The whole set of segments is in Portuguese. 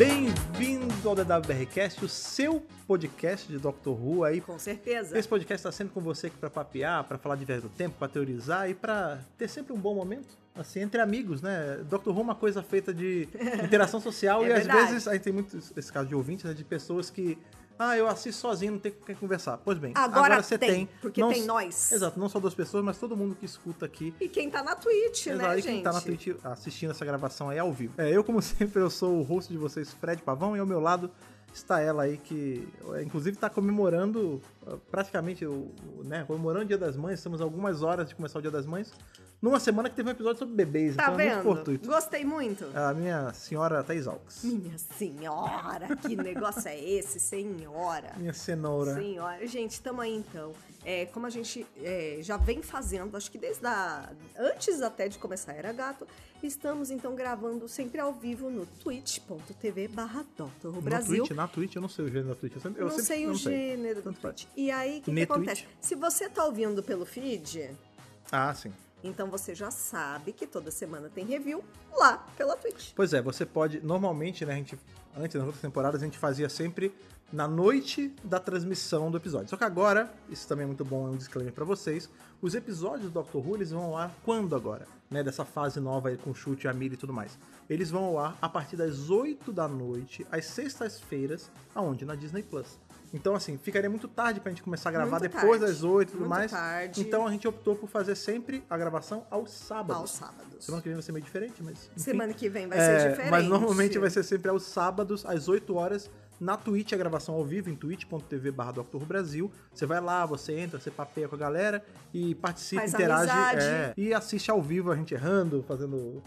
Bem-vindo ao DWBRcast, o seu podcast de Doctor Who aí. Com certeza. Esse podcast está sempre com você aqui para papear, para falar de viagem do tempo, para teorizar e para ter sempre um bom momento, assim, entre amigos, né? Doctor Who é uma coisa feita de interação social e às vezes a gente tem muito esse caso de ouvintes, né, de pessoas que eu assisto sozinho, não tem com quem conversar. Pois bem, agora você tem. Porque tem nós. Exato, não só duas pessoas, mas todo mundo que escuta aqui. E quem tá na Twitch, Exato, né, e quem gente? tá na Twitch assistindo essa gravação aí ao vivo. Eu, como sempre, eu sou o host de vocês, Fred Pavão, e ao meu lado está ela aí que, inclusive, tá comemorando praticamente, comemorando o Dia das Mães. Estamos a algumas horas de começar o Dia das Mães, numa semana que teve um episódio sobre bebês. Tá então vendo? É muito fortuito. Gostei muito. A minha senhora Thaís Alves. Minha senhora, que negócio é esse, senhora? Minha cenoura. Senhora. Gente, tamo aí então. Como a gente já vem fazendo, acho que desde antes até de começar a Era Gato, estamos então gravando sempre ao vivo no twitch.tv/Dr. Brasil. Na Twitch, eu não sei o gênero da Twitch. Eu não sei o gênero da Twitch. E aí, o que acontece? Se você tá ouvindo pelo feed... sim. Então você já sabe que toda semana tem review lá pela Twitch. Pois é, você pode... Normalmente, né, antes das outras temporadas, a gente fazia sempre na noite da transmissão do episódio. Só que agora, isso também é muito bom, é um disclaimer pra vocês, os episódios do Doctor Who, eles vão ao ar quando agora? Né, dessa fase nova aí com o Chute, a Mira e tudo mais. Eles vão ao ar a partir das 8 da noite, às sextas-feiras, aonde? Na Disney Plus. Então, assim, ficaria muito tarde pra gente começar a gravar muito depois tarde. das 8 e tudo muito mais. Tarde. Então a gente optou por fazer sempre a gravação aos sábados. Aos sábados. Semana que vem vai ser meio diferente, mas... Enfim. Semana que vem vai ser diferente. Mas normalmente vai ser sempre aos sábados, às 8 horas, na Twitch, a gravação ao vivo, em twitch.tv/Dr. Brasil. Você vai lá, você entra, você papeia com a galera e participa, faz interage. Amizade. E assiste ao vivo, a gente errando, falando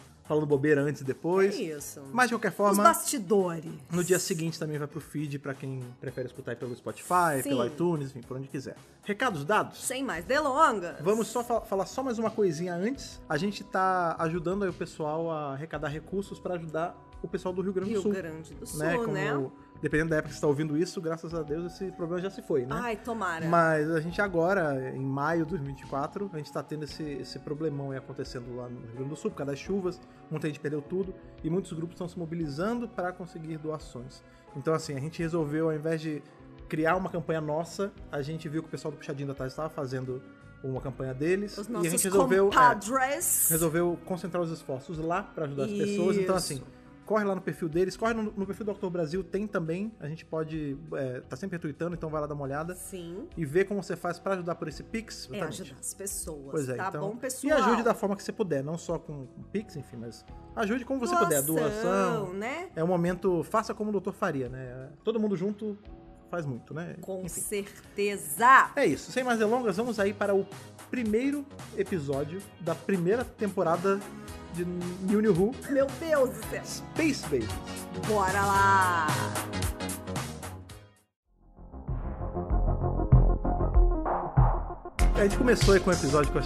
bobeira antes e depois. É isso. Mas de qualquer forma... Os bastidores. No dia seguinte também vai pro feed pra quem prefere escutar pelo Spotify, Sim. pelo iTunes, enfim, por onde quiser. Recados dados? Sem mais delongas. Vamos só falar só mais uma coisinha antes. A gente tá ajudando aí o pessoal a arrecadar recursos pra ajudar o pessoal do Rio Grande do Sul. Rio Grande do Sul, né? Dependendo da época que você tá ouvindo isso, graças a Deus, esse problema já se foi, né? Ai, tomara. Mas a gente agora, em maio de 2024, a gente tá tendo esse problemão aí acontecendo lá no Rio Grande do Sul, por causa das chuvas, muita gente perdeu tudo, e muitos grupos estão se mobilizando para conseguir doações. Então, assim, a gente resolveu, ao invés de criar uma campanha nossa, a gente viu que o pessoal do Puxadinho da Tarde estava fazendo uma campanha deles, Os e a nossos gente resolveu concentrar os esforços lá para ajudar as pessoas. Então, assim, corre lá no perfil deles, corre no perfil do Dr. Brasil, tem também, a gente pode, tá sempre retweetando, então vai lá dar uma olhada. Sim. E ver como você faz pra ajudar por esse Pix. Ajudar as pessoas, pois é, tá então, bom, pessoal? E ajude da forma que você puder, não só com Pix, enfim, mas ajude como você puder. Doação, né? É um momento, faça como o doutor faria, né? Todo mundo junto faz muito, né? Com enfim. certeza. É isso, sem mais delongas, vamos aí para o primeiro episódio da primeira temporada de New Who. Meu Deus do céu. Space Babies. Bora lá. A gente começou aí com um episódio que eu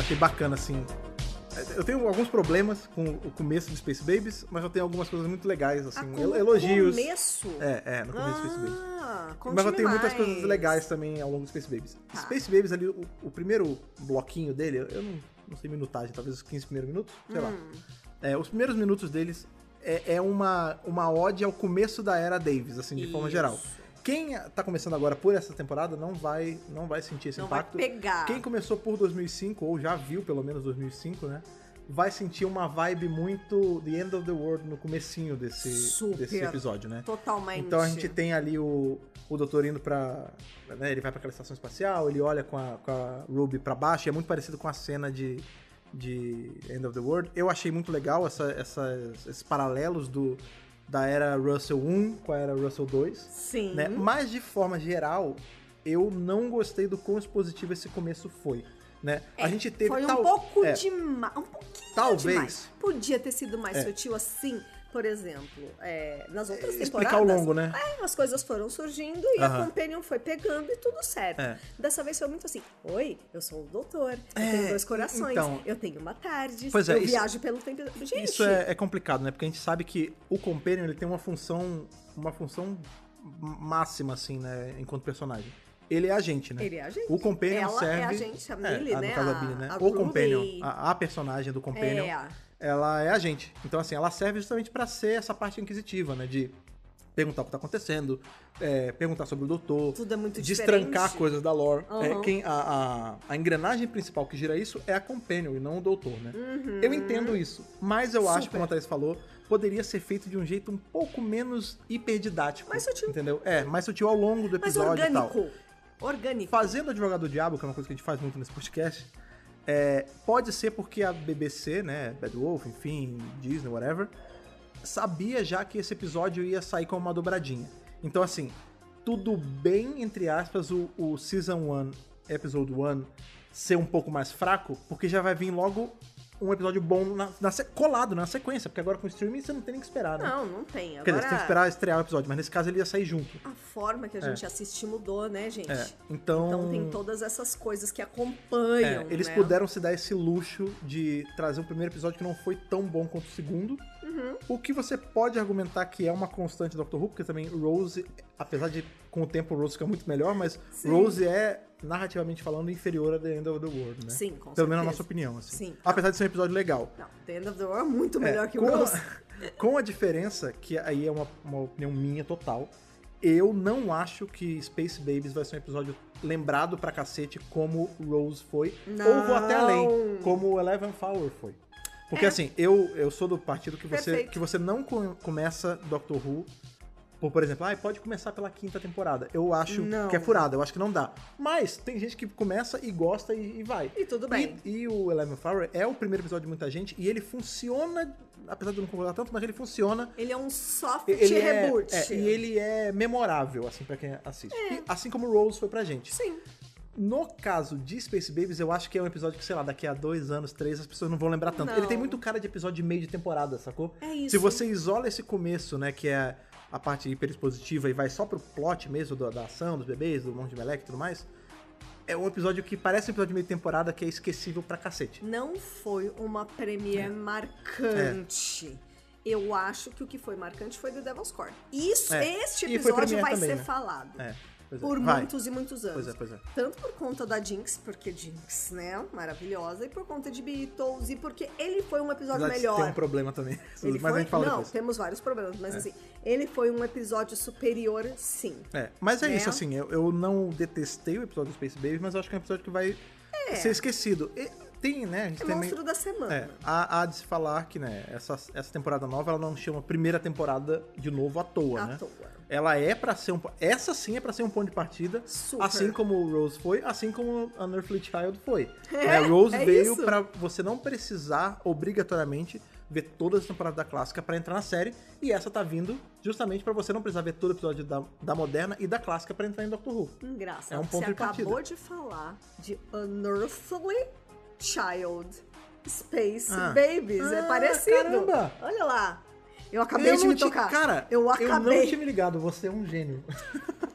achei bacana, assim. Eu tenho alguns problemas com o começo de Space Babies, mas eu tenho algumas coisas muito legais, assim, elogios. No começo? No começo de Space Babies. Mas eu tenho muitas coisas legais também ao longo do Space Babies. Tá. Space Babies ali, o primeiro bloquinho dele, eu não sei minutagem, talvez os 15 primeiros minutos, sei lá. Os primeiros minutos deles é uma ode ao começo da era Davis, assim, de forma geral. Quem tá começando agora por essa temporada não vai sentir esse impacto. Vai pegar. Quem começou por 2005, ou já viu pelo menos 2005, né? Vai sentir uma vibe muito The End of the World no comecinho desse episódio, né? Totalmente. Então a gente tem ali o doutor indo pra... Né, ele vai pra aquela estação espacial, ele olha com a Ruby pra baixo, e é muito parecido com a cena de End of the World. Eu achei muito legal esses paralelos da era Russell 1 com a era Russell 2. Sim. Né? Mas, de forma geral, eu não gostei do quão expositivo esse começo foi. Né? A gente teve... Foi um pouco demais. Um pouquinho talvez demais. Podia ter sido mais sutil assim. Por exemplo, nas outras temporadas... Explicar ao longo, né? As coisas foram surgindo e a Companion foi pegando e tudo certo. Dessa vez foi muito assim, oi, eu sou o doutor, eu tenho 2 corações, eu tenho uma tarde, eu viajo pelo tempo... Gente... Isso é complicado, né? Porque a gente sabe que o Companion ele tem uma função máxima, assim, né? Enquanto personagem. Ele é a gente, né? Ele é a gente. O Companion ela serve... é a gente, a Millie, né? No caso da Billie, né? A o Ruby. Companion, a personagem do Companion... ela é a gente. Então, assim, ela serve justamente pra ser essa parte inquisitiva, né? De perguntar o que tá acontecendo, perguntar sobre o doutor. Tudo é muito destrancar diferente. coisas da lore. Uhum. A engrenagem principal que gira isso é a Companion e não o doutor, né? Eu entendo isso, mas eu acho, como a Thaís falou, poderia ser feito de um jeito um pouco menos hiperdidático. Mais sutil. Entendeu? Mais sutil ao longo do episódio e tal. Orgânico. Fazendo Advogado do Diabo, que é uma coisa que a gente faz muito nesse podcast, pode ser porque a BBC, né, Bad Wolf, enfim, Disney, whatever, sabia já que esse episódio ia sair com uma dobradinha. Então, assim, tudo bem, entre aspas, o Season 1, Episode 1 ser um pouco mais fraco, porque já vai vir logo um episódio bom colado na sequência, porque agora com o streaming você não tem nem que esperar, né? Não tem. Agora, quer dizer, você tem que esperar estrear o episódio, mas nesse caso ele ia sair junto. A forma que a gente assiste mudou, né, gente? Então tem todas essas coisas que acompanham, eles puderam se dar esse luxo de trazer um primeiro episódio que não foi tão bom quanto o segundo. O que você pode argumentar que é uma constante do Doctor Who, porque também Rose, apesar de com o tempo Rose fica muito melhor, mas sim, Rose é, narrativamente falando, inferior a The End of the World, né? Sim, com certeza. Pelo menos na nossa opinião, assim. Sim. Apesar de ser um episódio legal. Não, The End of the World é muito melhor que o Rose. Com a diferença, que aí é uma opinião minha total, eu não acho que Space Babies vai ser um episódio lembrado pra cacete como Rose foi. Não. Ou vou até além, como Eleventh Hour foi. Porque assim, eu sou do partido que você não começa Doctor Who por exemplo, pode começar pela 5ª temporada. Eu acho que é furada, eu acho que não dá. Mas tem gente que começa e gosta e vai. E tudo bem. E o Eleventh Hour é o primeiro episódio de muita gente e ele funciona, apesar de eu não concordar tanto, mas ele funciona. Ele é um soft reboot. E ele é memorável, assim, pra quem assiste. E, assim como o Rose foi pra gente. Sim. No caso de Space Babies, eu acho que é um episódio que, sei lá, daqui a 2 anos, 3, as pessoas não vão lembrar tanto. Não. Ele tem muito cara de episódio de meio de temporada, sacou? É isso. Se você isola esse começo, né, que é a parte hiperexpositiva e vai só pro plot mesmo da ação, dos bebês, do Monte de Melek e tudo mais, é um episódio que parece um episódio de meio de temporada que é esquecível pra cacete. Não foi uma premiere marcante. Eu acho que o que foi marcante foi The Devil's Core. Este episódio vai também, ser falado. Por muitos e muitos anos. Pois é. Tanto por conta da Jinx, porque Jinx, né, maravilhosa, e por conta de Beatles, e porque ele foi um episódio melhor. Tem um problema também. Mas a gente fala depois. Temos vários problemas, mas assim, ele foi um episódio superior, sim. Mas é isso, assim, eu não detestei o episódio do Space Baby, mas eu acho que é um episódio que vai ser esquecido. Tem, né? A gente tem monstro da semana. Há de se falar que, né, essa temporada nova, ela não chama primeira temporada de novo à toa, né? Ela é pra ser essa sim é pra ser um ponto de partida. Super. Assim como o Rose foi, assim como a Unearthly Child foi. Rose veio pra você não precisar, obrigatoriamente, ver todas as temporadas da clássica pra entrar na série. E essa tá vindo justamente pra você não precisar ver todo o episódio da moderna e da clássica pra entrar em Doctor Who. Engraçado. É um ponto de partida. Você acabou de falar de Unearthly Child Space Babies. É parecido. Caramba. Olha lá. Eu acabei de me tocar. Cara, eu não tinha me ligado. Você é um gênio.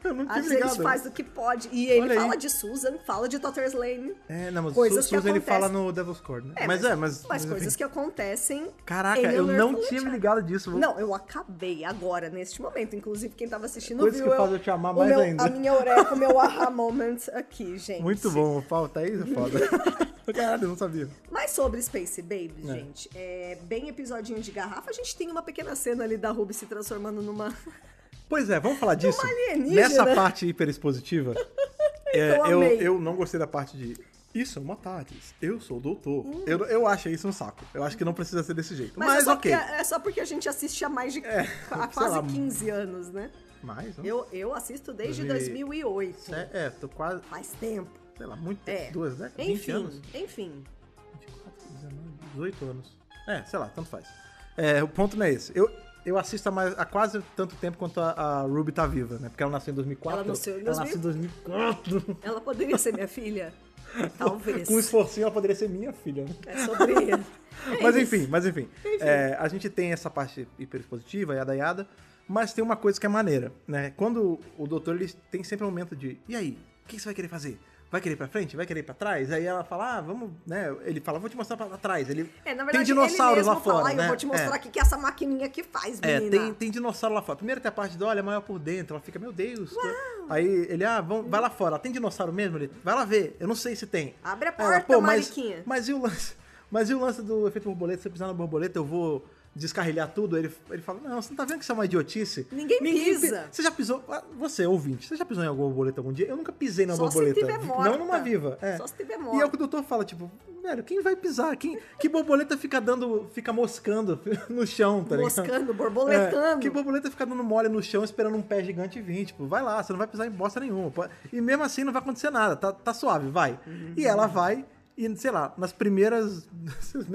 Eu não tinha me ligado. A gente faz o que pode. E ele fala de Susan, fala de Daughter's Lane. Não, mas coisas Susan ele fala no Devil's Core, né? Mas coisas que acontecem. Caraca, eu não tinha me ligado disso. Não, eu acabei agora, neste momento. Inclusive, quem tava assistindo coisas viu que faz eu te amar mais ainda. A minha eureka, o meu aha moment aqui, gente. Muito bom, falta aí, foda. Caralho, eu não sabia. Mas sobre Space Babies, gente, bem episodinho de garrafa, a gente tem uma pequena cena ali da Ruby se transformando numa... Pois é, vamos falar disso. Alienígena. Nessa parte hiperexpositiva, eu não gostei da parte de... Isso é uma TARDIS, eu sou o doutor. Eu achei isso um saco. Eu acho que não precisa ser desse jeito. Mas ok. É só porque a gente assiste há mais de quase 15 anos, né? Mais? Eu assisto desde 2008. Tô quase... Faz tempo. Sei lá, muito tempo. 2 décadas? 20 anos? Enfim. 24, 19, 18 anos. Sei lá, tanto faz. O ponto não é esse. Eu assisto há quase tanto tempo quanto a Ruby tá viva, né? Porque ela nasceu em 2004. Ela nasceu em 2004. Ela poderia ser minha filha? Talvez. Com um esforcinho, ela poderia ser minha filha. Né? É sobre ele. Mas enfim. A gente tem essa parte hiperexpositiva, yada, mas tem uma coisa que é maneira, né? Quando o doutor, ele tem sempre um momento de, e aí, o que você vai querer fazer? Vai querer ir pra frente? Vai querer ir pra trás? Aí ela fala, vamos, né? Ele fala, vou te mostrar pra trás. Ele na verdade, tem dinossauros lá fora, fala, né? Eu vou te mostrar aqui que essa maquininha aqui faz, menina. Tem dinossauro lá fora. Primeiro tem a parte de, olha, é maior por dentro. Ela fica, meu Deus. Aí ele, vai lá fora. Tem dinossauro mesmo? Ele, vai lá ver. Eu não sei se tem. Abre a porta, mariquinha. Mas e Mas e o lance do efeito borboleta? Se você pisar na borboleta, eu vou descarrilhar tudo? Ele fala, não, você não tá vendo que isso é uma idiotice? Ninguém pisa. Você já pisou... Você, ouvinte, você já pisou em alguma borboleta algum dia? Eu nunca pisei na borboleta. Só se tiver morta. Não numa viva. Só se tiver morta. E é o que o doutor fala, tipo, velho, quem vai pisar? Que borboleta fica moscando no chão, tá ligado? Moscando, borboletando. Que borboleta fica dando mole no chão esperando um pé gigante vir? Tipo, vai lá, você não vai pisar em bosta nenhuma. E mesmo assim não vai acontecer nada, tá suave, vai. E ela vai... E, sei lá, nos primeiros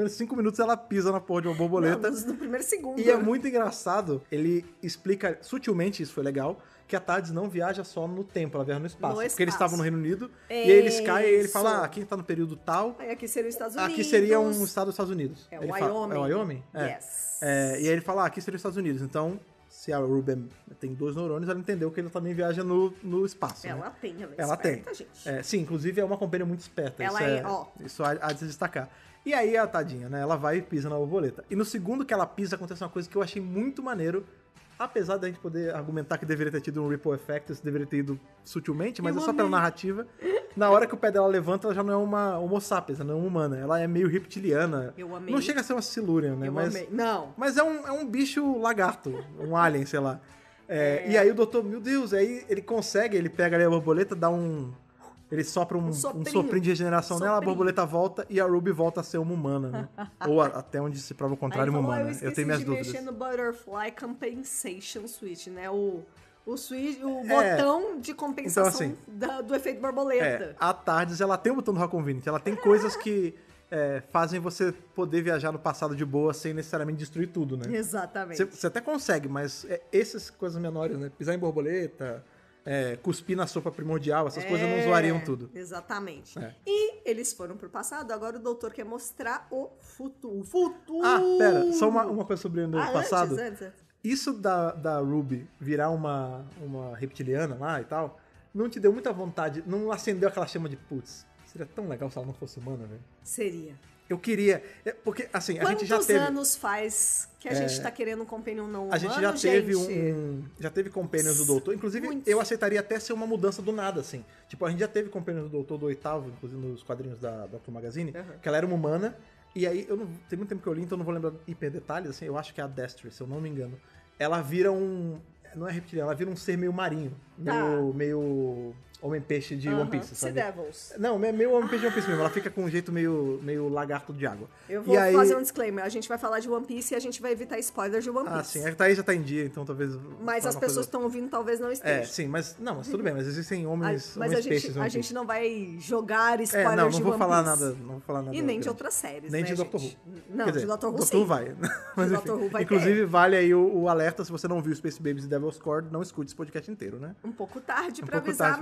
5 minutos ela pisa na porra de uma borboleta. Não, no primeiro segundo. E é muito engraçado, ele explica sutilmente, isso foi legal, que a TARDIS não viaja só no tempo, ela viaja no espaço. Porque eles estavam no Reino Unido, e aí eles caem e ele fala, aqui tá no período tal. Aí aqui seria os Estados Unidos. Aqui seria um estado dos Estados Unidos. É o Wyoming. É o Wyoming? Yes. E aí ele fala, aqui seria os Estados Unidos. Então, se a Ruby tem 2 neurônios, ela entendeu que ele também viaja no espaço. Ela né? tem, ela tem. Gente. Sim, inclusive é uma companhia muito esperta. Ela Isso há de se destacar. E aí a tadinha, né? Ela vai e pisa na borboleta. E no segundo que ela pisa, acontece uma coisa que eu achei muito maneiro. Apesar da gente poder argumentar que deveria ter tido um ripple effect, isso deveria ter ido sutilmente, mas é só pela narrativa. Na hora que o pé dela levanta, ela já não é uma homo sapiens, ela não é uma humana. Ela é meio reptiliana. Eu amei. Não chega a ser uma Silurian, né? Amei. Não. Mas é um bicho lagarto, um alien, sei lá. E aí o doutor, meu Deus, aí ele consegue, ele pega ali a borboleta, dá ele sopra um soprinho de regeneração nela, a borboleta volta e a Ruby volta a ser uma humana, né? Ou até onde se prova o contrário, uma humana. Eu tenho minhas dúvidas. Mexer no Butterfly Compensation Switch, né? O botão de compensação então, assim, do efeito borboleta. A TARDIS, ela tem o botão do Reconvenient, ela tem coisas que fazem você poder viajar no passado de boa sem necessariamente destruir tudo, né? Exatamente. Você até consegue, mas essas coisas menores, né? Pisar em borboleta... cuspir na sopa primordial, essas coisas não zoariam tudo. Exatamente. E eles foram pro passado, agora o doutor quer mostrar o futuro. Pera, só uma coisa sobre o passado. Antes. Isso da Ruby virar uma reptiliana lá e tal, não te deu muita vontade, não acendeu aquela chama de putz, seria tão legal se ela não fosse humana, velho? Seria. Eu queria, porque assim, a gente já teve... Quantos anos faz que a gente tá querendo um companion não humano, A gente já teve já teve companions do doutor, inclusive eu aceitaria até ser uma mudança do nada, assim. Tipo, a gente já teve companions do doutor do 8º, inclusive nos quadrinhos da Doctor Magazine, que ela era uma humana, e aí, tem muito tempo que eu li, então eu não vou lembrar hiper detalhes, assim, eu acho que é a Destry, se eu não me engano. Ela vira não é reptiliano, ela vira um ser meio marinho, meio homem-peixe de One Piece, sabe? Sea Devils. Não, meio homem-peixe de One Piece mesmo. Ela fica com um jeito meio lagarto de água. Eu vou fazer um disclaimer. A gente vai falar de One Piece e a gente vai evitar spoilers de One Piece. Sim. A Thaís já tá em dia, então talvez... Mas as pessoas que estão ouvindo talvez não estejam. Sim, mas tudo bem. Mas existem homens peixes. A gente não vai jogar spoilers de não One vou falar Piece. Nada. Não vou falar nada. E nem de outras séries, nem né, de Doctor Who. Não, de Doctor Who Doctor Who vai. Mas, de Doctor Who vai inclusive, vale aí o alerta, se você não viu Space Babies e Devil's Cord, não escute esse podcast inteiro, né? Um pouco tarde pra avisar,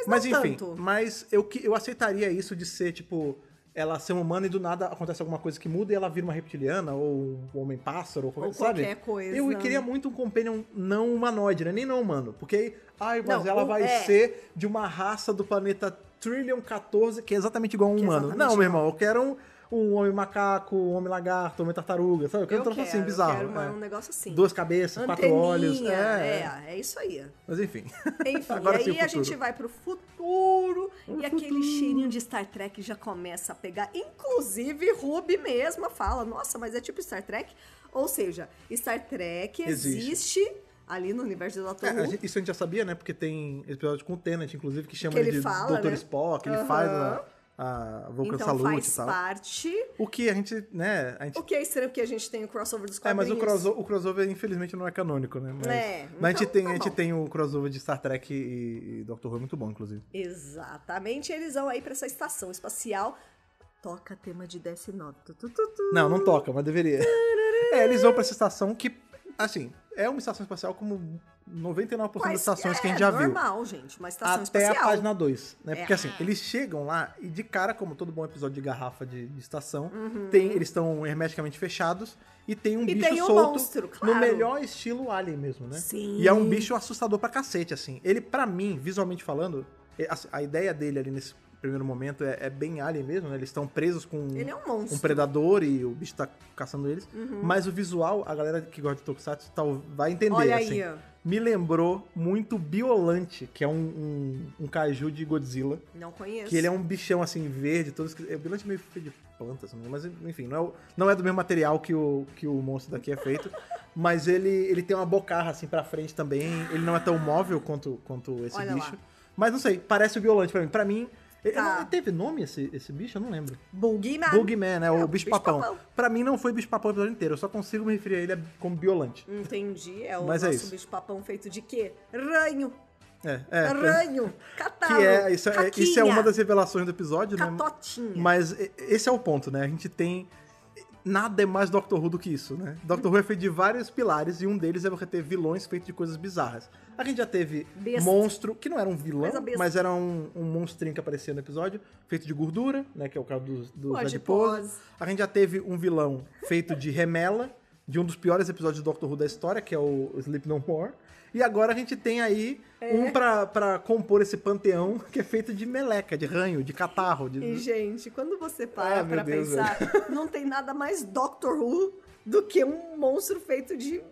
mas enfim, mas eu aceitaria isso de ser, tipo, ela ser uma humana e do nada acontece alguma coisa que muda e ela vira uma reptiliana ou um homem-pássaro ou qualquer coisa. Eu queria muito um companion não humanoide, né? Nem não humano. Porque aí, ela vai ser de uma raça do planeta Trillium 14, que é exatamente igual a um humano. Não, meu irmão, eu quero um homem macaco, um homem lagarto, um homem tartaruga, sabe? Eu quero um troço assim, bizarro. Eu quero um negócio assim. 2 cabeças, 4 olhos. É isso aí. Mas enfim. Agora e aí a gente vai pro futuro aquele cheirinho de Star Trek já começa a pegar. Inclusive, Ruby mesma fala, nossa, mas é tipo Star Trek? Ou seja, Star Trek existe ali no universo do Dr. Who. Isso a gente já sabia, né? Porque tem episódio com o Tennant, inclusive, que chama ele de Dr. Spock, ele faz a Vulcan Salute e tal. Parte. O que a gente, né... O que é estranho, porque a gente tem o crossover dos quadrinhos. Mas o crossover, infelizmente, não é canônico, né? Mas a gente tem o crossover de Star Trek e Doctor Who, muito bom, inclusive. Exatamente. Eles vão aí pra essa estação espacial. Toca tema de Death Note. Não toca, mas deveria. Eles vão pra essa estação que, assim, é uma estação espacial como 99% das estações que a gente já viu. É normal, gente, uma estação espacial. Até a página 2, né? Porque assim, eles chegam lá e de cara, como todo bom episódio de garrafa de estação, eles estão hermeticamente fechados e tem um bicho solto monstro, claro. No melhor estilo Alien mesmo, né? Sim. E é um bicho assustador pra cacete, assim. Ele, pra mim, visualmente falando, a ideia dele ali nesse primeiro momento é bem Alien mesmo, né? Eles estão presos com ele é um monstro. Um predador e o bicho tá caçando eles. Mas o visual, a galera que gosta de Tokusatsu vai entender. Olha assim. Aí, me lembrou muito Biolante, que é um kaiju de Godzilla. Não conheço. Que ele é um bichão assim, verde, todos. O Biolante é meio feio de planta, mas enfim, não é do mesmo material que o monstro daqui é feito. Mas ele tem uma bocarra assim pra frente também. Ele não é tão móvel quanto esse Olha bicho. lá. Mas não sei, parece o Biolante pra mim. Pra mim, Tá. ele teve nome esse bicho? Eu não lembro. Boogeyman. Boogeyman, né? É, O bicho-papão. Pra mim não foi bicho-papão o episódio inteiro. Eu só consigo me referir a ele como Biolante. Entendi. É o Mas é nosso isso. bicho-papão feito de quê? Ranho. É. Ranho. Catarro. Isso é uma das revelações do episódio, né? Catotinha. Mas esse é o ponto, né? A gente tem... Nada é mais Doctor Who do que isso, né? Doctor Who é feito de vários pilares e um deles é você ter vilões feitos de coisas bizarras. A gente já teve monstro, que não era um vilão, mas era um monstrinho que aparecia no episódio, feito de gordura, né? Que é o caso dos adipose. A gente já teve um vilão feito de remela, de um dos piores episódios do Doctor Who da história, que é o Sleep No More. E agora a gente tem aí um pra compor esse panteão que é feito de meleca, de ranho, de catarro. E, gente, quando você para pra Deus, pensar, não tem nada mais Doctor Who do que um monstro feito de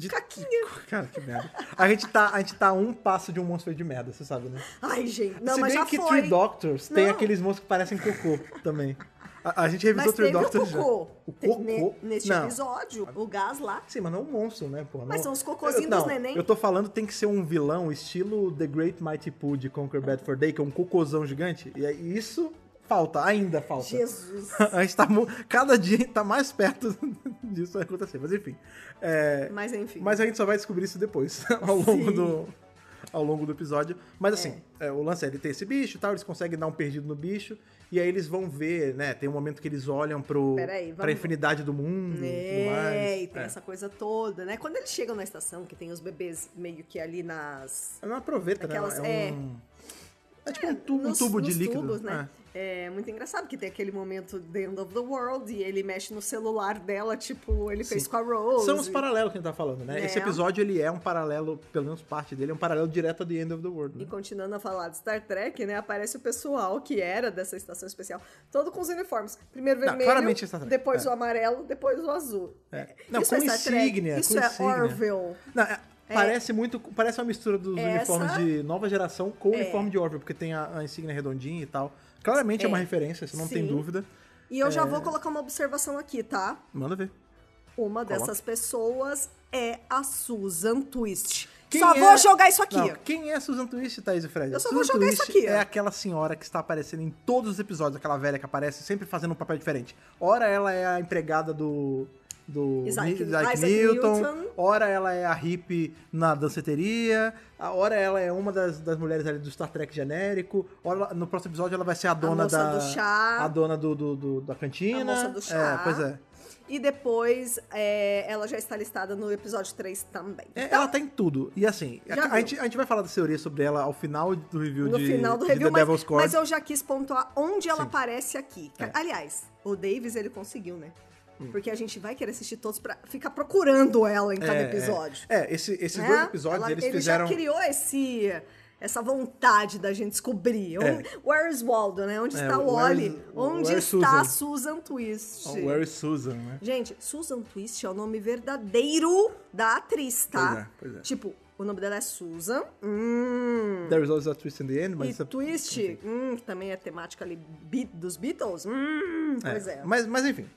caquinha. Cara, que merda. A gente tá a um passo de um monstro feito de merda, você sabe, né? Ai, gente, não, Se mas bem já que foi. Three Doctors tem Não. aqueles monstros que parecem cocô também. A gente revisou Mas Three teve Doctors o cocô. já. O cocô? Neste Não. episódio, o gás lá. Sim, mas não é um monstro, né, porra? Mas Não. são os cocôzinhos dos Não, neném. eu tô falando tem que ser um vilão estilo The Great Mighty Pooh de Conquer Bedford Day, que é um cocôzão gigante. E isso ainda falta. Jesus. A gente tá... Cada dia a gente tá mais perto disso acontecer, mas enfim. Mas enfim. Mas a gente só vai descobrir isso depois, ao longo do episódio. Mas assim, o lance é ele ter esse bicho e tal, eles conseguem dar um perdido no bicho, e aí eles vão ver, né? Tem um momento que eles olham pra infinidade do mundo e tudo mais. E tem essa coisa toda, né? Quando eles chegam na estação, que tem os bebês meio que ali nas... Não aproveita, Aquelas- né? É tipo um tubo de nos líquido. tubos, né? É muito engraçado que tem aquele momento The End of the World e ele mexe no celular dela, tipo, ele fez com a Rose. São os paralelos que a gente tá falando, né? Né? Esse episódio, ele é um paralelo, pelo menos parte dele, é um paralelo direto a The End of the World, né? E continuando a falar de Star Trek, né? Aparece o pessoal que era dessa estação especial, todo com os uniformes. Primeiro vermelho, claramente Star Trek. depois o amarelo, depois o azul. Não, Isso com é Star Trek? insígnia, Isso com é insígnia. Orville. Não, parece uma mistura dos Essa- uniformes de nova geração com o uniforme de Orville, porque tem a insígnia redondinha e tal. Claramente é uma referência, isso não tem Sim. dúvida. E eu já vou colocar uma observação aqui, tá? Manda ver. Uma dessas pessoas é a Susan Twist. Quem Só é- vou jogar isso aqui. Não, quem é Susan Twist, Thaís e Fred? Eu só Susan vou jogar isso Twist aqui, ó. é aquela senhora que está aparecendo em todos os episódios, aquela velha que aparece sempre fazendo um papel diferente. Ora ela é a empregada do Isaac Newton, Newton. ora ela é a hippie na danceteria, ora ela é uma das mulheres ali do Star Trek genérico, ora no próximo episódio ela vai ser a dona moça do chá. a dona da cantina. A moça do chá. Pois é. E depois ela já está listada no episódio 3 também. Ela tá em tudo. E assim, Já a gente vai falar da teoria sobre ela ao final do review No de final do de review, The Devil's Court. mas eu já quis pontuar onde ela Sim. aparece aqui. Aliás, o Davis, ele conseguiu, né? Porque a gente vai querer assistir todos pra ficar procurando ela em cada episódio. Esses né? dois episódios, eles ele fizeram... já criou essa vontade da gente descobrir. Where is Waldo, né? Onde está o Wally? Onde where está is a Susan? Susan Twist? Where is Susan, né? Gente, Susan Twist é o nome verdadeiro da atriz, tá? Pois é. Tipo, o nome dela é Susan. There is always a twist in the end, mas... E Twist, que também é temática ali dos Beatles. Pois é. Mas enfim,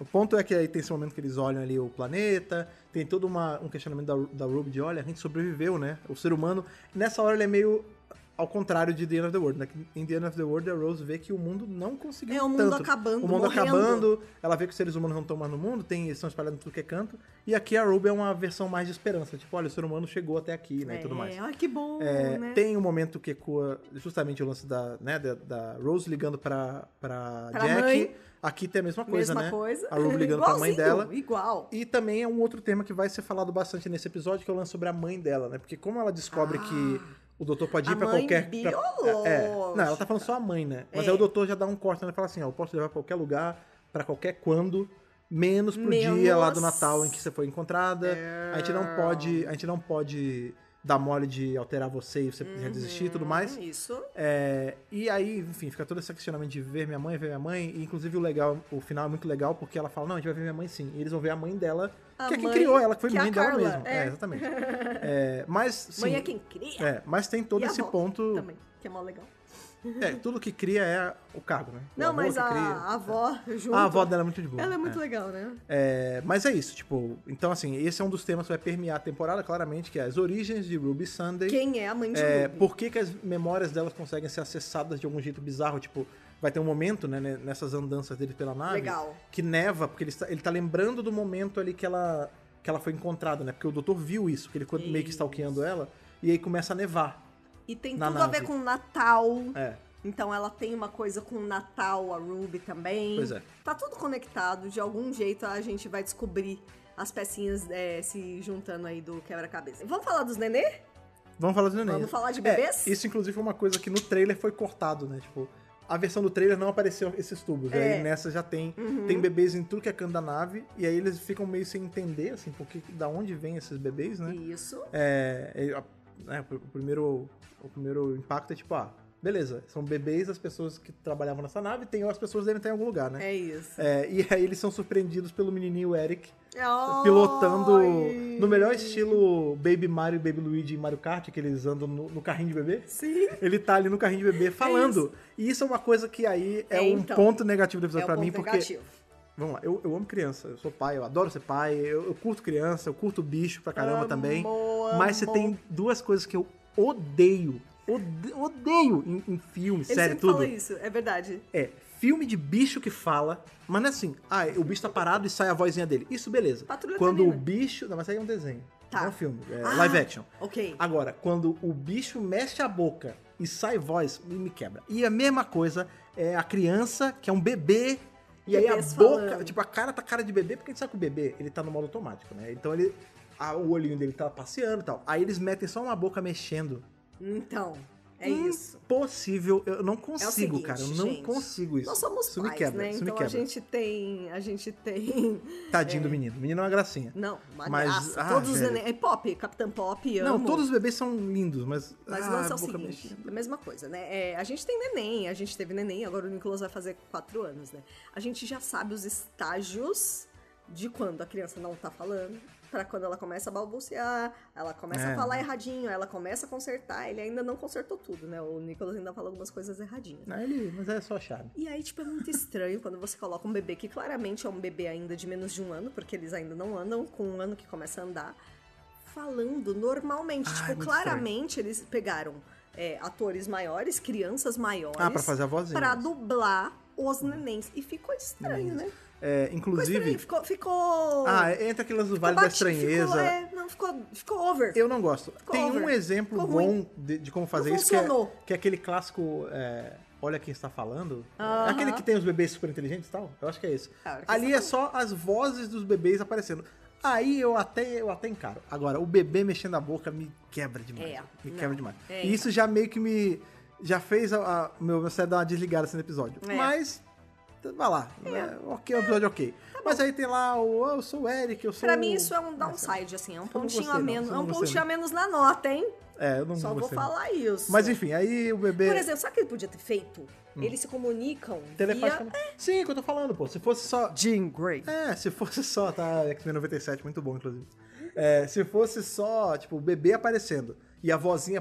o ponto é que aí tem esse momento que eles olham ali o planeta, tem todo um questionamento da Ruby de, olha, a gente sobreviveu, né? O ser humano, nessa hora ele é meio ao contrário de The End of the World, né? Em The End of the World, a Rose vê que o mundo não conseguiu tanto. O mundo acabando, O mundo morrendo. acabando, ela vê que os seres humanos não estão mais no mundo, eles estão espalhados em tudo que é canto, e aqui a Ruby é uma versão mais de esperança, tipo, olha, o ser humano chegou até aqui, né, e tudo mais. Ai, que bom, né? Tem um momento que ecoa justamente o lance da Rose ligando pra Jack. Mãe. Aqui tem a mesma coisa, Mesma né? coisa. A Ruby ligando pra mãe dela. Igual. E também é um outro tema que vai ser falado bastante nesse episódio, que é o lance sobre a mãe dela, né? Porque como ela descobre que o doutor pode ir A pra mãe qualquer... biológica. Não, ela tá falando só a mãe, né? Mas aí o doutor já dá um corte, né? Ele fala assim, ó, eu posso levar pra qualquer lugar, pra qualquer quando, menos pro dia lá do Natal em que você foi encontrada. A gente não pode dar mole de alterar você e você já desistir e tudo mais. Isso. E aí, enfim, fica todo esse questionamento de ver minha mãe. E inclusive o final é muito legal, porque ela fala, não, a gente vai ver minha mãe sim. E eles vão ver a mãe dela, que é quem criou ela, que foi que é mãe a dela Carla, mesmo. Mas, sim, Mãe é quem cria. mas tem todo E a esse avó ponto... também, que é mó legal. Tudo que cria é o cargo, né? Não, mas a avó junto... A avó dela é muito de boa. Ela é muito legal, né? Mas é isso, tipo... Então, assim, esse é um dos temas que vai permear a temporada, claramente, que é as origens de Ruby Sunday. Quem é a mãe de Ruby? Por que as memórias delas conseguem ser acessadas de algum jeito bizarro, tipo... Vai ter um momento, né, nessas andanças dele pela nave... Legal. Que neva, porque ele tá lembrando do momento ali que ela foi encontrada, né? Porque o doutor viu isso, que ele ficou meio que stalkeando ela, e aí começa a nevar. E tem tudo a ver com o Natal. Então ela tem uma coisa com o Natal, a Ruby também. Pois é. Tá tudo conectado, de algum jeito a gente vai descobrir as pecinhas se juntando aí do quebra-cabeça. Vamos falar dos nenê? Vamos falar dos nenê. Vamos falar de bebês? Isso, inclusive, foi uma coisa que no trailer foi cortado, né? Tipo, a versão do trailer não apareceu esses tubos. Aí nessa já tem bebês em tudo que é canto da nave. E aí eles ficam meio sem entender, assim, da onde vem esses bebês, né? Isso. O primeiro impacto é tipo, beleza, são bebês das pessoas que trabalhavam nessa nave, as pessoas devem estar em algum lugar, né? É isso. E aí eles são surpreendidos pelo menininho Eric, pilotando no melhor estilo Baby Mario e Baby Luigi em Mario Kart, que eles andam no carrinho de bebê. Sim. Ele tá ali no carrinho de bebê falando. E isso é uma coisa que aí um ponto negativo do episódio pra mim, porque... Negativo. Vamos lá, eu amo criança, eu sou pai, eu adoro ser pai, eu curto criança, eu curto bicho pra caramba também. Mas você tem duas coisas que eu odeio em filme, série, tudo. Ele sempre fala isso, é verdade. Filme de bicho que fala, mas não é assim, o bicho tá parado e sai a vozinha dele. Isso, beleza. Patrulha quando Canina. o bicho... Não, mas aí é um desenho, não é um filme, live action. Ok. Agora, quando o bicho mexe a boca e sai voz, me quebra. E a mesma coisa é a criança, que é um bebê, e aí a boca, falando. tipo, a cara tá cara de bebê, porque a gente sabe que o bebê, ele tá no modo automático, né? Então o olhinho dele tá passeando e tal. Aí eles metem só uma boca mexendo. Então, é isso. Impossível, eu não consigo, seguinte, cara, eu não gente, consigo isso. Nós somos isso pais, me quebra, né? isso Então me quebra. a gente tem... Tadinho do menino. O menino é uma gracinha. Não, uma Mas, graça. Todos os velho. neném... É pop, Capitã Pop, amo. Não, todos os bebês são lindos, mas... Mas o lance é o boca seguinte, mexendo. a mesma coisa, né? A gente tem neném, a gente teve neném, agora o Nicolas vai fazer 4 anos, né? A gente já sabe os estágios de quando a criança não tá falando, pra quando ela começa a balbuciar, ela começa a falar erradinho, ela começa a consertar, ele ainda não consertou tudo, né? O Nicolas ainda fala algumas coisas erradinhas. Mas é só charme. E aí, tipo, é muito estranho quando você coloca um bebê que claramente é um bebê ainda de menos de 1 ano, porque eles ainda não andam, com 1 ano que começa a andar, falando normalmente. Tipo, claramente eles pegaram atores maiores, crianças maiores... pra fazer a vozinha. Pra dublar os nenéns. E ficou estranho, né? Inclusive... Ficou... entra aquelas do Vale da Estranheza. Ficou over. Eu não gosto. Tem over. um exemplo Ficou bom ruim. de como fazer Não isso, funcionou. que é aquele clássico... Olha quem está falando. É aquele que tem os bebês super inteligentes e tal. Eu acho que é esse. Ali é só as vozes dos bebês aparecendo. Aí eu até encaro. Agora, o bebê mexendo a boca me quebra demais. Quebra demais. E isso já meio que já fez o meu cérebro dar uma desligada nesse episódio. Mas... vai lá, ok, é um episódio ok. Mas aí tem lá eu sou o Eric, eu sou... Pra mim isso é um downside, assim, é um pontinho gostei, a menos. não. É um pontinho a menos na nota, hein? Eu não Só vou gostei, não. falar isso. Mas enfim, aí o bebê... Por exemplo, sabe o que ele podia ter feito? Eles se comunicam telepaticamente. Sim, é o que eu tô falando, pô. Se fosse só... Jean Grey. Se fosse só, tá? X-Men 97, muito bom, inclusive. Se fosse só, tipo, o bebê aparecendo e a vozinha,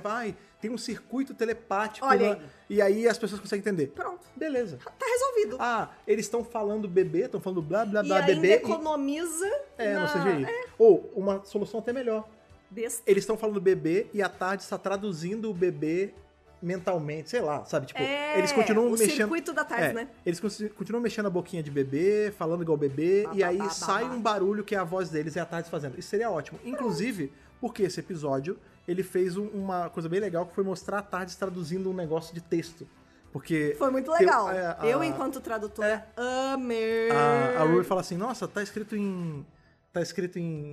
tem um circuito telepático. Olha aí. E aí as pessoas conseguem entender. Pronto. Beleza. Tá resolvido. Eles estão falando bebê, estão falando blá, blá, blá, e bebê. ainda economiza no CGI. Ou uma solução até melhor. Besta. Eles estão falando bebê e a Tarde está traduzindo o bebê mentalmente, sei lá, sabe? Tipo, eles continuam o mexendo... circuito da Tarde, né? Eles continuam mexendo a boquinha de bebê, falando igual bebê, e aí sai um barulho que é a voz deles e a Tarde fazendo. Isso seria ótimo. Inclusive, porque esse episódio, ele fez uma coisa bem legal, que foi mostrar a Tarde traduzindo um negócio de texto. Porque... Foi muito legal. Eu, enquanto tradutora, amei. A Ruby fala assim, nossa, tá escrito em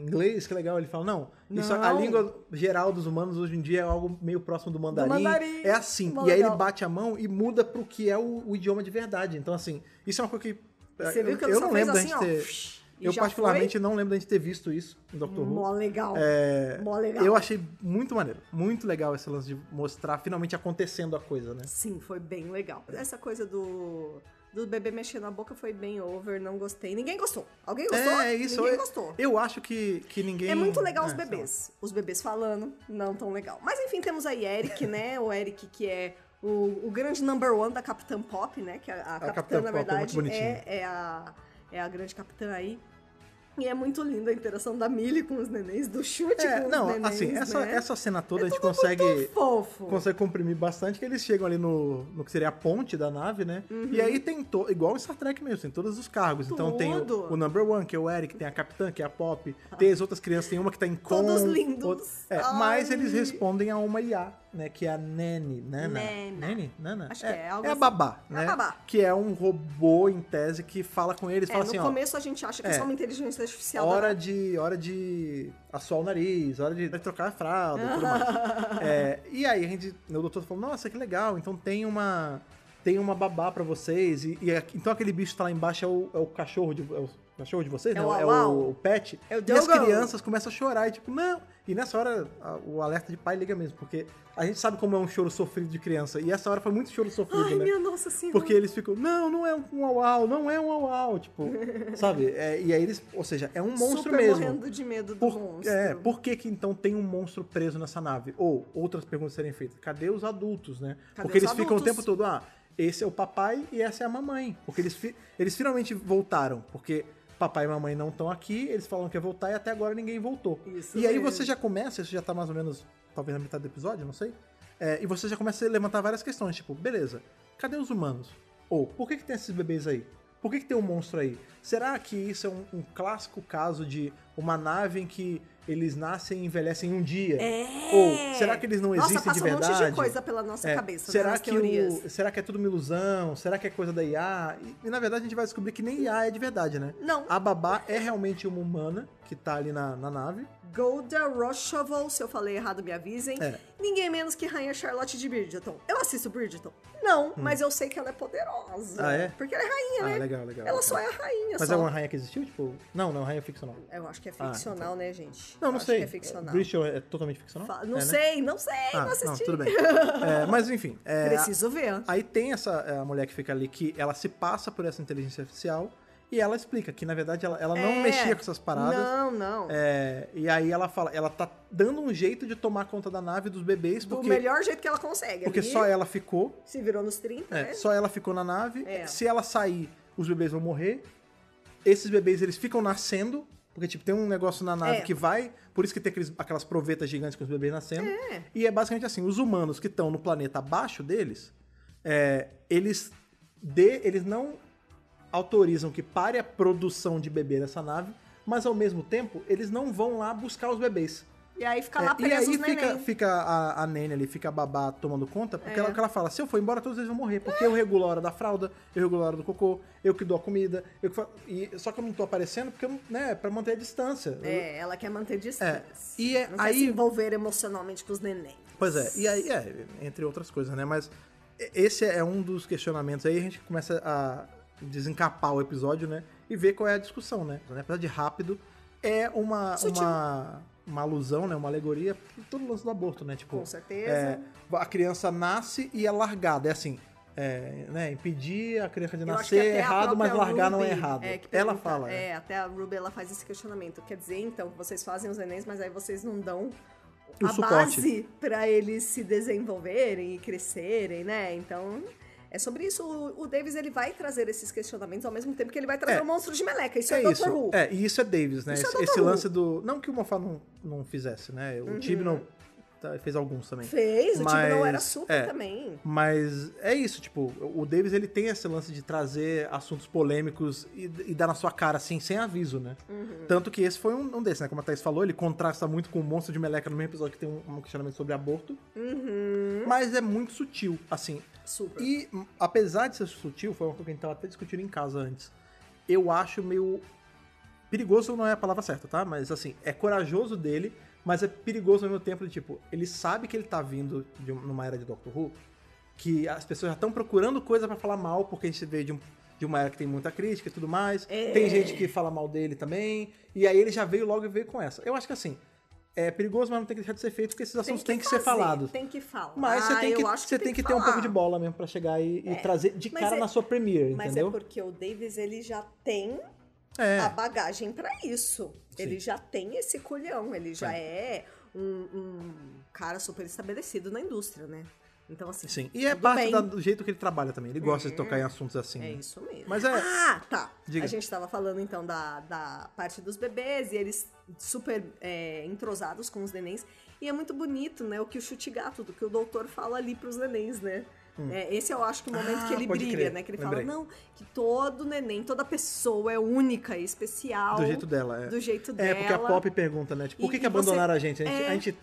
inglês, que legal. Ele fala, não. Isso, a língua geral dos humanos hoje em dia é algo meio próximo do mandarim. É assim. E aí ele bate a mão e muda pro que é o idioma de verdade. Então, assim, isso é uma coisa que... Você viu que eu não lembro assim, da gente ter... Eu particularmente não lembro da gente ter visto isso no Doctor Who. Mó legal. Mó legal. Eu achei muito maneiro. Muito legal esse lance de mostrar finalmente acontecendo a coisa, né? Sim, foi bem legal. Essa coisa do bebê mexendo a boca foi bem over, não gostei. Ninguém gostou. Alguém gostou? Isso. Ninguém gostou. Eu acho que ninguém... É muito legal os bebês. Os bebês falando, não tão legal. Mas enfim, temos aí Eric, né? O Eric que é o grande number one da Capitã Pop, né? Que a Capitã, na verdade, é a grande capitã aí. E é muito linda a interação da Millie com os nenéns, do chute com os nenéns, assim, né? essa cena toda a gente muito fofo. consegue comprimir bastante, que eles chegam ali no que seria a ponte da nave, né? E aí tem, igual em Star Trek mesmo, tem todos os cargos. Tudo. Então tem o number one, que é o Eric, tem a capitã, que é a Pop, tem as outras crianças, tem uma que tá em com... Todos lindos. Mas eles respondem a uma IA, né? Que é a Nene, Nana. Nana? Acho que é algo a assim. babá, né? É a babá. Que é um robô, em tese, que fala com eles, fala assim, no começo a gente acha que é só uma inteligência artificial. Hora de assoar o nariz, hora de trocar a fralda e tudo mais. E aí o doutor falou, nossa, que legal, então tem uma babá pra vocês, então aquele bicho que tá lá embaixo é o cachorro de vocês, né? É o pet. É o e Dogo. as crianças começam a chorar e tipo, não. E nessa hora o alerta de pai liga mesmo, porque a gente sabe como é um choro sofrido de criança, e essa hora foi muito choro sofrido, né? Ai, minha nossa senhora. Porque eles ficam, não é um uau, não é um uau, tipo, sabe? E aí eles, ou seja, é um monstro super mesmo. morrendo de medo do monstro. Por que então tem um monstro preso nessa nave? Ou, outras perguntas serem feitas, cadê os adultos, né? Porque eles ficam o tempo todo, esse é o papai e essa é a mamãe. Porque eles finalmente voltaram, porque papai e mamãe não estão aqui, eles falam que ia voltar e até agora ninguém voltou. Isso e aí mesmo. você já começa, isso já tá mais ou menos, talvez na metade do episódio, não sei, e você já começa a levantar várias questões, tipo, beleza, cadê os humanos? Ou, por que tem esses bebês aí? Por que tem um monstro aí? Será que isso é um clássico caso de uma nave em que eles nascem e envelhecem em um dia? Ou será que eles não existem de verdade? Passa um monte de coisa pela nossa cabeça, será nas que teorias. será que é tudo uma ilusão? Será que é coisa da IA? E na verdade a gente vai descobrir que nem IA é de verdade, né? Não. A babá é realmente uma humana que tá ali na nave. Golda Roshavow, se eu falei errado, me avisem. Ninguém menos que Rainha Charlotte de Bridgerton. Eu assisto Bridgerton? Não, mas eu sei que ela é poderosa. Ah, é? Porque ela é rainha, né? Legal. Ela só é a rainha, Mas só. é uma rainha que existiu? Tipo, não, rainha ficcional. Eu acho que é ficcional, né, gente? Não Eu acho sei. que é ficcional. Bridgerton é totalmente ficcional? Não sei, não assisti. Não, tudo bem. Mas enfim. Preciso ver. Aí tem a mulher que fica ali, que ela se passa por essa inteligência artificial e ela explica que, na verdade, ela não mexia com essas paradas. Não. E aí ela fala, ela tá dando um jeito de tomar conta da nave dos bebês. Do melhor jeito que ela consegue. Porque ali, só ela ficou. Se virou nos 30, né? Só ela ficou na nave. Se ela sair, os bebês vão morrer. Esses bebês, eles ficam nascendo. Porque, tipo, tem um negócio na nave que vai... Por isso que tem aquelas provetas gigantes com os bebês nascendo. E é basicamente assim, os humanos que estão no planeta abaixo deles, eles não autorizam que pare a produção de bebê nessa nave, mas ao mesmo tempo, eles não vão lá buscar os bebês. E aí fica lá preso os neném. E aí fica a Nene ali, fica a babá tomando conta, porque ela fala, se eu for embora, todos eles vão morrer, porque eu regulo a hora da fralda, eu regulo a hora do cocô, eu que dou a comida, só que eu não tô aparecendo porque, né, pra manter a distância. Ela quer manter distância. Não aí, quer se envolver emocionalmente com os neném. Pois é, e aí, entre outras coisas, né, mas esse é um dos questionamentos, aí a gente começa a desencapar o episódio, né, e ver qual é a discussão, né, apesar de rápido, é uma alusão, né, uma alegoria por todo o lance do aborto, né, tipo... Com certeza. A criança nasce e é largada, é assim, né, impedir a criança de nascer é errado, mas largar não é errado. Ela fala. Até a Ruby, ela faz esse questionamento. Quer dizer, então, que vocês fazem os nenéns, mas aí vocês não dão a base pra eles se desenvolverem e crescerem, né, então... É sobre isso, o Davis, ele vai trazer esses questionamentos ao mesmo tempo que ele vai trazer o monstro de meleca. Isso é Dr. Who. E isso é Davis, né? Esse lance do... Não que o Moffat não fizesse, né? O Chibnall fez alguns também. O Chibnall era super também. Mas é isso, tipo, o Davis, ele tem esse lance de trazer assuntos polêmicos e dar na sua cara, assim, sem aviso, né? Tanto que esse foi um desses, né? Como a Thaís falou, ele contrasta muito com o monstro de meleca no mesmo episódio que tem um questionamento sobre aborto. Mas é muito sutil, assim... Super. E, apesar de ser sutil, foi uma coisa que a gente tava até discutindo em casa antes, eu acho meio... Perigoso não é a palavra certa, tá? Mas, assim, é corajoso dele, mas é perigoso ao mesmo tempo de, tipo, ele sabe que ele tá vindo numa era de Doctor Who, que as pessoas já estão procurando coisa pra falar mal, porque a gente veio de uma era que tem muita crítica e tudo mais. Tem gente que fala mal dele também, e aí ele já veio com essa. Eu acho que, assim... É perigoso, mas não tem que deixar de ser feito, porque esses assuntos têm que ser falados. Tem que falar. Mas você tem que ter um pouco de bola mesmo pra chegar e trazer de cara na sua premiere, mas entendeu? Mas é porque o Davis, ele já tem a bagagem pra isso. Sim. Ele já tem esse culhão, ele já é um cara super estabelecido na indústria, né? Então, assim, Sim, e é tudo parte bem. do jeito que ele trabalha também. Ele gosta de tocar em assuntos assim. É né? isso mesmo. Mas é... Ah, tá. Diga. A gente tava falando, então, da parte dos bebês, e eles super entrosados com os nenéns. E é muito bonito, né, o que o chute-gato, do que o doutor fala ali pros nenéns, né? Esse eu acho que o momento que ele pode brilha, crer. né? Que ele Lembrei. fala, não, que todo neném, toda pessoa é única e especial. Do jeito dela, é. Do jeito É, dela. porque a Pop pergunta, né? Tipo, por que abandonaram a gente? A gente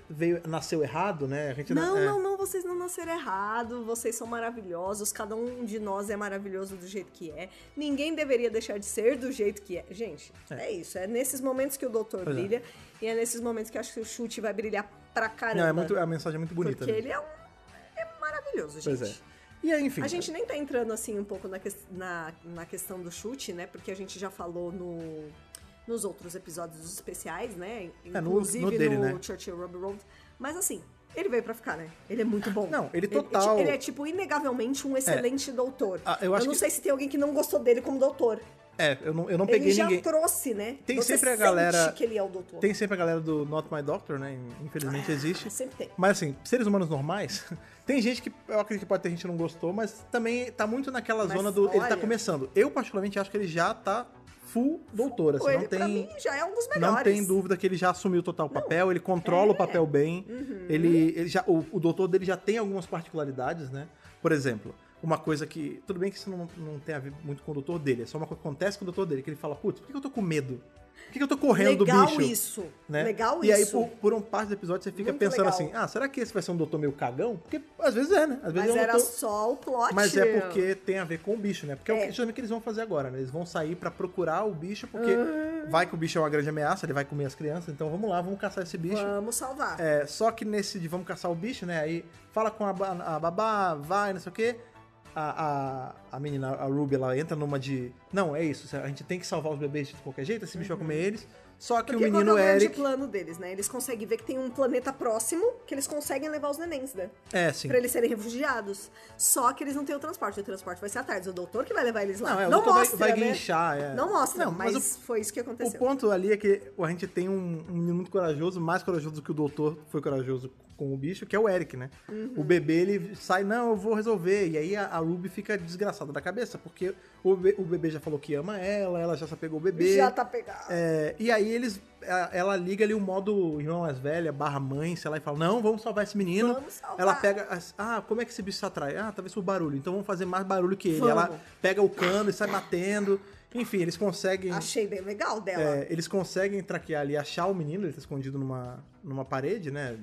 nasceu errado, né? A gente Não, vocês não nasceram errado, vocês são maravilhosos, cada um de nós é maravilhoso do jeito que é. Ninguém deveria deixar de ser do jeito que é. Gente, é isso. É nesses momentos que o doutor brilha e é nesses momentos que eu acho que o chute vai brilhar pra caramba. Não, a mensagem é muito bonita. Porque né? ele é maravilhoso, gente. Pois é. E aí, enfim. A gente nem tá entrando assim um pouco na questão do chute, né? Porque a gente já falou nos outros episódios especiais, né? Inclusive no dele, né? Churchill Ruby Road. Mas assim, ele veio pra ficar, né? Ele é muito bom. Não, ele total... Ele é, tipo, inegavelmente um excelente doutor. Eu não sei se tem alguém que não gostou dele como doutor. Eu não peguei ele já ninguém. trouxe, né? Tem Você sempre a sente galera... que ele é o doutor. Tem sempre a galera do Not My Doctor, né? Infelizmente existe. Sempre tem. Mas assim, seres humanos normais, tem gente que, eu acredito que pode ter gente que não gostou, mas também tá muito naquela zona do... Ele tá olha- começando. Eu, particularmente, acho que ele já tá full doutor, assim, Ele, não tem... pra mim, já é um dos melhores. Não tem dúvida que ele já assumiu total o papel, ele controla o papel bem. Ele já, o doutor dele já tem algumas particularidades, né? Por exemplo, uma coisa que... Tudo bem que isso não tem a ver muito com o doutor dele, é só uma coisa que acontece com o doutor dele, que ele fala, putz, por que eu tô com medo? Por que eu tô correndo do bicho? Isso. Né? Legal e isso. aí, por um parte do episódio, você fica Muito pensando legal. assim, será que esse vai ser um doutor meio cagão? Porque às vezes é, né? Às vezes Mas é um era doutor... só o plot. Mas é porque tem a ver com o bicho, né? Porque é o que É. justamente que eles vão fazer agora, né? Eles vão sair pra procurar o bicho, porque vai que o bicho é uma grande ameaça, ele vai comer as crianças, então vamos lá, vamos caçar esse bicho. Vamos salvar. Só que nesse de vamos caçar o bicho, né? Aí fala com a babá, vai, não sei o quê. A menina, a Ruby, ela entra numa de... Não, é isso, a gente tem que salvar os bebês de qualquer jeito, esse bicho vai comer eles. Só que Porque o menino qual que é o grande Eric... plano deles, né? Eles conseguem ver que tem um planeta próximo que eles conseguem levar os nenéns, né? Sim. Pra eles serem refugiados. Só que eles não têm o transporte vai ser à tarde. O doutor que vai levar eles lá. o Não doutor mostra, vai né? guinchar, Não mostra, Não, mas foi isso que O aconteceu. ponto ali é que a gente tem um menino muito corajoso, mais corajoso do que o doutor foi corajoso com o bicho, que é o Eric, né? O bebê, ele sai, não, eu vou resolver. E aí a Ruby fica desgraçada da cabeça, porque o bebê já falou que ama ela já se apegou ao bebê. Já tá pegado. E aí ela liga ali o modo irmã mais velha, /mãe, sei lá, e fala, não, vamos salvar esse menino. Vamos salvar. Ela pega, como é que esse bicho se atrai? Talvez por barulho, então vamos fazer mais barulho que ele. Vamos. Ela pega o cano e sai batendo. Enfim, eles conseguem... Achei bem legal dela. eles conseguem traquear ali, achar o menino, ele tá escondido numa parede, né?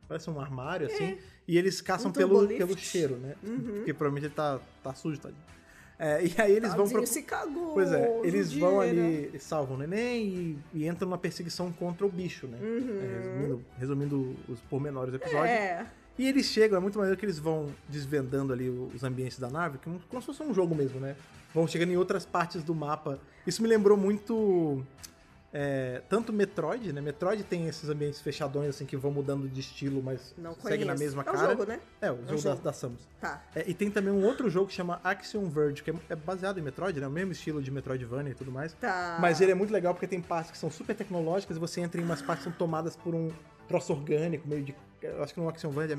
Parece um armário, assim. E eles caçam pelo cheiro, né? Porque provavelmente ele tá sujo, tadinho. E aí eles vão se cagou. Pois é, eles vão ali, eles salvam o neném e entram numa perseguição contra o bicho, né? Resumindo os pormenores do episódio. E eles chegam, é muito maneiro que eles vão desvendando ali os ambientes da nave, como se fosse um jogo mesmo, né? Vão chegando em outras partes do mapa. Isso me lembrou muito... tanto Metroid, né? Metroid tem esses ambientes fechadões, assim, que vão mudando de estilo, mas segue na mesma cara. É o jogo, né? O jogo da Samus. Tá. E tem também um outro jogo que chama Axiom Verge, que é baseado em Metroid, né? O mesmo estilo de Metroidvania e tudo mais. Tá. Mas ele é muito legal porque tem partes que são super tecnológicas e você entra em umas partes que são tomadas por um troço orgânico, meio de... Eu acho que no Axiom Verge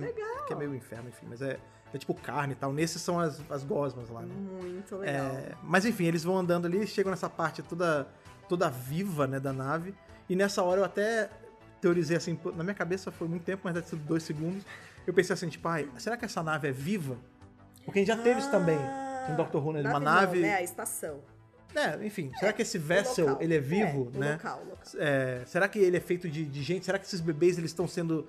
que é meio inferno, enfim, mas é tipo carne e tal. Nesses são as gosmas lá, né? Muito legal. Mas enfim, eles vão andando ali, chegam nessa parte toda viva, né, da nave. E nessa hora eu até teorizei assim, na minha cabeça foi muito tempo, mas deve ser 2 segundos. Eu pensei assim, tipo, será que essa nave é viva? Porque a gente já teve isso também em Doctor Who, né? Uma nave... Não, né? A estação. Enfim, será que esse vessel, local. ele é vivo, o né? Local. Será que ele é feito de gente? Será que esses bebês eles estão sendo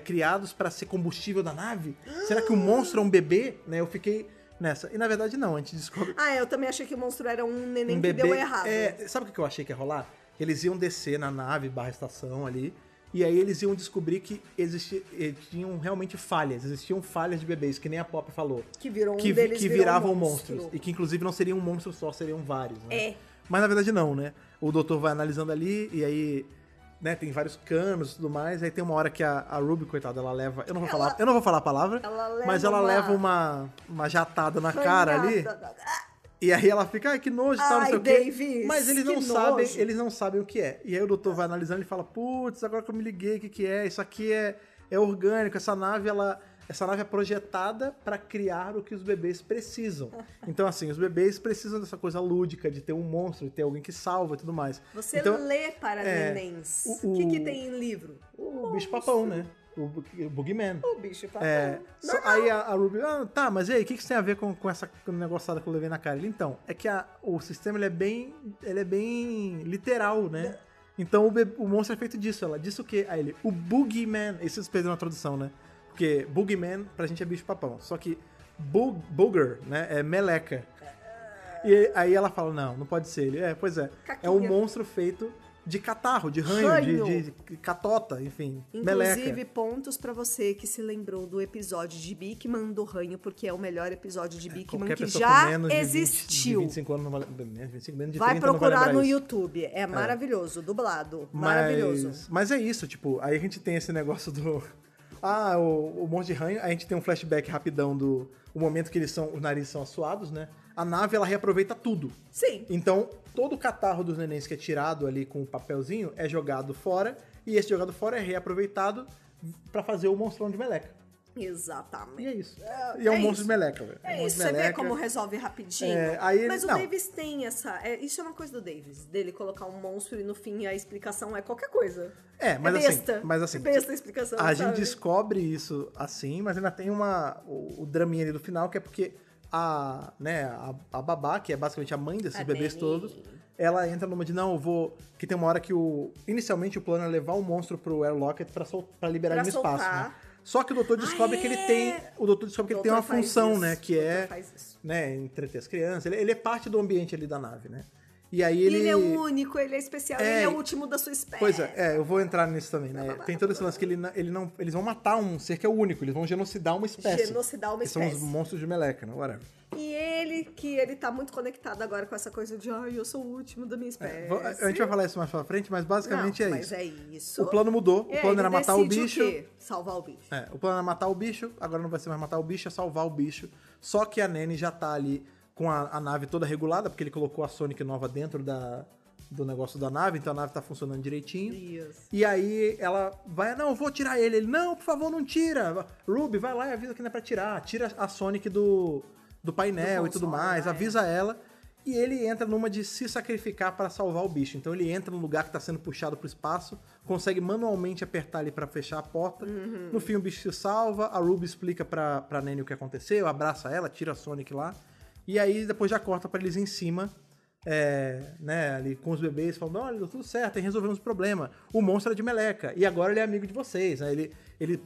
criados para ser combustível da nave? Será que o monstro é um bebê? Né? Eu fiquei nessa. E na verdade não, a gente descobre... Eu também achei que o monstro era um neném bebê, que deu errado. Sabe o que eu achei que ia rolar? Eles iam descer na nave estação ali, e aí eles iam descobrir que tinham realmente falhas, existiam falhas de bebês, que nem a Pop falou. Que virou que virou viravam um monstro. monstros. E que inclusive não seriam um monstro só, seriam vários, né? É. Mas na verdade não, né? O doutor vai analisando ali, e aí, né, tem vários canos e tudo mais, aí tem uma hora que a Ruby, coitada, ela leva... Eu não vou falar a palavra, mas ela leva uma jatada na cara ali. E aí ela fica, que nojo e tal, não sei o quê. Davis, mas eles não sabem o que é. E aí o doutor vai analisando e fala, putz, agora que eu me liguei, o que é? Isso aqui é orgânico, essa nave, ela essa nave é projetada para criar o que os bebês precisam. Então, assim, os bebês precisam dessa coisa lúdica, de ter um monstro, de ter alguém que salva e tudo mais. Você então, lê para nenéns. O que tem em livro? O bicho-papão, né? O Boogeyman. O bicho-papão. Aí a Ruby, tá, mas e aí, o que você tem a ver com essa negociada que eu levei na cara? Ele, então, é que o sistema ele é bem literal, né? Então o monstro é feito disso. Ela disse o quê? Aí ele, o Boogeyman. Isso vocês perderam na tradução, né? Porque Boogeyman pra gente é bicho-papão. Só que Booger, né? É meleca. E aí ela fala, não pode ser. Ele, pois é. Caquinha. É um monstro feito de catarro, de ranho. De catota, enfim, meleca. Inclusive, pontos pra você que se lembrou do episódio de Bigman do ranho, porque é o melhor episódio de Bigman que já existiu. De 25 anos, menos de 30 vai procurar não vai no isso. YouTube, é maravilhoso, dublado, maravilhoso. Mas é isso, tipo, aí a gente tem esse negócio do... o monstro de ranho, a gente tem um flashback rapidão do momento que os narizes são assoados, né? A nave, ela reaproveita tudo. Sim. Então, todo o catarro dos nenéns que é tirado ali com o papelzinho é jogado fora, e esse jogado fora é reaproveitado pra fazer o monstrão de meleca. Exatamente. E é isso. E é um monstro de meleca, velho. É isso, você vê como resolve rapidinho. Mas o Davis tem essa... isso é uma coisa do Davis, dele colocar um monstro e no fim a explicação é qualquer coisa. Mas besta. Assim, besta a explicação, a gente descobre isso assim, mas ainda tem o draminha ali do final, que é porque a babá, que é basicamente a mãe desses bebês todos, ela entra numa de, que tem uma hora que inicialmente o plano é levar o monstro pro Airlocket pra liberar ele no espaço, né? Só que o doutor descobre que ele tem. O doutor descobre que ele tem uma função, né? Que é. Né, entreter as crianças. Ele é parte do ambiente ali da nave, né? E aí ele. Ele é único, ele é especial, ele é o último da sua espécie. Pois eu vou entrar nisso também, né? Tem todo esse lance que eles vão matar um ser que é único, eles vão genocidar uma espécie. Que são os monstros de meleca, né? Whatever. E ele tá muito conectado agora com essa coisa de eu sou o último da minha espécie. A gente vai falar isso mais pra frente, mas basicamente mas é isso. O plano mudou, o plano era matar o bicho. O quê? Salvar o bicho. O plano era matar o bicho, agora não vai ser mais matar o bicho, é salvar o bicho. Só que a Nene já tá ali com a nave toda regulada, porque ele colocou a Sonic nova dentro do negócio da nave, então a nave tá funcionando direitinho. Isso. E aí ela vai, eu vou tirar ele. Ele, não, por favor, não tira. Ruby, vai lá e avisa que não é pra tirar. Tira a Sonic do painel e tudo mais, avisa ela. E ele entra numa de se sacrificar para salvar o bicho. Então ele entra num lugar que tá sendo puxado pro espaço, consegue manualmente apertar ali para fechar a porta. No fim o bicho se salva, a Ruby explica pra Nene o que aconteceu, abraça ela, tira a Sonic lá. E aí depois já corta pra eles em cima, né, ali com os bebês, falando, olha, deu tudo certo, resolvemos o problema. O monstro era de meleca, e agora ele é amigo de vocês. Né? Ele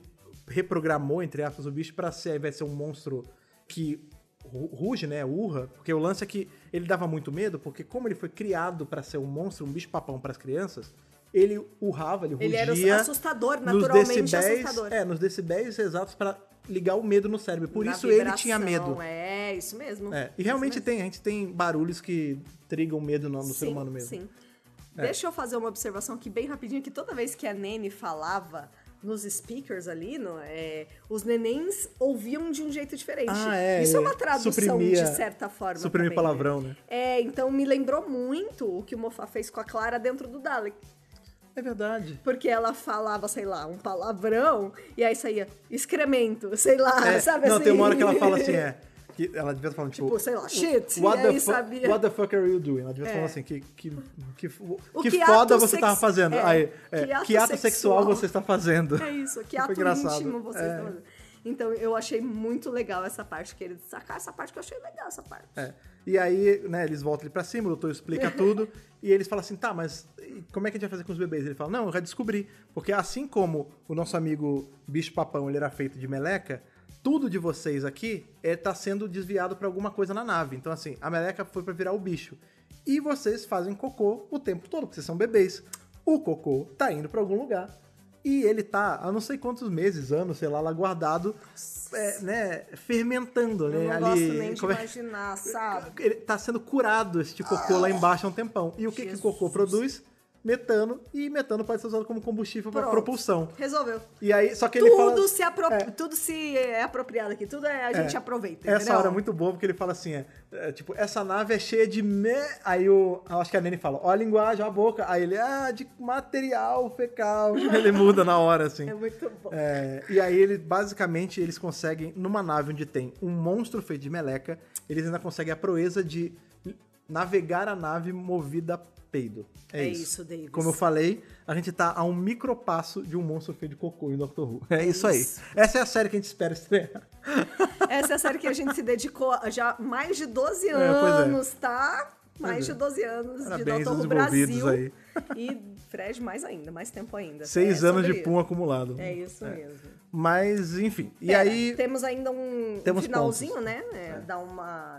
reprogramou, entre aspas, o bicho pra ser, ao invés de ser um monstro que ruge, né, urra, porque o lance é que ele dava muito medo, porque como ele foi criado pra ser um monstro, um bicho-papão pras crianças, ele urrava, ele rugia. Ele era assustador, naturalmente assustador. Nos decibéis exatos pra ligar o medo no cérebro. Por isso ele tinha medo. É, isso mesmo. E realmente a gente tem barulhos que trigam medo no ser humano mesmo. Sim. Deixa eu fazer uma observação aqui bem rapidinho, que toda vez que a Nene falava nos speakers ali, os nenéns ouviam de um jeito diferente. Isso é uma tradução, de certa forma. Suprimir também, palavrão, né? Então me lembrou muito o que o Moffat fez com a Clara dentro do Dalek. É verdade. Porque ela falava, sei lá, um palavrão, e aí saía excremento, sei lá, sabe assim? Não, tem uma hora que ela fala assim, que ela devia estar falando, tipo... sei lá, shit, what the fuck are you doing? Ela devia estar falando assim, que que foda você tava fazendo. Que ato sexual você está fazendo. É isso, que ato íntimo você está fazendo. Então, eu achei muito legal essa parte, que eles sacaram essa parte, que eu achei legal essa parte. E aí, né, eles voltam ali pra cima, o doutor explica tudo, e eles falam assim, tá, mas como é que a gente vai fazer com os bebês? Ele fala, não, eu já descobri, porque assim como o nosso amigo bicho-papão, ele era feito de meleca, tudo de vocês aqui tá sendo desviado pra alguma coisa na nave. Então, assim, a meleca foi pra virar o bicho. E vocês fazem cocô o tempo todo, porque vocês são bebês. O cocô tá indo pra algum lugar. E ele tá, há não sei quantos meses, anos, sei lá guardado, né, fermentando, né? Eu não gosto nem de imaginar, sabe? Ele tá sendo curado, esse cocô lá embaixo há um tempão. E o que o cocô produz? metano, e metano pode ser usado como combustível para propulsão. Resolveu. E aí, só que ele fala... Tudo se é apropriado aqui, tudo a gente aproveita, Essa entendeu? hora é muito boa, porque ele fala assim, tipo, essa nave é cheia de... Aí eu acho que a Nene fala, ó a linguagem, ó a boca. Aí ele, de material fecal. Ele muda na hora, assim. É muito bom. E aí, basicamente, eles conseguem, numa nave onde tem um monstro feito de meleca, eles ainda conseguem a proeza de navegar a nave movida a peido. É isso, Davis. Como eu falei, a gente tá a um micropasso de um monstro feito de cocô em Doctor Who. É isso aí. Essa é a série que a gente espera estrear. Essa é a série que a gente se dedicou já mais de 12 anos, tá? Mais de 12 anos Parabéns de Doctor Who Brasil. Aí. E Fred mais ainda, mais tempo ainda. 6 anos de pum acumulado. É isso mesmo. Mas, enfim. E aí... Temos ainda um finalzinho, pontos. né?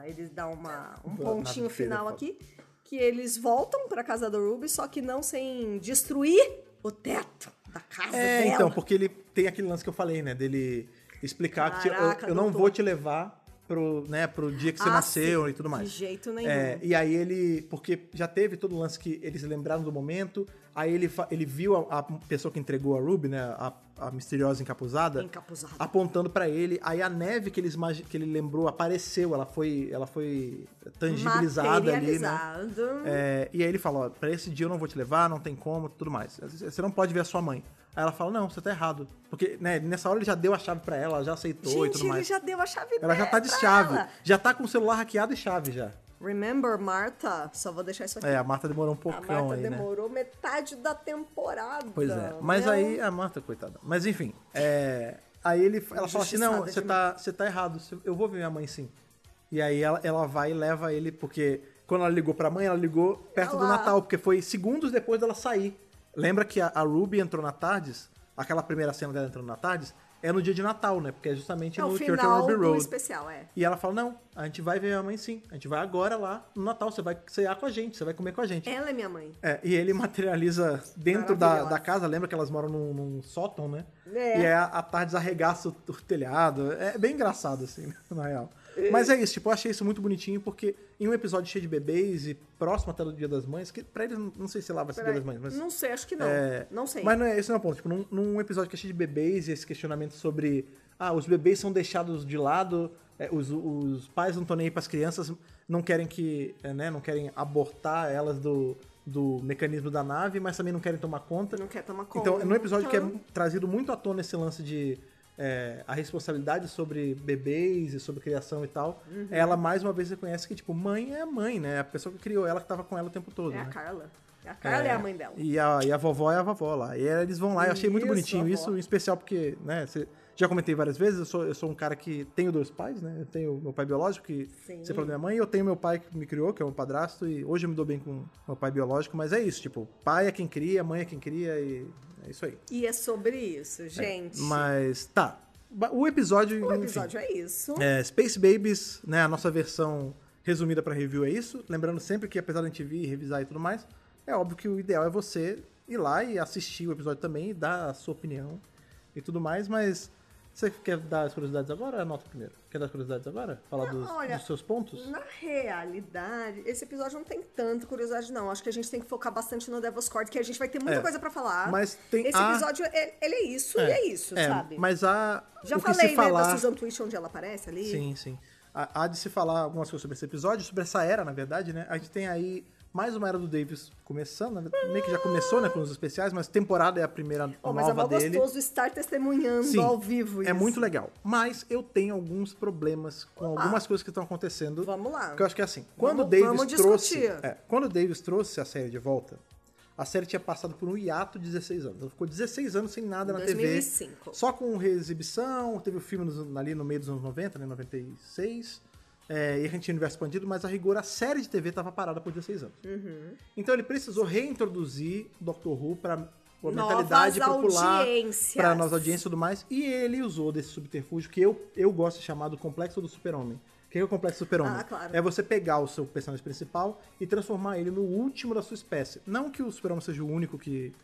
Eles dão um pontinho final aqui. Que eles voltam pra casa do Ruby, só que não sem destruir o teto da casa dela. Então, porque ele tem aquele lance que eu falei, né? Dele explicar que eu não vou te levar pro dia que você nasceu e tudo mais. De jeito nenhum. E aí ele... Porque já teve todo o lance que eles lembraram do momento, aí ele viu a pessoa que entregou a Ruby, né? A misteriosa encapuzada. Apontando pra ele. Aí a neve que ele lembrou apareceu, ela foi tangibilizada ali, né? E aí ele falou, ó, pra esse dia eu não vou te levar, não tem como, tudo mais. Você não pode ver a sua mãe. Aí ela fala, não, você tá errado. Porque, né, nessa hora ele já deu a chave pra ela já aceitou e tudo mais. Ele já deu a chave Ela já tá de chave. Ela. Já tá com o celular hackeado e chave já. Remember, Martha? Só vou deixar isso aqui. A Martha demorou um pouquinho aí, né? Demorou metade da temporada. Pois é. Mas aí, a Martha, coitada. Mas enfim, aí ela fala assim, não, você tá errado, eu vou ver minha mãe sim. E aí ela vai e leva ele, porque quando ela ligou pra mãe, ela ligou perto do Natal, porque foi segundos depois dela sair. Lembra que a Ruby entrou na TARDIS, aquela primeira cena dela entrando na TARDIS, é no dia de Natal, né? Porque é justamente no Church on Ruby Road. Especial, E ela fala, não, a gente vai ver a mãe sim. A gente vai agora lá no Natal, você vai cear com a gente, você vai comer com a gente. Ela é minha mãe. E ele materializa dentro da casa, lembra que elas moram num sótão, né? E aí a TARDIS arregaça o telhado. É bem engraçado, assim, na real. Mas é isso, tipo, eu achei isso muito bonitinho, porque em um episódio cheio de bebês e próximo até do Dia das Mães, que pra eles, não sei se lá vai ser Dia das Mães, mas... Não sei, acho que não. Não sei. Mas esse não é o ponto. Tipo, num episódio que é cheio de bebês e esse questionamento sobre... os bebês são deixados de lado, os pais não estão nem aí pras crianças, não querem não querem abortar elas do mecanismo da nave, mas também não querem tomar conta. Não quer tomar conta. Então, no episódio que é trazido muito à tona esse lance de... a responsabilidade sobre bebês e sobre criação e tal, ela mais uma vez reconhece que, tipo, mãe é a mãe, né? A pessoa que criou ela, que tava com ela o tempo todo. A né? Carla. A Carla é a mãe dela. E a vovó é a vovó lá. E eles vão lá, eu achei muito bonitinho isso, em especial porque, né, já comentei várias vezes, eu sou um cara que tenho 2 pais, né? Eu tenho meu pai biológico, que separou da minha mãe, e eu tenho meu pai que me criou, que é um padrasto, e hoje eu me dou bem com meu pai biológico, mas é isso, tipo, pai é quem cria, mãe é quem cria, e é isso aí. E é sobre isso, gente. Mas, tá. O episódio, enfim, é isso. Space Babies, né, a nossa versão resumida pra review é isso. Lembrando sempre que, apesar de a gente vir e revisar e tudo mais, é óbvio que o ideal é você ir lá e assistir o episódio também e dar a sua opinião e tudo mais, mas você quer dar as curiosidades agora ou anota primeiro? Quer dar as curiosidades agora? Falar dos seus pontos? Na realidade, esse episódio não tem tanta curiosidade, não. Acho que a gente tem que focar bastante no Devil's Court, que a gente vai ter muita coisa pra falar. Mas tem esse episódio, ele é isso e é isso, sabe? Mas já falei, né, da Susan Twitch, onde ela aparece ali. Sim. Há de se falar algumas coisas sobre esse episódio, sobre essa era, na verdade, né? A gente tem aí mais uma era do Davis começando, né? Meio que já começou, né, com os especiais, mas temporada é a primeira nova mas é mó dele. gostoso estar testemunhando ao vivo isso. É muito legal. Mas eu tenho alguns problemas com algumas coisas que estão acontecendo. Vamos lá. Que eu acho que é assim, quando o Davis trouxe a série de volta, a série tinha passado por um hiato de 16 anos. Ela ficou 16 anos sem nada na 2005. TV. Só com reexibição, teve o filme ali no meio dos anos 90, né, 96... e a gente tinha o universo expandido, mas a rigor a série de TV estava parada por 16 anos. Então ele precisou reintroduzir Doctor Who para a mentalidade popular, para novas audiências e tudo mais, e ele usou desse subterfúgio que eu gosto de chamar do complexo do super-homem. O que é o complexo do super-homem? Claro. É você pegar o seu personagem principal e transformar ele no último da sua espécie. Não que o super-homem seja o único que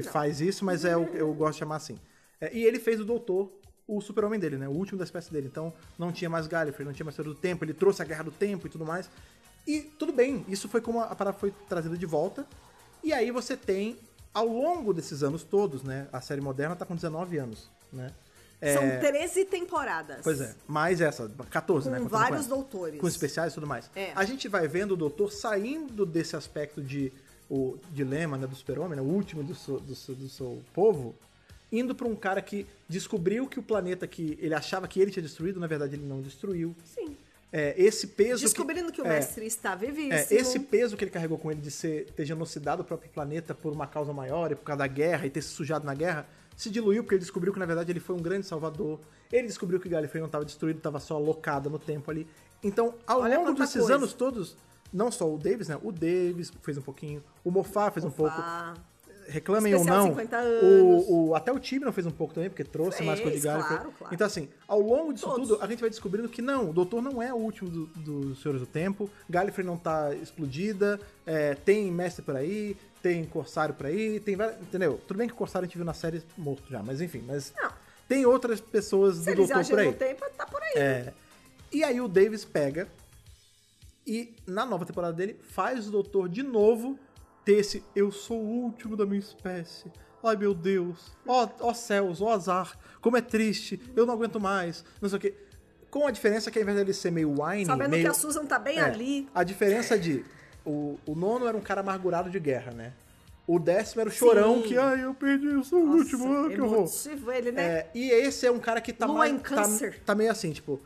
faz isso, mas eu gosto de chamar assim. E ele fez o Doutor o super-homem dele, né? O último da espécie dele. Então, não tinha mais Gallifrey, não tinha mais Senhor do Tempo, ele trouxe a Guerra do Tempo e tudo mais. E tudo bem, isso foi como a parada foi trazida de volta. E aí você tem, ao longo desses anos todos, né? A série moderna tá com 19 anos, né? São 13 temporadas. Pois é, mais essa, 14, com né? vários doutores. Com especiais e tudo mais. A gente vai vendo o doutor saindo desse aspecto de o dilema, né, do super-homem, né, o último do seu povo, indo pra um cara que descobriu que o planeta que ele achava que ele tinha destruído, na verdade ele não destruiu. Sim. Esse peso descobrindo que o mestre está vivíssimo. Esse peso que ele carregou com ele de ter genocidado o próprio planeta por uma causa maior e por causa da guerra e ter se sujado na guerra, se diluiu porque ele descobriu que na verdade ele foi um grande salvador. Ele descobriu que Gallifrey não estava destruído, estava só alocado no tempo ali. Então, ao longo desses anos todos, não só o Davis, né? O Davis fez um pouquinho, o Moffat fez um pouco. Reclamem ou não, 50 anos. até o Tibnon fez um pouco também, porque trouxe mais coisa de Gallifrey. Claro. Então, assim, ao longo disso tudo, a gente vai descobrindo que não, o Doutor não é o último dos Senhores do Tempo, Gallifrey não tá explodida, tem mestre por aí, tem corsário por aí, tem várias, entendeu? Tudo bem que o corsário a gente viu na série morto já, mas enfim, tem outras pessoas do Doutor por aí. No tempo, tá por aí. E aí o Davis pega e, na nova temporada dele, faz o Doutor de novo ter esse eu sou o último da minha espécie. Ai, meu Deus. Ó céus, ó azar. Como é triste. Eu não aguento mais. Não sei o quê. Com a diferença que ao invés dele ser meio whiny... Sabendo que a Susan tá bem ali. A diferença de... O nono era um cara amargurado de guerra, né? O 10º era o chorão que... Ai, eu perdi, eu sou o último. Que horror. Ele, né? E esse é um cara que tá Lua mais... em câncer. Tá meio assim, tipo...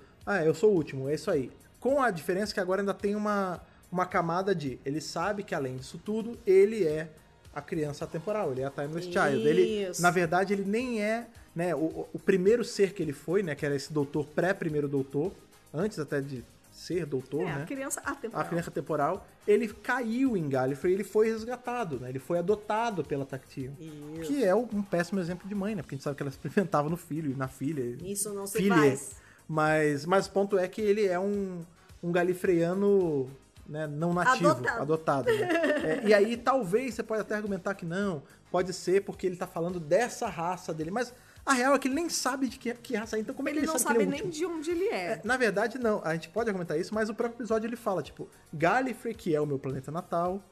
eu sou o último, é isso aí. Com a diferença que agora ainda tem uma camada de... Ele sabe que, além disso tudo, ele é a criança atemporal. Ele é a Timeless Child. Ele, na verdade, ele nem é... né, o primeiro ser que ele foi, né? Que era esse doutor pré-primeiro doutor. Antes até de ser doutor, né? A criança atemporal. A criança atemporal. Ele caiu em Gallifrey e ele foi resgatado, né? Ele foi adotado pela Tactile. Que é um péssimo exemplo de mãe, né? Porque a gente sabe que ela experimentava no filho e na filha. Isso não se faz. Mas o ponto é que ele é um galifreyano, né, não nativo, adotado né? E aí talvez você pode até argumentar que não, pode ser porque ele tá falando dessa raça dele, mas a real é que ele nem sabe de que raça é, então como é que ele sabe que ele é o último? Nem de onde ele é. Na verdade não, a gente pode argumentar isso, mas o próprio episódio ele fala, tipo, Gallifrey, que é o meu planeta natal,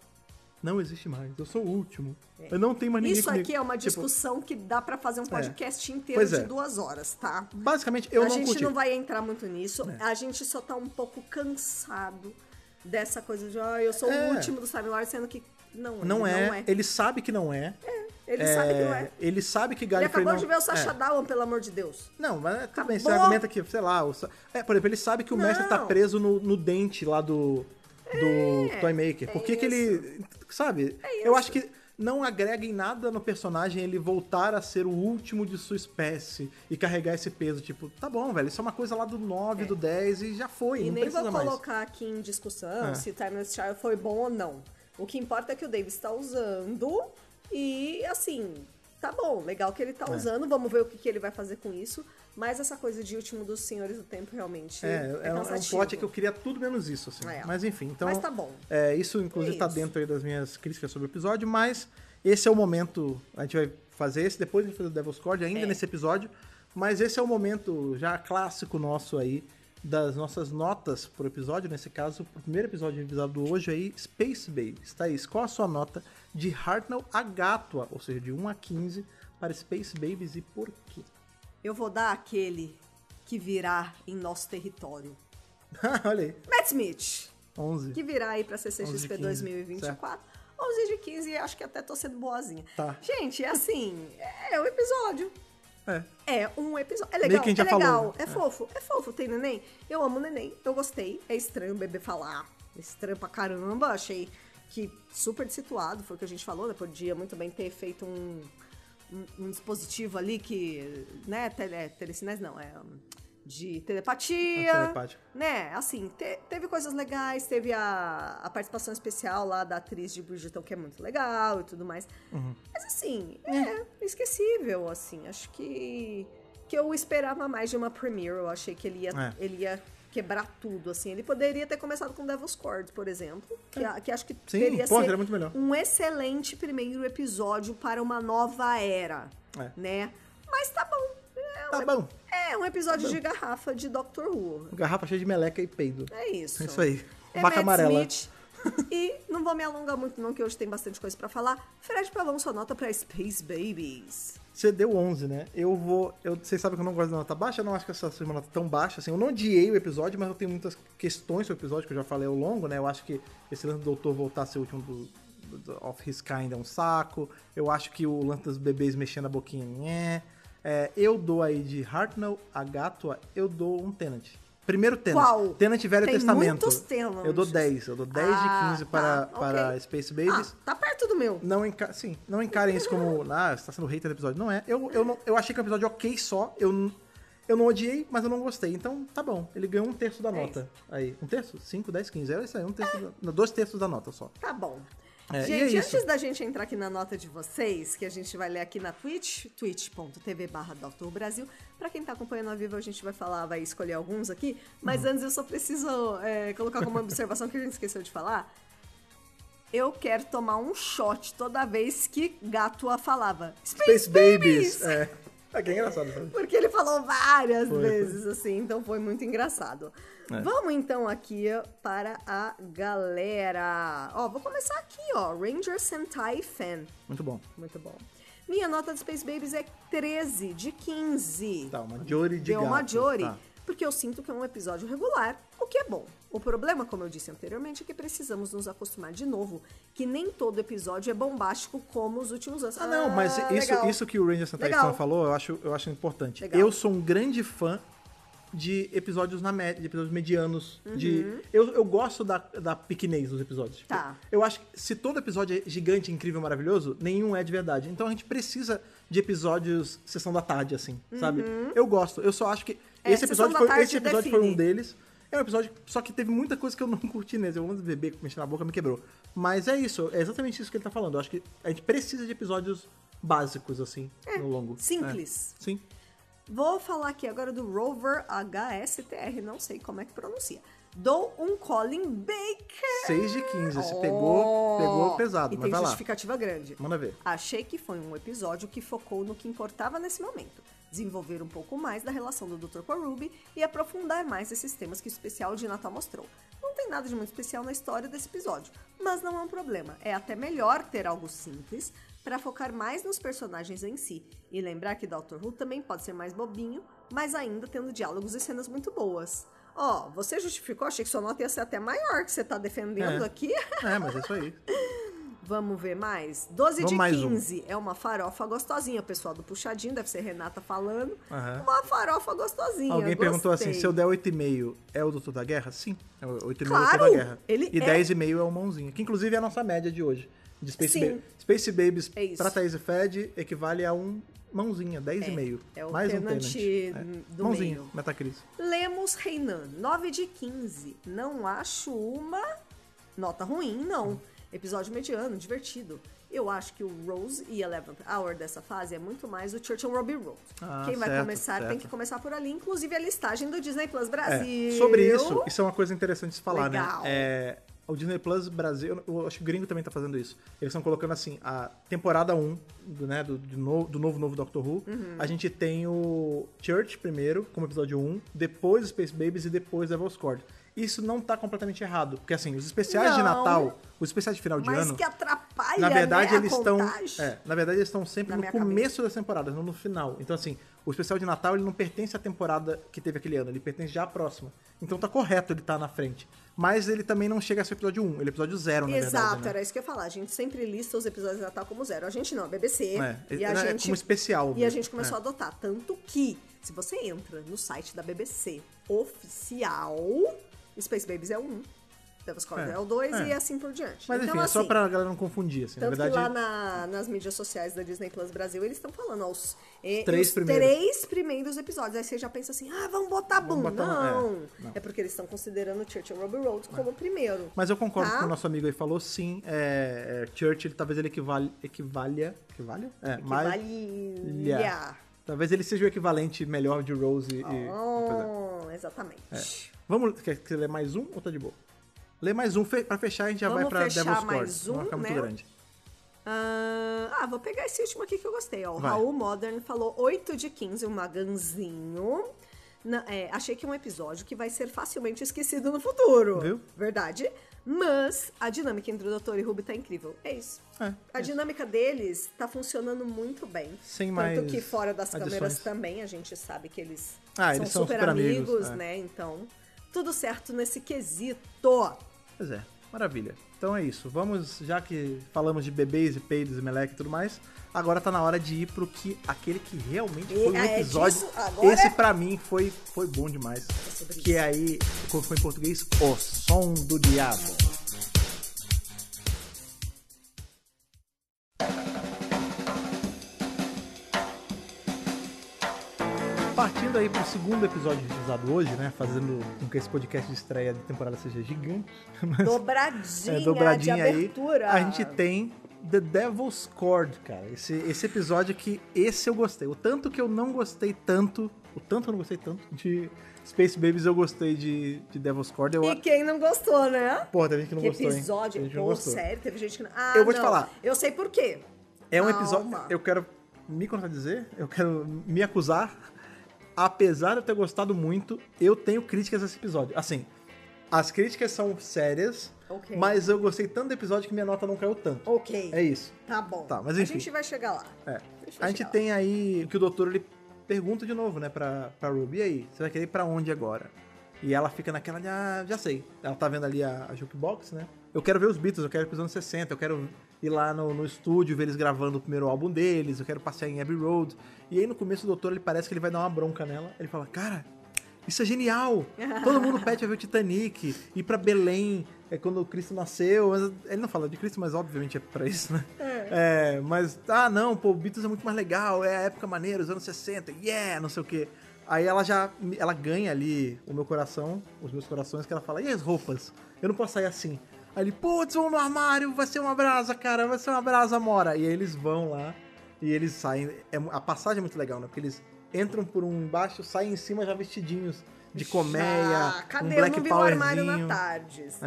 não existe mais, eu sou o último. Eu não tenho mais ninguém Isso comigo. aqui é uma discussão que dá pra fazer um podcast inteiro de 2 horas, tá? Basicamente, eu não curti. A gente não vai entrar muito nisso, a gente só tá um pouco cansado dessa coisa de, eu sou o último do Time Lord, sendo que não é. Ele sabe que não é. Ele sabe que não é. Ele sabe que Gallifrey ele acabou de ver o Sacha Dhawan, pelo amor de Deus. Não, mas também, você argumenta que, sei lá... por exemplo, ele sabe que o mestre tá preso no dente lá do Toymaker. Por que ele... Sabe? Eu acho que não agrega em nada no personagem ele voltar a ser o último de sua espécie e carregar esse peso. Tipo, tá bom, velho, isso é uma coisa lá do 9, do 10 e já foi, não precisa mais. E nem vou colocar aqui em discussão se Timeless Child foi bom ou não. O que importa é que o Davis tá usando e, assim, tá bom, legal que ele tá usando, vamos ver o que ele vai fazer com isso. Mas essa coisa de último dos Senhores do Tempo realmente é cansativo. Um plot que eu queria tudo menos isso, assim. Mas enfim, então... Mas tá bom. Isso, inclusive, tá dentro aí das minhas críticas sobre o episódio, mas esse é o momento... A gente vai fazer esse, depois a gente vai fazer o Devil's Cord, ainda nesse episódio, mas esse é o momento já clássico nosso aí, das nossas notas pro episódio. Nesse caso, o primeiro episódio revisado hoje aí, Space Babies. Thaís, qual a sua nota de Hartnell a Gátua, ou seja, de 1 a 15, para Space Babies e por quê? Eu vou dar aquele que virá em nosso território. Olha aí. Matt Smith. 11. Que virá aí pra CCXP 2024. 11 de 15, acho que até tô sendo boazinha. Tá. Gente, assim, é um episódio. É um episódio. É legal, meio que a gente já falou, né? É fofo, tem neném. Eu amo neném, eu gostei. É estranho o bebê falar. É estranho pra caramba, achei que super situado, foi o que a gente falou, né? Podia muito bem ter feito um dispositivo ali que, né, telecinese não, de telepatia, né, assim, teve coisas legais, teve a participação especial lá da atriz de Bridgerton, que é muito legal e tudo mais, mas assim, esquecível, assim, acho que eu esperava mais de uma premiere, eu achei que ele ia quebrar tudo, assim. Ele poderia ter começado com Devil's Cord, por exemplo, que acho que teria sido muito melhor. Um excelente primeiro episódio para uma nova era, né? Mas tá bom. É um episódio de garrafa de Doctor Who. Garrafa cheia de meleca e peido. É isso. É isso aí. É Vaca Matt amarela. Smith. E não vou me alongar muito não, que hoje tem bastante coisa pra falar. Fred Pavão, sua nota pra Space Babies. Você deu 11, né? Vocês sabem que eu não gosto da nota baixa, eu não acho que essa seja uma nota tão baixa, assim. Eu não odiei o episódio, mas eu tenho muitas questões sobre o episódio, que eu já falei ao longo, né? Eu acho que esse lance do doutor voltar a ser o último do Of His Kind é um saco. Eu acho que o lance dos bebês mexendo a boquinha, eu dou aí de Hartnell a Gatua, eu dou um Tenant. Primeiro Tenant. Qual? Tenant Velho Tem Testamento. muitos Tenants. Eu dou 10. Eu dou 10 de 15 para ok. Space Babies. Tá perto do meu. Sim, não encarem isso como, você tá sendo hater do episódio. Não é. Eu achei que é um episódio ok só. Eu não odiei, mas eu não gostei. Então, tá bom. Ele ganhou 1/3 da nota. Aí, 1/3? 5, 10, 15. É isso aí, 2/3 da nota só. Tá bom. Gente, antes da gente entrar aqui na nota de vocês, que a gente vai ler aqui na Twitch, twitch.tv/Dr. Brasil. Pra quem tá acompanhando ao vivo, a gente vai escolher alguns aqui. Mas antes eu só preciso colocar como observação que a gente esqueceu de falar. Eu quero tomar um shot toda vez que Gatua falava Space Babies! Que é engraçado. Sabe? Porque ele falou várias vezes, assim, então foi muito engraçado. Vamos então aqui para a galera. Vou começar aqui, Ranger Sentai Fan. Muito bom. Muito bom. Minha nota de Space Babies é 13 de 15. Tá, uma Jory de gato. Deu uma Jory, tá. porque eu sinto que é um episódio regular, o que é bom. O problema, como eu disse anteriormente, é que precisamos nos acostumar de novo, que nem todo episódio é bombástico como os últimos anos. Não, mas isso que o Ranger Sentai Fan falou, eu acho importante. Legal. Eu sou um grande fã de episódios de episódios medianos. Eu gosto da pequenez dos episódios. Tá. Eu acho que se todo episódio é gigante, incrível, maravilhoso, nenhum é de verdade. Então a gente precisa de episódios sessão da tarde, assim, sabe? Eu gosto. Eu só acho que esse episódio foi um deles. É um episódio, só que teve muita coisa que eu não curti nele. Eu amo beber, mexer na boca, me quebrou. Mas é isso, é exatamente isso que ele tá falando. Eu acho que a gente precisa de episódios básicos, assim, no longo. Simples. Sim. Vou falar aqui agora do Rover HSTR, não sei como é que pronuncia. Dou um Colin Baker. 6 de 15, você pegou pesado, e mas tem vai lá. justificativa grande. Manda ver. Achei que foi um episódio que focou no que importava nesse momento. Desenvolver um pouco mais da relação do Dr. com a Ruby e aprofundar mais esses temas que o especial de Natal mostrou. Não tem nada de muito especial na história desse episódio, mas não é um problema. É até melhor ter algo simples para focar mais nos personagens em si. E lembrar que Dr. Who também pode ser mais bobinho, mas ainda tendo diálogos e cenas muito boas. Você justificou? Achei que sua nota ia ser até maior que você tá defendendo aqui. Mas é isso aí. Vamos ver mais? 12 de 15. É uma farofa gostosinha. O pessoal do Puxadinho, deve ser Renata falando. Uma farofa gostosinha. Alguém perguntou assim, se eu der 8,5 é o Doutor da Guerra? Sim, é o 8,5 é o Doutor da Guerra. E 10,5 é o Mãozinha, que inclusive é a nossa média de hoje. De Space Babies pra Thaís e Fred equivale a um Mãozinha, 10,5. É o mais Tenant um Tenant. do Mãozinha, meio. Metacris. Lemos Reinan, 9 de 15. Não acho uma nota ruim, não. Episódio mediano, divertido. Eu acho que o Rose e 11th Hour dessa fase é muito mais o Churchill Ruby Road. Quem vai começar tem que começar por ali, inclusive a listagem do Disney Plus Brasil. Sobre isso é uma coisa interessante de se falar, Legal. né? O Disney Plus Brasil, eu acho que o gringo também tá fazendo isso. Eles estão colocando assim, a temporada 1 do novo Doctor Who. A gente tem o Church primeiro, como episódio 1, depois Space Babies e depois Devil's Cord. Isso não tá completamente errado, porque assim, os especiais de Natal, os especiais de final de ano, mas que atrapalha, na verdade, né, eles estão, na verdade eles estão sempre no começo das temporadas, não no final. Então assim, o especial de Natal ele não pertence à temporada que teve aquele ano, ele pertence já à próxima. Então tá correto ele tá na frente. Mas ele também não chega a ser episódio 1, ele é episódio 0, na verdade. Exato, né? Era isso que eu ia falar. A gente sempre lista os episódios de Natal como 0. A gente não, a BBC. E a gente, como especial. E a gente começou a adotar. Tanto que, se você entra no site da BBC oficial, Space Babies é o 1. Devil's Cord é o 2 e assim por diante. Mas então, enfim, é só pra galera não confundir, assim. Tanto na verdade, que lá nas mídias sociais da Disney Plus Brasil, eles estão falando os 3 primeiros episódios. Aí você já pensa assim, vamos botar boom. Não. É porque eles estão considerando Churchill Ruby Road como o primeiro. Mas eu concordo com o nosso amigo aí falou, sim, Churchill talvez ele equivalha? Talvez ele seja o equivalente melhor de Rose Exatamente. Vamos, quer ler mais um ou tá de boa? Lê mais um, pra fechar a gente já vai pra Devil's Cord. Mais um, não vai ficar muito grande. Vou pegar esse último aqui que eu gostei. O Raul Modern falou 8 de 15, um maganzinho. Achei que é um episódio que vai ser facilmente esquecido no futuro. Viu? Verdade. Mas a dinâmica entre o Doutor e Ruby tá incrível. É isso. A isso. dinâmica deles tá funcionando muito bem. Sem Tanto mais que fora das câmeras adições. também, a gente sabe que eles Eles são super amigos, né? Então, tudo certo nesse quesito. Pois é, maravilha. Então é isso. Vamos, já que falamos de bebês e peidos e meleque e tudo mais, agora tá na hora de ir pro aquele que realmente foi um episódio. Esse pra mim foi bom demais. Que é aí, como foi em português, O Som do Diabo. Partindo aí pro segundo episódio utilizado hoje, né? Fazendo com que esse podcast de estreia de temporada seja gigante. Mas, dobradinha de abertura. A gente tem The Devil's Cord, cara. Esse episódio que esse eu gostei. O tanto que eu não gostei tanto de Space Babies, eu gostei de Devil's Cord. E quem não gostou, né? Porra, teve gente que não gostou, hein? Episódio, pô, sério, teve gente que não... Eu vou te falar. Eu sei por quê. É um episódio... Eu quero me contradizer, eu quero me acusar. Apesar de eu ter gostado muito, eu tenho críticas a esse episódio. Assim, as críticas são sérias, mas eu gostei tanto do episódio que minha nota não caiu tanto. É isso. Tá bom. Tá, mas enfim. A gente vai chegar lá. A gente tem aí que o doutor, ele pergunta de novo, né, pra Ruby, e aí, você vai querer ir pra onde agora? E ela fica naquela de, já sei. Ela tá vendo ali a jukebox, né? Eu quero ver os Beatles, eu quero ir pros anos 60, eu quero ir lá no estúdio, ver eles gravando o primeiro álbum deles, eu quero passear em Abbey Road. E aí no começo o doutor, ele parece que ele vai dar uma bronca nela. Ele fala, cara, isso é genial! Todo mundo pede pra ver o Titanic, ir pra Belém, quando o Cristo nasceu. Mas ele não fala de Cristo, mas obviamente é pra isso, né? Mas, não, pô, o Beatles é muito mais legal, é a época maneira, os anos 60, não sei o quê. Aí ela ganha ali o meu coração, os meus corações, que ela fala, e as roupas? Eu não posso sair assim. Aí ele, putz, vamos no armário, vai ser uma brasa, cara, vai ser uma brasa, mora. E aí eles vão lá e eles saem. A passagem é muito legal, né? Porque eles entram por um embaixo, saem em cima já vestidinhos de colmeia, cadê? um Black Eu não vi o armário na Tardes.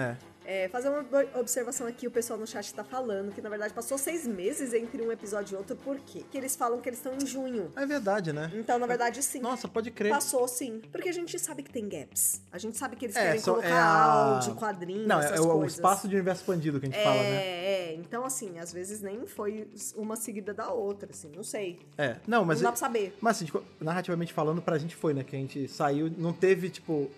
Fazer uma observação aqui, o pessoal no chat tá falando que, na verdade, passou 6 meses entre um episódio e outro. Por quê? Porque eles falam que eles estão em junho. É verdade, né? Então, na verdade, sim. Nossa, pode crer. Passou, sim. Porque a gente sabe que tem gaps. A gente sabe que eles querem colocar áudio, quadrinhos, essas coisas. O espaço de universo expandido que a gente fala, né? Então, assim, às vezes nem foi uma seguida da outra, assim, não sei. Não dá pra saber. Mas, assim, tipo, narrativamente falando, pra gente foi, né? Que a gente saiu, não teve, tipo...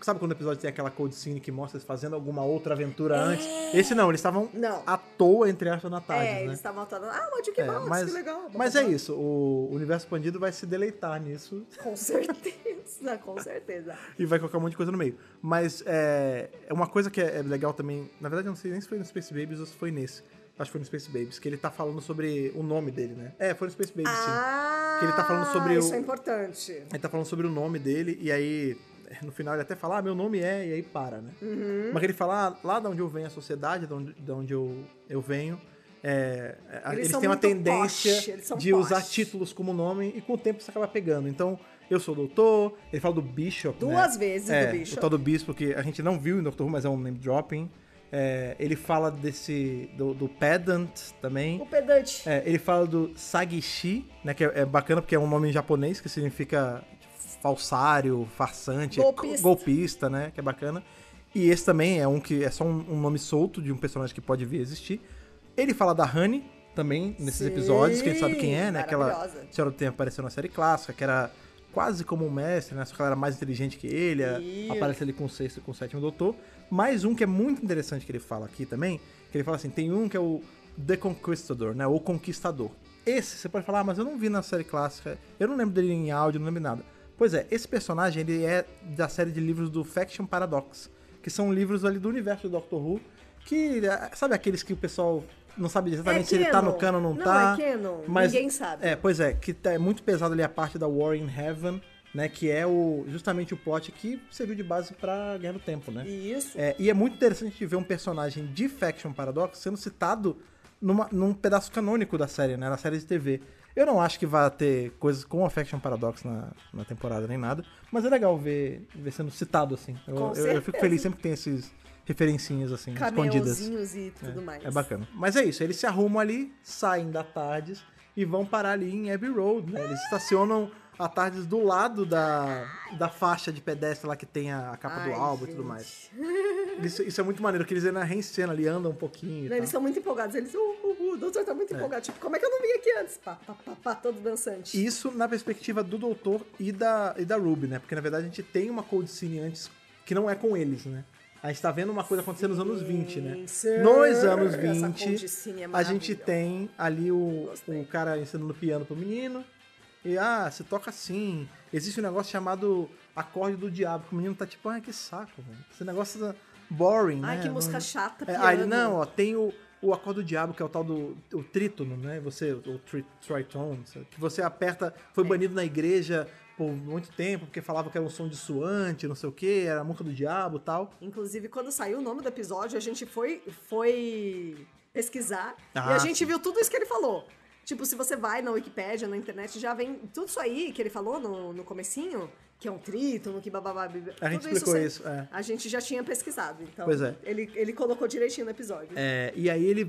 Sabe quando o episódio tem aquela cold scene que mostra eles fazendo alguma outra aventura antes? Esse não, eles estavam à toa, entre aspas, na tarde, né? Eles estavam à toa. uma jukebox, que legal. Mas é isso, o universo expandido vai se deleitar nisso. Com certeza, com certeza. E vai colocar um monte de coisa no meio. Mas é uma coisa que é legal também, na verdade eu não sei nem se foi no Space Babies ou se foi nesse. Acho que foi no Space Babies, que ele tá falando sobre o nome dele, né? Foi no Space Babies, sim. Que ele tá falando sobre isso é importante. Ele tá falando sobre o nome dele, e aí... No final ele até fala, meu nome é, e aí para, né? Mas ele fala, lá de onde eu venho, a sociedade, de onde eu venho, eles têm uma tendência de usar títulos como nome, e com o tempo você acaba pegando. Então, eu sou doutor, ele fala do Bishop, Duas vezes do Bishop. O tal do Bispo, que a gente não viu em Doctor Who, mas é um name dropping. Ele fala do Pedant também. O Pedante. Ele fala do Sagishi, né, que é bacana porque é um nome em japonês que significa... falsário, farsante, golpista, né? Que é bacana. E esse também é um que é só um nome solto de um personagem que pode vir a existir. Ele fala da Honey também, nesses episódios, que a gente sabe quem é, né? Aquela senhora do tempo apareceu na série clássica, que era quase como um mestre, né? Só que ela era mais inteligente que ele, aparece ali com o sexto e com o sétimo doutor. Mais um que é muito interessante que ele fala aqui também, que ele fala assim, tem um que é o The Conquistador, né? O Conquistador. Esse, você pode falar, mas eu não vi na série clássica, eu não lembro dele em áudio, não lembro nada. Pois é, esse personagem, ele é da série de livros do Faction Paradox, que são livros ali do universo do Doctor Who, que, sabe aqueles que o pessoal não sabe exatamente se ele tá no canon ou não tá? Não, é canon, mas, ninguém sabe. Pois é, que é muito pesado ali a parte da War in Heaven, né, que é justamente o plot que serviu de base pra Guerra do Tempo, né? Isso. E é muito interessante ver um personagem de Faction Paradox sendo citado num pedaço canônico da série, né, na série de TV. Eu não acho que vai ter coisas com a Faction Paradox na temporada nem nada, mas é legal ver sendo citado assim. Eu fico feliz sempre que tem esses referencinhas assim, escondidas. E tudo mais. É bacana. Mas é isso, eles se arrumam ali, saem da Tardes e vão parar ali em Abbey Road, né? Eles estacionam a Tardes do lado da faixa de pedestre lá que tem a capa do álbum e tudo mais. Isso é muito maneiro, que eles ainda reencenam ali, andam um pouquinho. Não, eles são muito empolgados. Eles, o doutor tá muito empolgado. Tipo, como é que eu não vim aqui antes? Pá, todo dançante. Isso na perspectiva do doutor e da Ruby, né? Porque, na verdade, a gente tem uma cold scene antes que não é com eles, né? A gente tá vendo uma coisa acontecendo nos anos 20, né? Nos anos 20, a gente tem ali o cara ensinando piano pro menino. E, você toca assim. Existe um negócio chamado acorde do diabo, que o menino tá tipo, que saco, velho. Esse negócio é boring, né? Que música chata, piano. Aí, não, tem o acorde do diabo, que é o tal do trítono, né? O tritone, que você aperta, foi banido na igreja por muito tempo, porque falava que era um som dissuante, não sei o que, era a música do diabo e tal. Inclusive, quando saiu o nome do episódio, a gente foi pesquisar e a gente viu tudo isso que ele falou. Tipo, se você vai na Wikipédia, na internet, já vem tudo isso aí que ele falou no comecinho, que é um trítono, que bababá. A gente explicou isso. A gente já tinha pesquisado, então pois é. ele colocou direitinho no episódio. E aí ele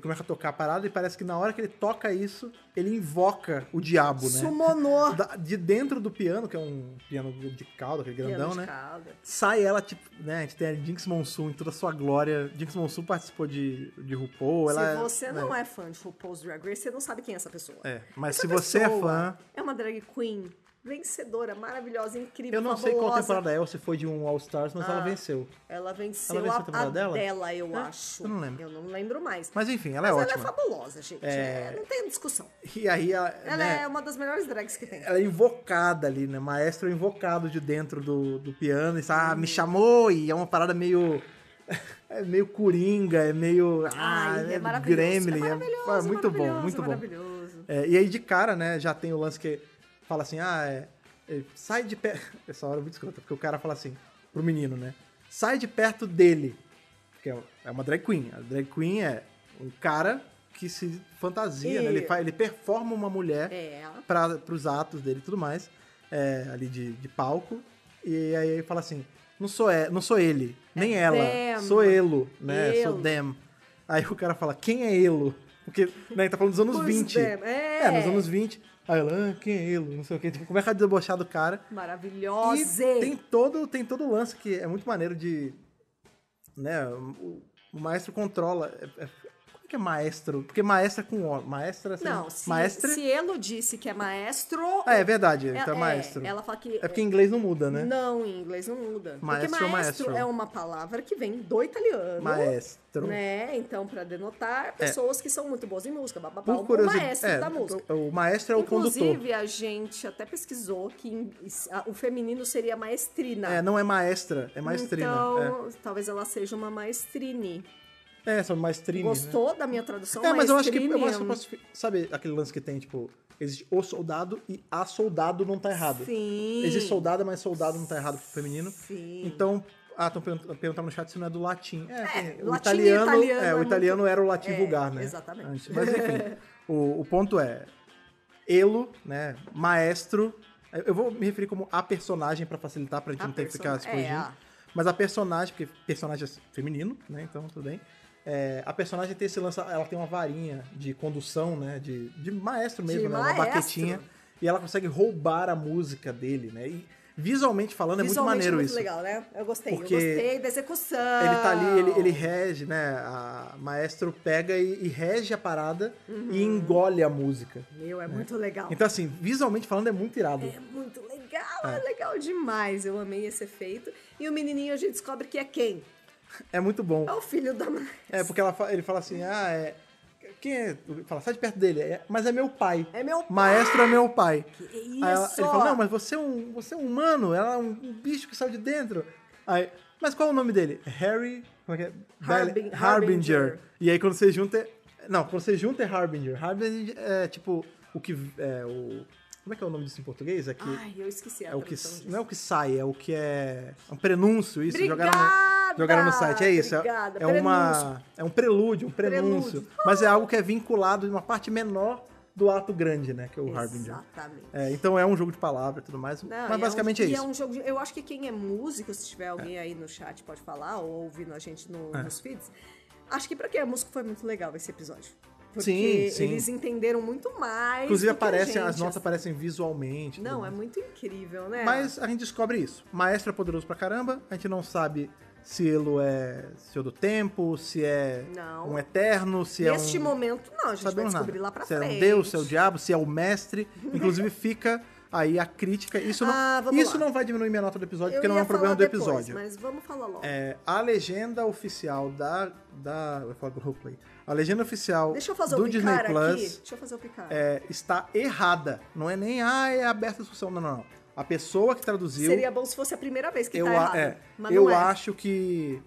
começa a tocar a parada e parece que na hora que ele toca isso, ele invoca o diabo, né? Sumonou. De dentro do piano, que é um piano de cauda, aquele grandão, né? Cauda. Sai ela, tipo, né? A gente tem a Jinx Monsoon em toda a sua glória. Jinx Monsoon participou de RuPaul. Se você não é fã de RuPaul's Drag Race, você não sabe quem é essa pessoa. Mas se você é fã... É uma drag queen vencedora, maravilhosa, incrível, eu não fabulosa. sei qual temporada é, ou se foi de um All Stars, mas ela venceu. Ela venceu a temporada dela, eu acho. Eu não lembro. Eu não lembro mais. Mas enfim, ela é ótima. Ela é fabulosa, gente. Não tem discussão. E aí ela é uma das melhores drags que tem. Ela é invocada ali, né? Maestro invocado de dentro do piano. E me chamou, e é uma parada meio... É meio coringa, é meio... é maravilhoso. Gremlin. É muito bom, muito bom. Maravilhoso. E aí, de cara, né, já tem o lance que fala assim, sai de perto... Essa hora é muito escrota, porque o cara fala assim, pro menino, né? Sai de perto dele. Porque é uma drag queen. A drag queen é um cara que se fantasia, né? Ele performa uma mulher pros atos dele e tudo mais, ali de palco. E aí ele fala assim, não sou ele, nem ela, them. sou Elo, né? Sou them. Aí o cara fala, quem é Elo? Porque, né, ele tá falando dos anos 20. Nos anos 20. Aí ela, quem é ele? Não sei o quê. Tipo, começa a debochar do cara. Maravilhosa! E tem todo o lance que é muito maneiro de... Né, o maestro controla... Como que é maestro? Porque maestra com O. Maestra... Assim, não, se Elo disse que é maestro... É verdade, então é maestro. Ela fala que... É porque em inglês não muda, né? Não, em inglês não muda. Maestro porque maestro é uma palavra que vem do italiano. Maestro. Né? Então, pra denotar pessoas que são muito boas em música. Bababá, o maestro da música. O maestro é o condutor. Inclusive, a gente até pesquisou que o feminino seria maestrina. Não é maestra, é maestrina. Então, talvez ela seja uma maestrine. São maestrine. Gostou da minha tradução? Mas eu acho que eu posso... Sabe aquele lance que tem, tipo... Existe o soldado e a soldado não tá errado. Sim. Existe soldada, mas soldado não tá errado pro feminino. Sim. Então... estão perguntando no chat se não é do latim. O latim italiano, o italiano era o latim vulgar, né? Exatamente. Mas enfim, o ponto é... Elo, né? Maestro... Eu vou me referir como a personagem pra facilitar, pra gente não ter que ficar se corrigindo. Mas a personagem, porque personagem é feminino, né? Então tudo bem. A personagem tem esse lance, ela tem uma varinha de condução, né? De maestro mesmo, né? Uma baquetinha. E ela consegue roubar a música dele, né? E visualmente falando, é muito maneiro isso. Legal, né? Eu gostei. Porque eu gostei da execução. Ele tá ali, ele rege, né? A maestro pega e rege a parada e engole a música. É muito legal. Então, assim, visualmente falando, é muito irado. É muito legal, é legal demais. Eu amei esse efeito. E o menininho, a gente descobre que é quem? É muito bom. É o filho da mãe. Porque ele fala assim, quem é? Fala, sai de perto dele. Mas é meu pai. É meu pai. Maestro é meu pai. Que isso? Aí ele fala, não, mas você é um humano. Ela é um bicho que saiu de dentro. Aí, mas qual é o nome dele? Harry... Como é que é? Harbinger. E aí quando você junta... Não, quando você junta é Harbinger. Harbinger é tipo o que... Como é que é o nome disso em português? Eu esqueci a tradução disso. Não é o que sai, é o que é um prenúncio, isso. Obrigada! Jogaram no site, é isso. Obrigada, é um prelúdio, um prenúncio. Mas é algo que é vinculado em uma parte menor do ato grande, né? Que é o Harbinger. Exatamente. Então é um jogo de palavra e tudo mais. Mas basicamente é isso. E é um jogo eu acho que quem é músico, se tiver alguém aí no chat pode falar, ou ouvindo a gente nos feeds, acho que pra quem é músico foi muito legal esse episódio. Porque eles entenderam muito mais. Inclusive as notas aparecem visualmente. Não, é muito incrível, né? Mas a gente descobre isso. Maestro é poderoso pra caramba, a gente não sabe Cielo é Senhor do Tempo, se é Não. um eterno, se é um... Neste momento, não. A gente vai descobrir lá pra frente. frente. Se é um deus, se é o diabo, se é o mestre. Inclusive fica aí a crítica. Isso não vai diminuir minha nota do episódio, porque não é um problema do episódio. Mas vamos falar logo. A legenda oficial eu falo do roleplay. A legenda oficial do Disney Plus Deixa eu fazer o picar. Está errada. Não é nem, é aberta a discussão. Não. A pessoa que traduziu... Seria bom se fosse a primeira vez que tá errado. Mas eu acho que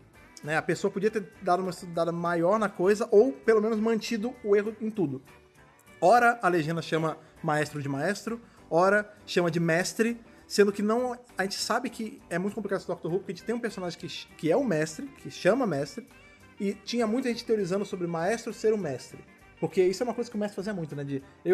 a pessoa podia ter dado uma estudada maior na coisa, ou pelo menos mantido o erro em tudo. Ora, a legenda chama maestro de maestro, ora chama de mestre, sendo que não... A gente sabe que é muito complicado esse Doctor Who, porque a gente tem um personagem que é o mestre, que chama mestre, e tinha muita gente teorizando sobre o maestro ser o mestre. Porque isso é uma coisa que o mestre fazia muito, né?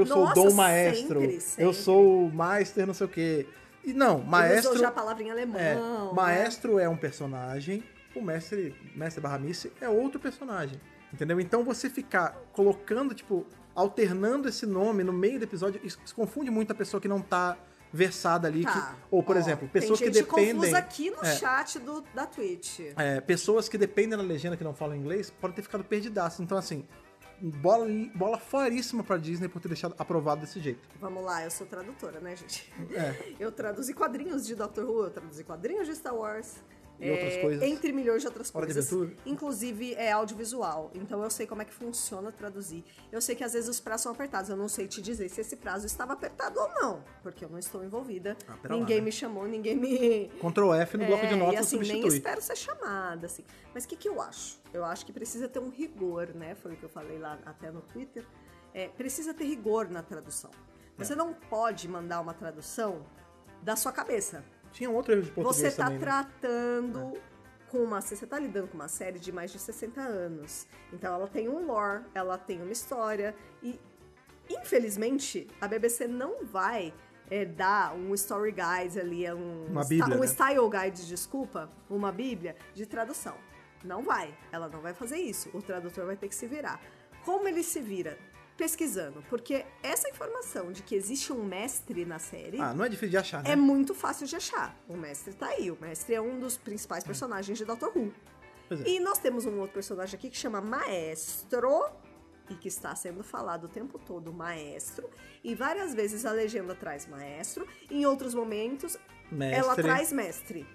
Sou o Dom Maestro, sempre. Eu sou o Master não sei o quê. E não, maestro... Ele usou já a palavra em alemão. Maestro é um personagem, o mestre barra Missy é outro personagem, entendeu? Então você ficar colocando, alternando esse nome no meio do episódio, isso confunde muito a pessoa que não tá versada ali. Ou, por exemplo, pessoas que dependem... Tem gente confusa aqui no chat da Twitch. Pessoas que dependem da legenda, que não falam inglês, podem ter ficado perdidaças. Então, assim... Bola foríssima pra Disney por ter deixado aprovado desse jeito. Vamos lá, eu sou tradutora, né, gente? Eu traduzi quadrinhos de Doctor Who, eu traduzi quadrinhos de Star Wars. E outras coisas. Entre milhões de outras coisas. De inclusive, audiovisual. Então, eu sei como é que funciona traduzir. Eu sei que, às vezes, os prazos são apertados. Eu não sei te dizer se esse prazo estava apertado ou não. Porque eu não estou envolvida. Ninguém me chamou, ninguém me... Ctrl F no bloco de notas e, assim, substitui. nem espero ser chamada, assim. Mas o que eu acho? Eu acho que precisa ter um rigor, né? Foi o que eu falei lá até no Twitter. Precisa ter rigor na tradução. Você não pode mandar uma tradução da sua cabeça. Tinha outro erro de português Você tá também, tratando você tá lidando com uma série de mais de 60 anos. Então ela tem um lore, ela tem uma história e, infelizmente, a BBC não vai dar um story guide ali, uma bíblia, um style guide, desculpa, uma bíblia de tradução. Não vai. Ela não vai fazer isso. O tradutor vai ter que se virar. Como ele se vira? Pesquisando, porque essa informação de que existe um mestre na série... não é difícil de achar, né? É muito fácil de achar. O mestre tá aí. O mestre é um dos principais personagens de Doctor Who. E nós temos um outro personagem aqui que chama Maestro, e que está sendo falado o tempo todo, Maestro, e várias vezes a legenda traz Maestro, e em outros momentos ela traz Mestre.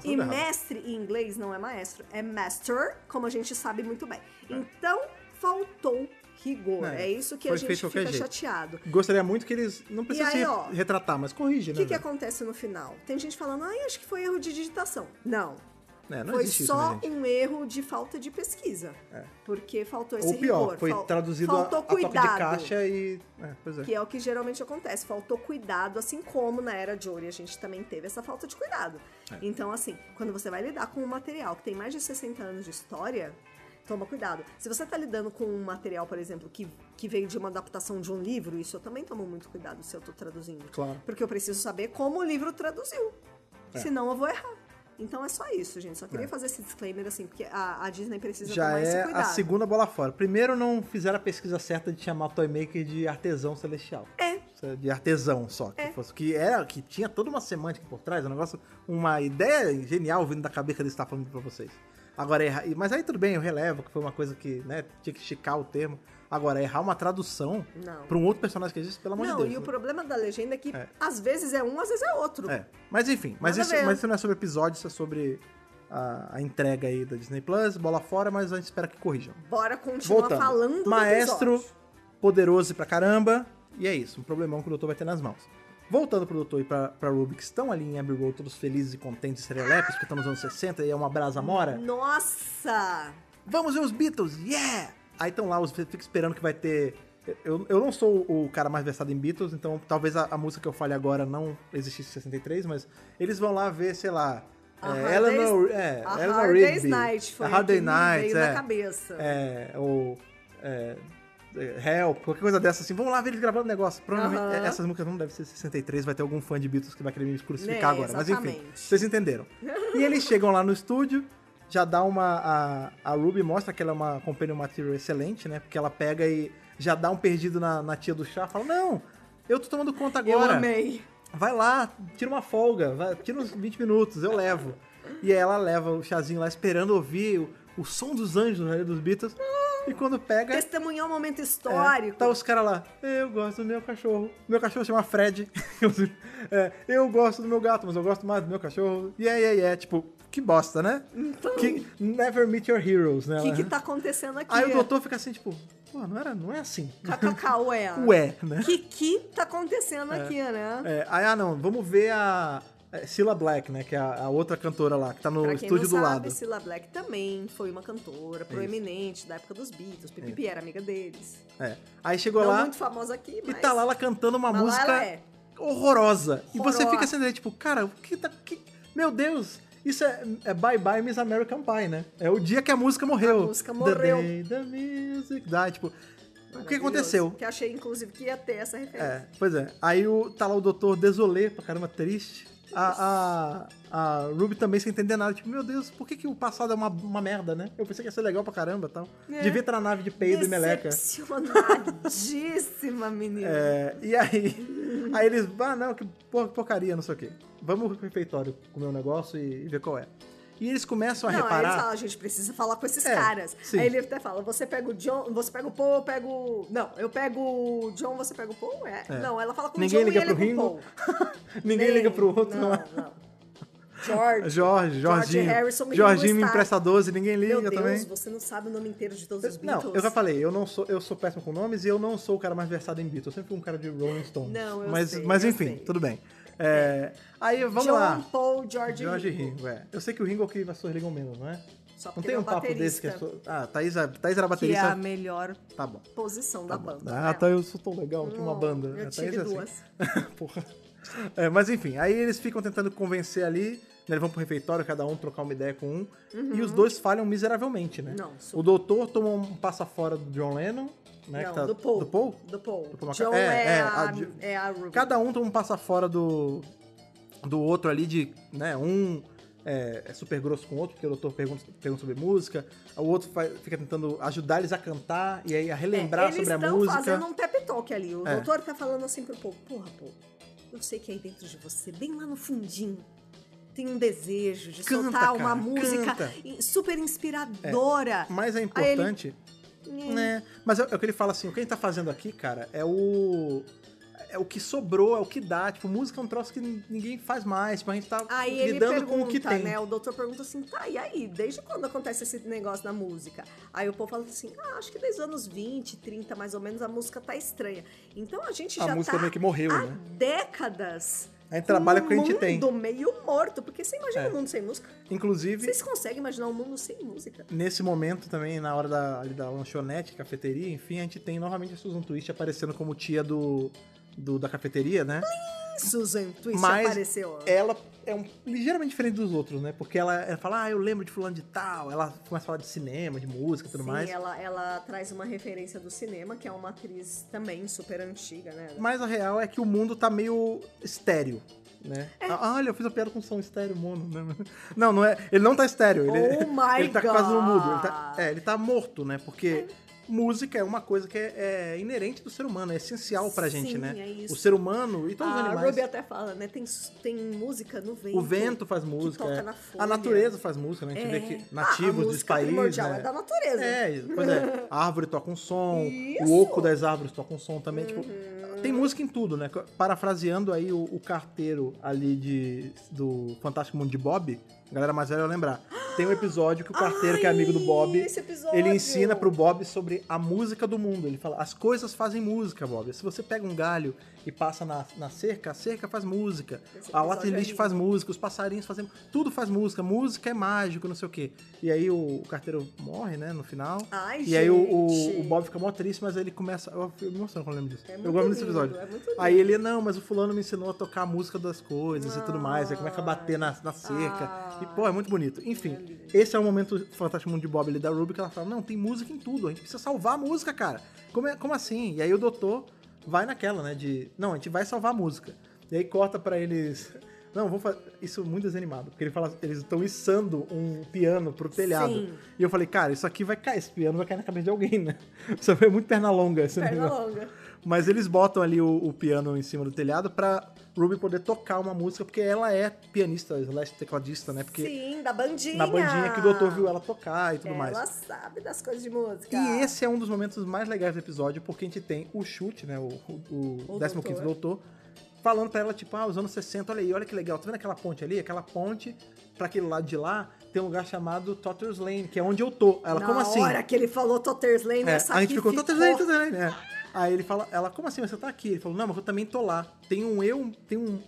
E mestre em inglês não é maestro, é master, como a gente sabe muito bem. Então, faltou rigor. É isso que a gente fica chateado. Gostaria muito que eles... Não precisam se retratar, mas corrige, né? O que acontece no final? Tem gente falando, acho que foi erro de digitação. Não. Não foi existe só isso, né, um erro de falta de pesquisa. Porque faltou esse rigor. Ou pior, rigor. foi traduzido a toque de caixa e... Que é o que geralmente acontece. Faltou cuidado, assim como na Era Jory a gente também teve essa falta de cuidado. Então, assim, quando você vai lidar com um material que tem mais de 60 anos de história... Toma cuidado. Se você está lidando com um material, por exemplo, que veio de uma adaptação de um livro, isso eu também tomo muito cuidado se eu estou traduzindo. Claro. Porque eu preciso saber como o livro traduziu. Senão eu vou errar. Então é só isso, gente. Só queria fazer esse disclaimer, assim, porque a Disney precisa tomar esse cuidado. Já é a segunda bola fora. Primeiro, não fizeram a pesquisa certa de chamar o Toymaker de artesão celestial. De artesão só. Que tinha toda uma semântica por trás, uma ideia genial vindo da cabeça que eles estavam falando pra vocês. Agora, mas aí tudo bem, eu relevo, que foi uma coisa que, tinha que esticar o termo. Agora, errar uma tradução pra um outro personagem que existe, pelo amor de Deus. Não, e o problema da legenda é que às vezes é um, às vezes é outro. Mas enfim, mas isso não é sobre episódio, isso é sobre a entrega aí da Disney Plus, bola fora, mas a gente espera que corrijam. Bora continuar falando do Maestro, episódio. poderoso pra caramba, e é isso, um problemão que o doutor vai ter nas mãos. Voltando pro doutor e pra Ruby, que estão ali em Abbey Road, todos felizes e contentes, serelepes, porque estamos nos anos 60 e é uma brasa mora. Nossa! Vamos ver os Beatles, yeah! Aí estão lá, fica esperando que vai ter... Eu não sou o cara mais versado em Beatles, então talvez a música que eu fale agora não existisse em 63, mas eles vão lá ver, sei lá... Eleanor Rigby. Night foi a Hard Day Night, veio na cabeça. Help, qualquer coisa dessa, assim, vamos lá ver eles gravando o negócio. Provavelmente essas músicas não devem ser 63, vai ter algum fã de Beatles que vai querer me crucificar agora. Exatamente. Mas enfim, vocês entenderam. E eles chegam lá no estúdio, já dá a Ruby mostra que ela é uma companion material excelente, né? Porque ela pega e já dá um perdido na tia do chá, fala, não, eu tô tomando conta agora. Eu amei. Vai lá, tira uma folga, tira uns 20 minutos, eu levo. E aí ela leva o chazinho lá esperando ouvir o som dos anjos, né, dos Beatles. E quando pega... Testemunhar um momento histórico. Tá os caras lá, eu gosto do meu cachorro. Meu cachorro chama Fred. Eu gosto do meu gato, mas eu gosto mais do meu cachorro. Tipo, que bosta, né? Então... Never meet your heroes, né? O que tá acontecendo aqui? Aí o doutor fica assim, tipo, pô, não é assim. KKK, ué. Ué, né? Que tá acontecendo aqui, né? Aí, não, vamos ver a Cilla Black, né? Que é a outra cantora lá, que tá no estúdio do lado. Cilla Black também foi uma cantora proeminente da época dos Beatles. Pipipi era amiga deles. Aí chegou não lá... muito famosa aqui, mas... E tá lá ela cantando uma música horrorosa. E você fica assim, tipo, cara, o que tá... Meu Deus... Isso é Bye Bye Miss American Pie, né? É o dia que a música morreu. A música morreu. The day the music died. Tipo, o que aconteceu? Que achei, inclusive, que ia ter essa referência. Pois é. Aí tá lá o doutor desolé, pra caramba, triste. A Ruby também sem entender nada. Tipo, meu Deus, por que o passado é uma merda, né? Eu pensei que ia ser legal pra caramba e tal. Devia estar na nave de peido e meleca. Decepcionadíssima, menina. E aí eles... não, que porcaria, não sei o quê. Vamos pro refeitório comer um negócio e ver qual é. E eles começam a reparar... Aí eles falam, a gente precisa falar com esses caras. Sim. Aí ele até fala, você pega o John, você pega o Paul, eu pego... Não, eu pego o John, você pega o Paul? Não, ela fala com o John liga e ele pro com o Ringo. Paul. Ninguém liga pro outro. Não. Jorginho. Jorginho me empresta 12, ninguém liga também. Meu Deus, você não sabe o nome inteiro de todos os Beatles. Não, eu já falei, eu sou péssimo com nomes e eu não sou o cara mais versado em Beatles. Eu sempre fui um cara de Rolling Stones. Não, mas enfim, tudo bem. Aí vamos John, lá. Paul, George e Ringo. Eu sei que o Ringo é o que as pessoas ligam menos, não é? Só não tem um papo desse que é... Thaís era baterista. Que é a melhor posição da banda. Tá, eu sou tão legal, tinha uma banda. Eu tive duas. Porra. Mas enfim, aí eles ficam tentando convencer ali, né, eles vão pro refeitório, cada um trocar uma ideia com um, e os dois falham miseravelmente, né? O doutor toma um passa fora do John Lennon, né? Não, que tá... do Paul. Do Paul? Do Paul. John é a Ruby. Cada um toma um passa fora do outro ali de, né, um é super grosso com o outro, porque o doutor pergunta sobre música, o outro fica tentando ajudar eles a cantar e aí a relembrar sobre a música. Eles estão fazendo um pep talk ali, o doutor tá falando assim pro Paul, porra, Paul, eu sei que aí dentro de você, bem lá no fundinho, tem um desejo de soltar uma música super inspiradora. Mas é importante... Mas é o que ele fala assim, o que a gente tá fazendo aqui, cara, é o que sobrou, é o que dá. Tipo, música é um troço que ninguém faz mais. Tipo, a gente tá lidando com o que tem. Né? O doutor pergunta assim, tá, e aí? Desde quando acontece esse negócio na música? Aí o povo fala assim, acho que desde os anos 20, 30, mais ou menos, a música tá estranha. Então a gente já música meio que morreu, há né? décadas... A gente trabalha com o que a gente tem. Um mundo meio morto, porque você imagina um mundo sem música? Inclusive... Vocês conseguem imaginar um mundo sem música? Nesse momento também, na hora da lanchonete, cafeteria, enfim, a gente tem novamente a Susan Twist aparecendo como tia da cafeteria, né? Susan Twist mas apareceu. Ela é ligeiramente diferente dos outros, né? Porque ela fala, eu lembro de fulano de tal. Ela começa a falar de cinema, de música e tudo mais. Sim, ela traz uma referência do cinema, que é uma atriz também super antiga, né? Mas a real é que o mundo tá meio estéreo, né? Olha, eu fiz uma piada com som estéreo, mono. Né? Não é. Ele não tá estéreo. Ele tá quase no mudo. Ele tá morto, né? Porque... Música é uma coisa que é inerente do ser humano, é essencial pra gente, né? É isso. O ser humano e todos os animais. A Ruby até fala, né? Tem música no vento. O vento faz música. Toca na folha. A natureza faz música, né? A gente vê que nativos dos países. Né? É da natureza. Pois é. A árvore toca um som, o oco das árvores toca um som também. Tipo, tem música em tudo, né? Parafraseando aí o carteiro ali do Fantástico Mundo de Bob, a galera mais velha vai lembrar. Tem um episódio que o carteiro, que é amigo do Bob, ele ensina pro Bob sobre a música do mundo. Ele fala, as coisas fazem música, Bob. Se você pega um galho e passa na cerca, a cerca faz música. A Waterlist faz música, os passarinhos fazem... Tudo faz música. Música é mágico, não sei o quê. E aí o carteiro morre, né, no final. E aí o Bob fica mó triste, mas aí ele começa... Eu me emociono quando eu lembro disso. Eu gosto desse episódio. Aí ele, não, mas o fulano me ensinou a tocar a música das coisas e tudo mais. Aí começa a bater na cerca. E, pô, é muito bonito. Enfim, esse é o momento Fantástico Mundo de Bob ali da Ruby, que ela fala, não, tem música em tudo, a gente precisa salvar a música, cara. Como assim? E aí o doutor vai naquela, né, não, a gente vai salvar a música. E aí corta pra eles... Não, vamos fazer... Isso é muito desanimado, porque ele fala, eles estão içando um piano pro telhado. Sim. E eu falei, cara, isso aqui vai cair, esse piano vai cair na cabeça de alguém, né? Isso foi muito perna longa. Mas eles botam ali o piano em cima do telhado pra Ruby poder tocar uma música, porque ela é pianista, tecladista, né? Porque Sim, da bandinha. na bandinha que o doutor viu ela tocar e tudo mais. Ela sabe das coisas de música. E esse é um dos momentos mais legais do episódio, porque a gente tem o Chute, né? O 15º doutor, falando pra ela, tipo, os anos 60, olha aí, olha que legal. Tá vendo aquela ponte ali? Aquela ponte, pra aquele lado de lá, tem um lugar chamado Totter's Lane, que é onde eu tô. Ela, como assim? Na hora que ele falou Totter's Lane, a gente ficou Totter's Lane, né? Aí ele fala, ela, como assim, você tá aqui? Ele falou, não, mas eu também tô lá. Tem um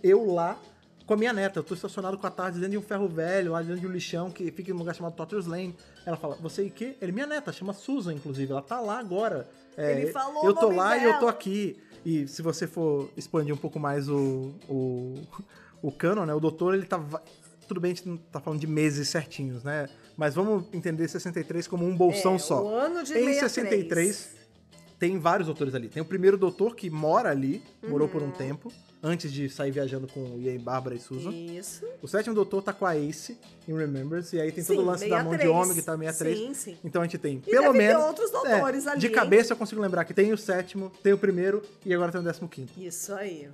eu lá com a minha neta. Eu tô estacionado com a tarde dentro de um ferro velho, lá dentro de um lixão, que fica em um lugar chamado Totter's Lane. Ela fala, você e quê? Ele, minha neta, chama Susan, inclusive. Ela tá lá agora. Ele falou eu tô o nome lá dela. e eu tô aqui. E se você for expandir um pouco mais o canon, né? O doutor, ele tá... Tudo bem, a gente não tá falando de meses certinhos, né? Mas vamos entender 63 como um bolsão só. O ano de Em 63. 63, tem vários doutores ali. Tem o primeiro doutor que mora ali, morou por um tempo, antes de sair viajando com o Ian, Bárbara e Susan. Isso. O sétimo doutor tá com a Ace em Remembrance, e aí tem todo o lance 63. da mão de ômega, que tá 63. Sim, sim. Então a gente tem, E pelo deve ter menos... outros doutores ali. De cabeça eu consigo lembrar que tem o sétimo, tem o primeiro e agora tem o 15º. Isso aí.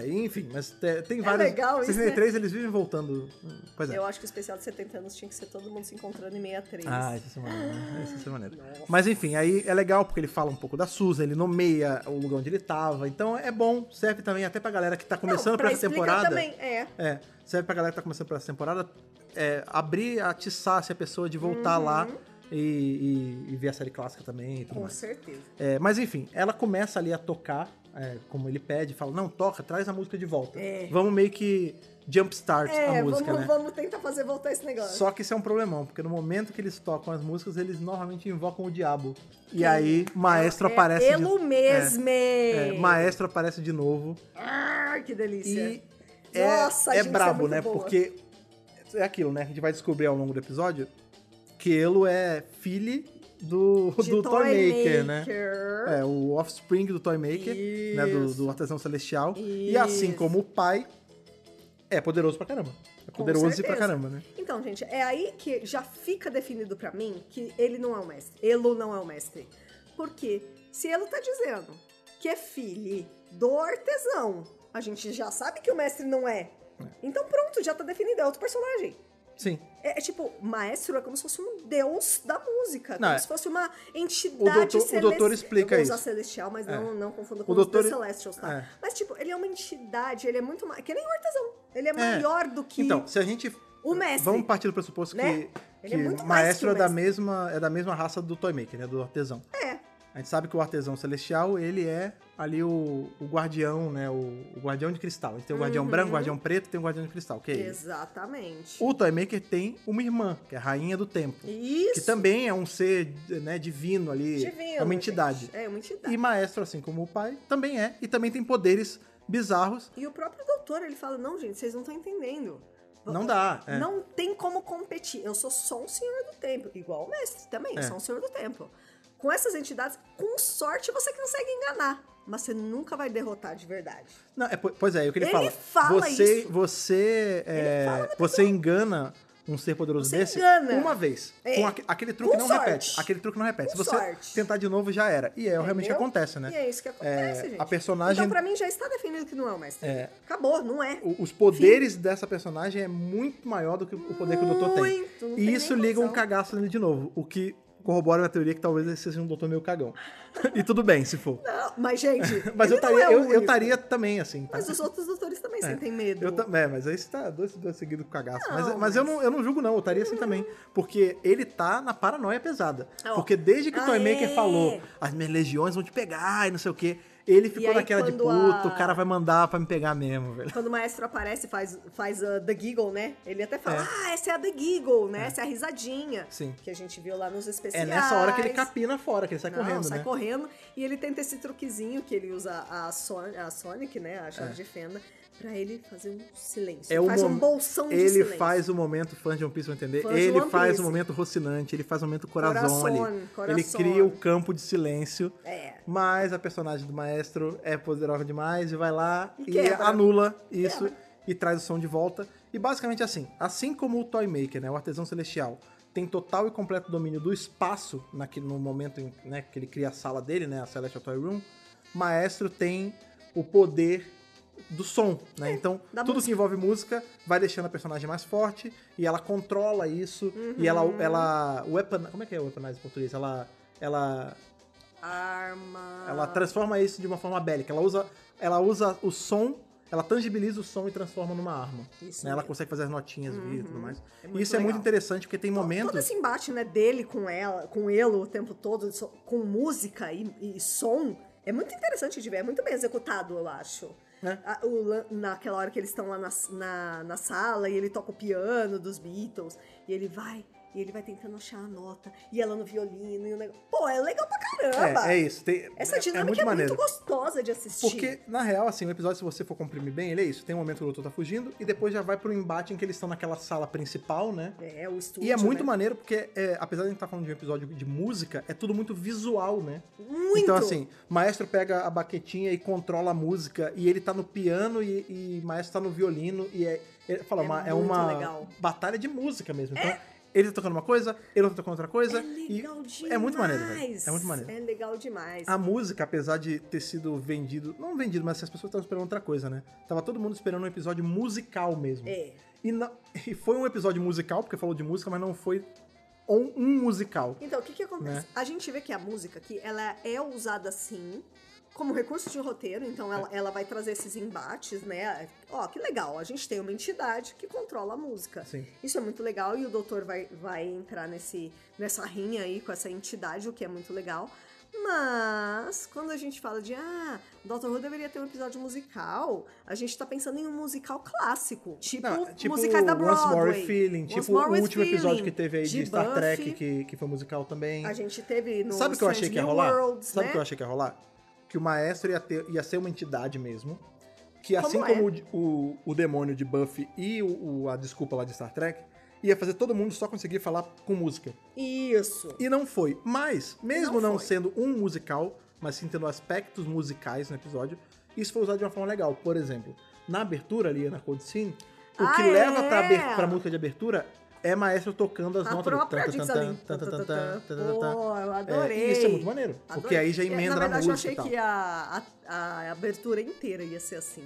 Enfim, mas tem vários... legal isso, 63 eles vivem voltando. Pois é. Eu acho que o especial de 70 anos tinha que ser todo mundo se encontrando em 63. Isso é maneiro, né? Isso é maneiro. Nossa. Mas enfim, aí é legal porque ele fala um pouco da Susan, ele nomeia o lugar onde ele tava. Então é bom, serve também até pra galera que tá começando pra essa temporada. Também, serve pra galera que tá começando pra essa temporada atiçar-se a pessoa de voltar lá e ver a série clássica também e tudo mais. Com certeza. Mas enfim, ela começa ali a tocar, como ele pede, fala, não, toca, traz a música de volta. Vamos meio que jumpstart a música, né? Vamos tentar fazer voltar esse negócio. Só que isso é um problemão, porque no momento que eles tocam as músicas, eles normalmente invocam o diabo. E aí, Maestro aparece... Pelo mesmo! Maestro aparece de novo. Que delícia! E Nossa, é brabo, né? Boa. Porque é aquilo, né? A gente vai descobrir ao longo do episódio que ele é filho do Toymaker, né? O offspring do Toymaker, né? Do artesão celestial. Isso. E assim como o pai, é poderoso pra caramba. É poderoso e pra caramba, né? Então, gente, é aí que já fica definido pra mim que ele não é o mestre. Elo não é o mestre. Porque se Elo tá dizendo que é filho do artesão, a gente já sabe que o mestre não é. Então pronto, já tá definido, é outro personagem. Sim. É tipo, maestro é como se fosse um deus da música, como se fosse uma entidade celestial. O doutor explica isso. Eu vou usar celestial, mas não confunda com o doutor... The Celestials, tá? Mas tipo, ele é uma entidade, ele é muito mais... Que nem o artesão. Ele é maior do que... Então, se a gente... O mestre. Vamos partir do pressuposto né? que é muito maestro mais que é da mesma raça do Toymaker, né? Do artesão. A gente sabe que o artesão celestial, ele é ali o guardião, né? O guardião de cristal. A gente tem o guardião branco, o guardião preto, tem o guardião de cristal, que é ele. Exatamente. O Toymaker tem uma irmã, que é a rainha do tempo. Isso. Que também é um ser, né, divino ali. Divino, é uma entidade. Gente. É uma entidade. E maestro, assim como o pai, também é. E também tem poderes bizarros. E o próprio doutor, ele fala, não, gente, vocês não estão entendendo. Não dá. Não tem como competir. Eu sou só um senhor do tempo. Igual o mestre também, eu sou um senhor do tempo. Com essas entidades, com sorte você consegue enganar, mas você nunca vai derrotar de verdade. Não, pois é, o que ele fala. Fala isso. Você engana um ser poderoso desse uma vez. Com aquele truque não repete. Aquele truque não repete. Se você tentar de novo, já era. E realmente acontece, né? E é isso que acontece, gente. A personagem... Então, pra mim, já está definido que não é o mestre. Acabou, não é. Os poderes dessa personagem é muito maior do que o poder que o doutor tem. E isso liga um cagaço nele de novo. O que corrobora a teoria que talvez ele seja um doutor meio cagão. E tudo bem, se for. Não, mas, gente, mas eu estaria também, assim. Mas os outros doutores também sentem medo. Mas aí você tá dois seguidos com cagaço. Mas eu não julgo, não. Eu estaria assim também. Porque ele tá na paranoia pesada. Porque desde que o Toymaker falou, as minhas legiões vão te pegar e não sei o quê, ele ficou naquela de puta, o cara vai mandar pra me pegar mesmo, velho. Quando o maestro aparece e faz The Giggle, né? Ele até fala, essa é a The Giggle, né? Essa é a risadinha. Sim. Que a gente viu lá nos especiais. É nessa hora que ele capina fora, que ele sai correndo, sai correndo. E ele tenta esse truquezinho que ele usa a Sonic, né? A chave de fenda. Pra ele fazer um silêncio. Ele faz um bolsão de silêncio. Ele faz o momento, fãs de One Piece vão entender, ele faz o momento Rocinante, ele faz o momento coração ali. Ele cria o campo de silêncio. Mas a personagem do maestro é poderosa demais e vai lá e anula isso e traz o som de volta. E basicamente assim como o Toymaker, né, o artesão celestial, tem total e completo domínio do espaço no momento que ele cria a sala dele, né, a Celestial Toy Room, Maestro tem o poder do som, né? Então, tudo que envolve música vai deixando a personagem mais forte e ela controla isso. E ela como é que é o weaponize em português? Ela transforma isso de uma forma bélica. Ela usa o som, ela tangibiliza o som e transforma numa arma. Isso, né? Ela consegue fazer as notinhas vir e tudo mais. Isso legal. É muito interessante, porque tem momentos... Todo esse embate, né, dele com ele o tempo todo, com música e som, é muito interessante de ver. É muito bem executado, eu acho. Naquela hora que eles estão lá na sala e ele toca o piano dos Beatles e ele vai tentando achar a nota e ela no violino e o negócio. Pô, é legal pra caramba! É isso. Essa dinâmica é muito gostosa de assistir. Porque, na real, assim, o episódio, se você for comprimir bem, ele é isso. Tem um momento que o doutor tá fugindo e depois já vai pro embate em que eles estão naquela sala principal, né? O estúdio, e é muito maneiro porque, apesar de a gente estar falando de um episódio de música, é tudo muito visual, né? Muito! Então, assim, o Maestro pega a baquetinha e controla a música e ele tá no piano e o Maestro tá no violino e é uma legal. batalha de música mesmo. Então, ele tá tocando uma coisa, ele tá tocando outra coisa. É legal demais. É muito maneiro, velho. É muito maneiro. É legal demais. A música, apesar de ter sido vendido... Não vendido, mas as pessoas estavam esperando outra coisa, né? Tava todo mundo esperando um episódio musical mesmo. E foi um episódio musical, porque falou de música, mas não foi um musical. Então, o que acontece? Né? A gente vê que a música aqui, ela é usada assim... como recurso de roteiro, então ela vai trazer esses embates, né? Ó, que legal, a gente tem uma entidade que controla a música. Sim. Isso é muito legal e o doutor vai entrar nessa rinha aí com essa entidade, o que é muito legal. Mas, quando a gente fala de, Dr. Who deveria ter um episódio musical, a gente tá pensando em um musical clássico. Tipo musicais da Broadway. Once More Feeling, tipo o último episódio que teve aí de Star Trek, que foi musical também. A gente teve no Sabe o que eu achei que ia rolar? Worlds, Sabe o né? que eu achei que ia rolar? Que o Maestro ia ser uma entidade mesmo, que assim como o demônio de Buffy e a desculpa lá de Star Trek, ia fazer todo mundo só conseguir falar com música. Isso. E não foi. Mas, mesmo não sendo um musical, mas sim tendo aspectos musicais no episódio, isso foi usado de uma forma legal. Por exemplo, na abertura ali, na Cold Scene, o que leva pra música de abertura é Maestro tocando as notas. A própria Pô, eu adorei. Isso é muito maneiro. Porque aí já emenda na música. Eu achei que a abertura inteira ia ser assim.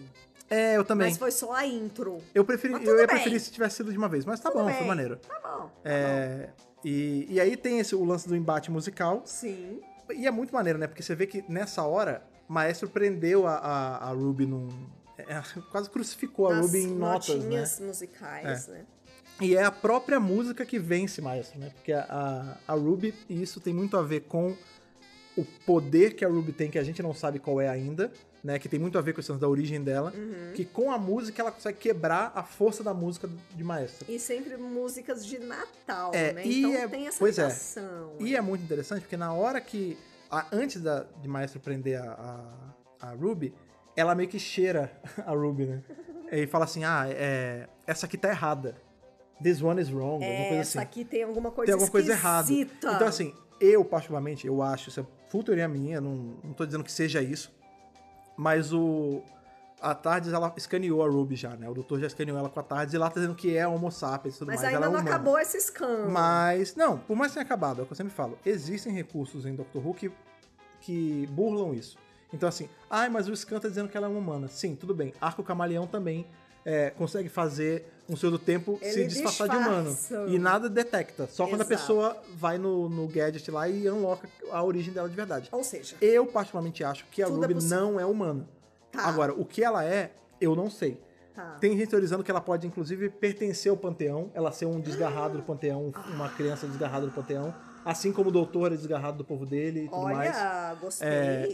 Eu também. Mas foi só a intro. Eu ia preferir se tivesse sido de uma vez, mas tá bom, foi maneiro. Tá bom. E aí tem o lance do embate musical. Sim. E é muito maneiro, né? Porque você vê que nessa hora, Maestro prendeu a Ruby quase crucificou a Ruby em notas, né? Notinhas musicais, né? E é a própria música que vence Maestro, né? Porque a Ruby, e isso tem muito a ver com o poder que a Ruby tem, que a gente não sabe qual é ainda, né? Que tem muito a ver com a da origem dela. Que com a música ela consegue quebrar a força da música de Maestro. E sempre músicas de Natal, né? Então tem essa ligação. E é muito interessante, porque na hora que... Antes de Maestro prender a Ruby, ela meio que cheira a Ruby, né? E fala assim, essa aqui tá errada. This one is wrong, alguma coisa assim. Essa aqui tem alguma coisa Tem alguma coisa errada. Então, assim, eu, particularmente, eu acho, isso é full teoria minha, não tô dizendo que seja isso, mas a TARDIS, ela escaneou a Ruby já, né? O doutor já escaneou ela com a TARDIS e lá tá dizendo que é Homo sapiens e tudo mais. Mas ainda ela não acabou esse escândalo. Mas, não, por mais que tenha acabado, é o que eu sempre falo, existem recursos em Doctor Who que burlam isso. Então, assim, mas o Scan tá dizendo que ela é uma humana. Sim, tudo bem. Arco Camaleão também consegue fazer um senhor do tempo se disfarçar de humano. E nada detecta. Só quando a pessoa vai no gadget lá e unlocka a origem dela de verdade. Ou seja... Eu, particularmente, acho que a Ruby não é humana. Tá. Agora, o que ela é, eu não sei. Tá. Tem gente teorizando que ela pode, inclusive, pertencer ao Panteão. Ela ser um desgarrado do Panteão, uma criança desgarrada do Panteão. Assim como o doutor é desgarrado do povo dele e tudo mais. Olha,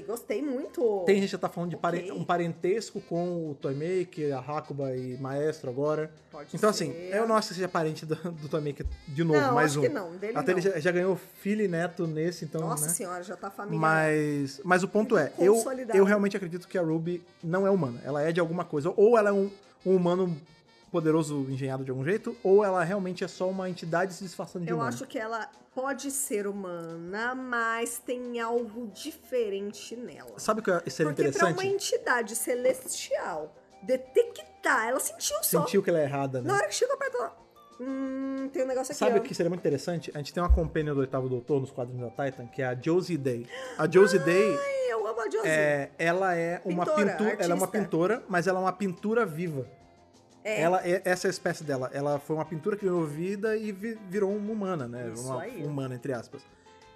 gostei muito. Tem gente que já tá falando de um parentesco com o Toymaker, a Hakuba e Maestro agora. Pode então, ser. assim, eu não acho que seja parente do Toymaker de novo, não, mais um. Acho que não, dele até não. ele já ganhou filho e neto nesse, então, Nossa né? senhora, já tá familiar. Mas o ponto é, eu realmente acredito que a Ruby não é humana. Ela é de alguma coisa. Ou ela é um humano poderoso engenhado de algum jeito, ou ela realmente é só uma entidade se disfarçando de humana. Eu acho que ela pode ser humana, mas tem algo diferente nela. Sabe o que seria Porque interessante? pra uma entidade celestial detectar, ela sentiu só. Sentiu que ela é errada, né? Na hora que chegou perto, ela... Tem um negócio aqui, Sabe ó. o que seria muito interessante? A gente tem uma companion do Oitavo Doutor nos quadrinhos da Titan, que é a Josie Day. A Josie Day, Ai, eu amo a Josie. ela é uma pintura, ela é uma pintora, mas ela é uma pintura viva. Essa é a espécie dela. Ela foi uma pintura que ganhou vida e virou uma humana, né? Isso uma aí. humana, entre aspas.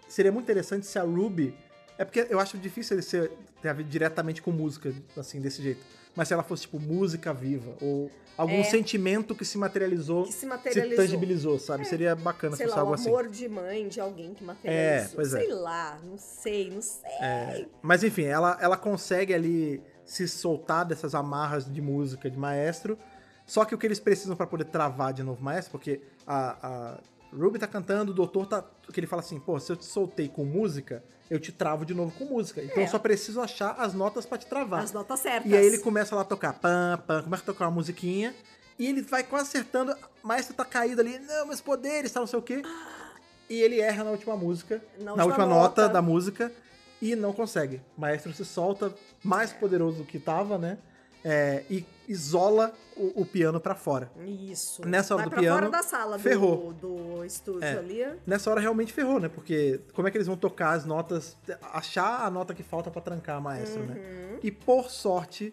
Seria muito interessante se a Ruby... É porque eu acho difícil ele ter a ver diretamente com música, assim, desse jeito. Mas se ela fosse, tipo, música viva, ou algum sentimento que se materializou, se tangibilizou, sabe? Seria bacana se fosse algo assim. Sei lá, o amor de mãe de alguém que materializou. Pois sei lá, não sei. Mas enfim, ela consegue ali se soltar dessas amarras de música de maestro, só que o que eles precisam pra poder travar de novo o maestro, porque a Ruby tá cantando, o doutor tá... que ele fala assim, pô, se eu te soltei com música, eu te travo de novo com música. Então eu só preciso achar as notas pra te travar. As notas certas. E aí ele começa lá a tocar pam, pam, começa a tocar uma musiquinha, e ele vai quase acertando, o maestro tá caído ali, não, meus poderes, tá não sei o quê. E ele erra na última música, na última nota da música, e não consegue. O maestro se solta, mais poderoso do que tava, né? E isola o piano pra fora. Isso. Nessa hora vai do pra piano, fora da sala ferrou. do estúdio ali. Nessa hora realmente ferrou, né? Porque como é que eles vão tocar as notas, achar a nota que falta pra trancar a maestro, né? E por sorte,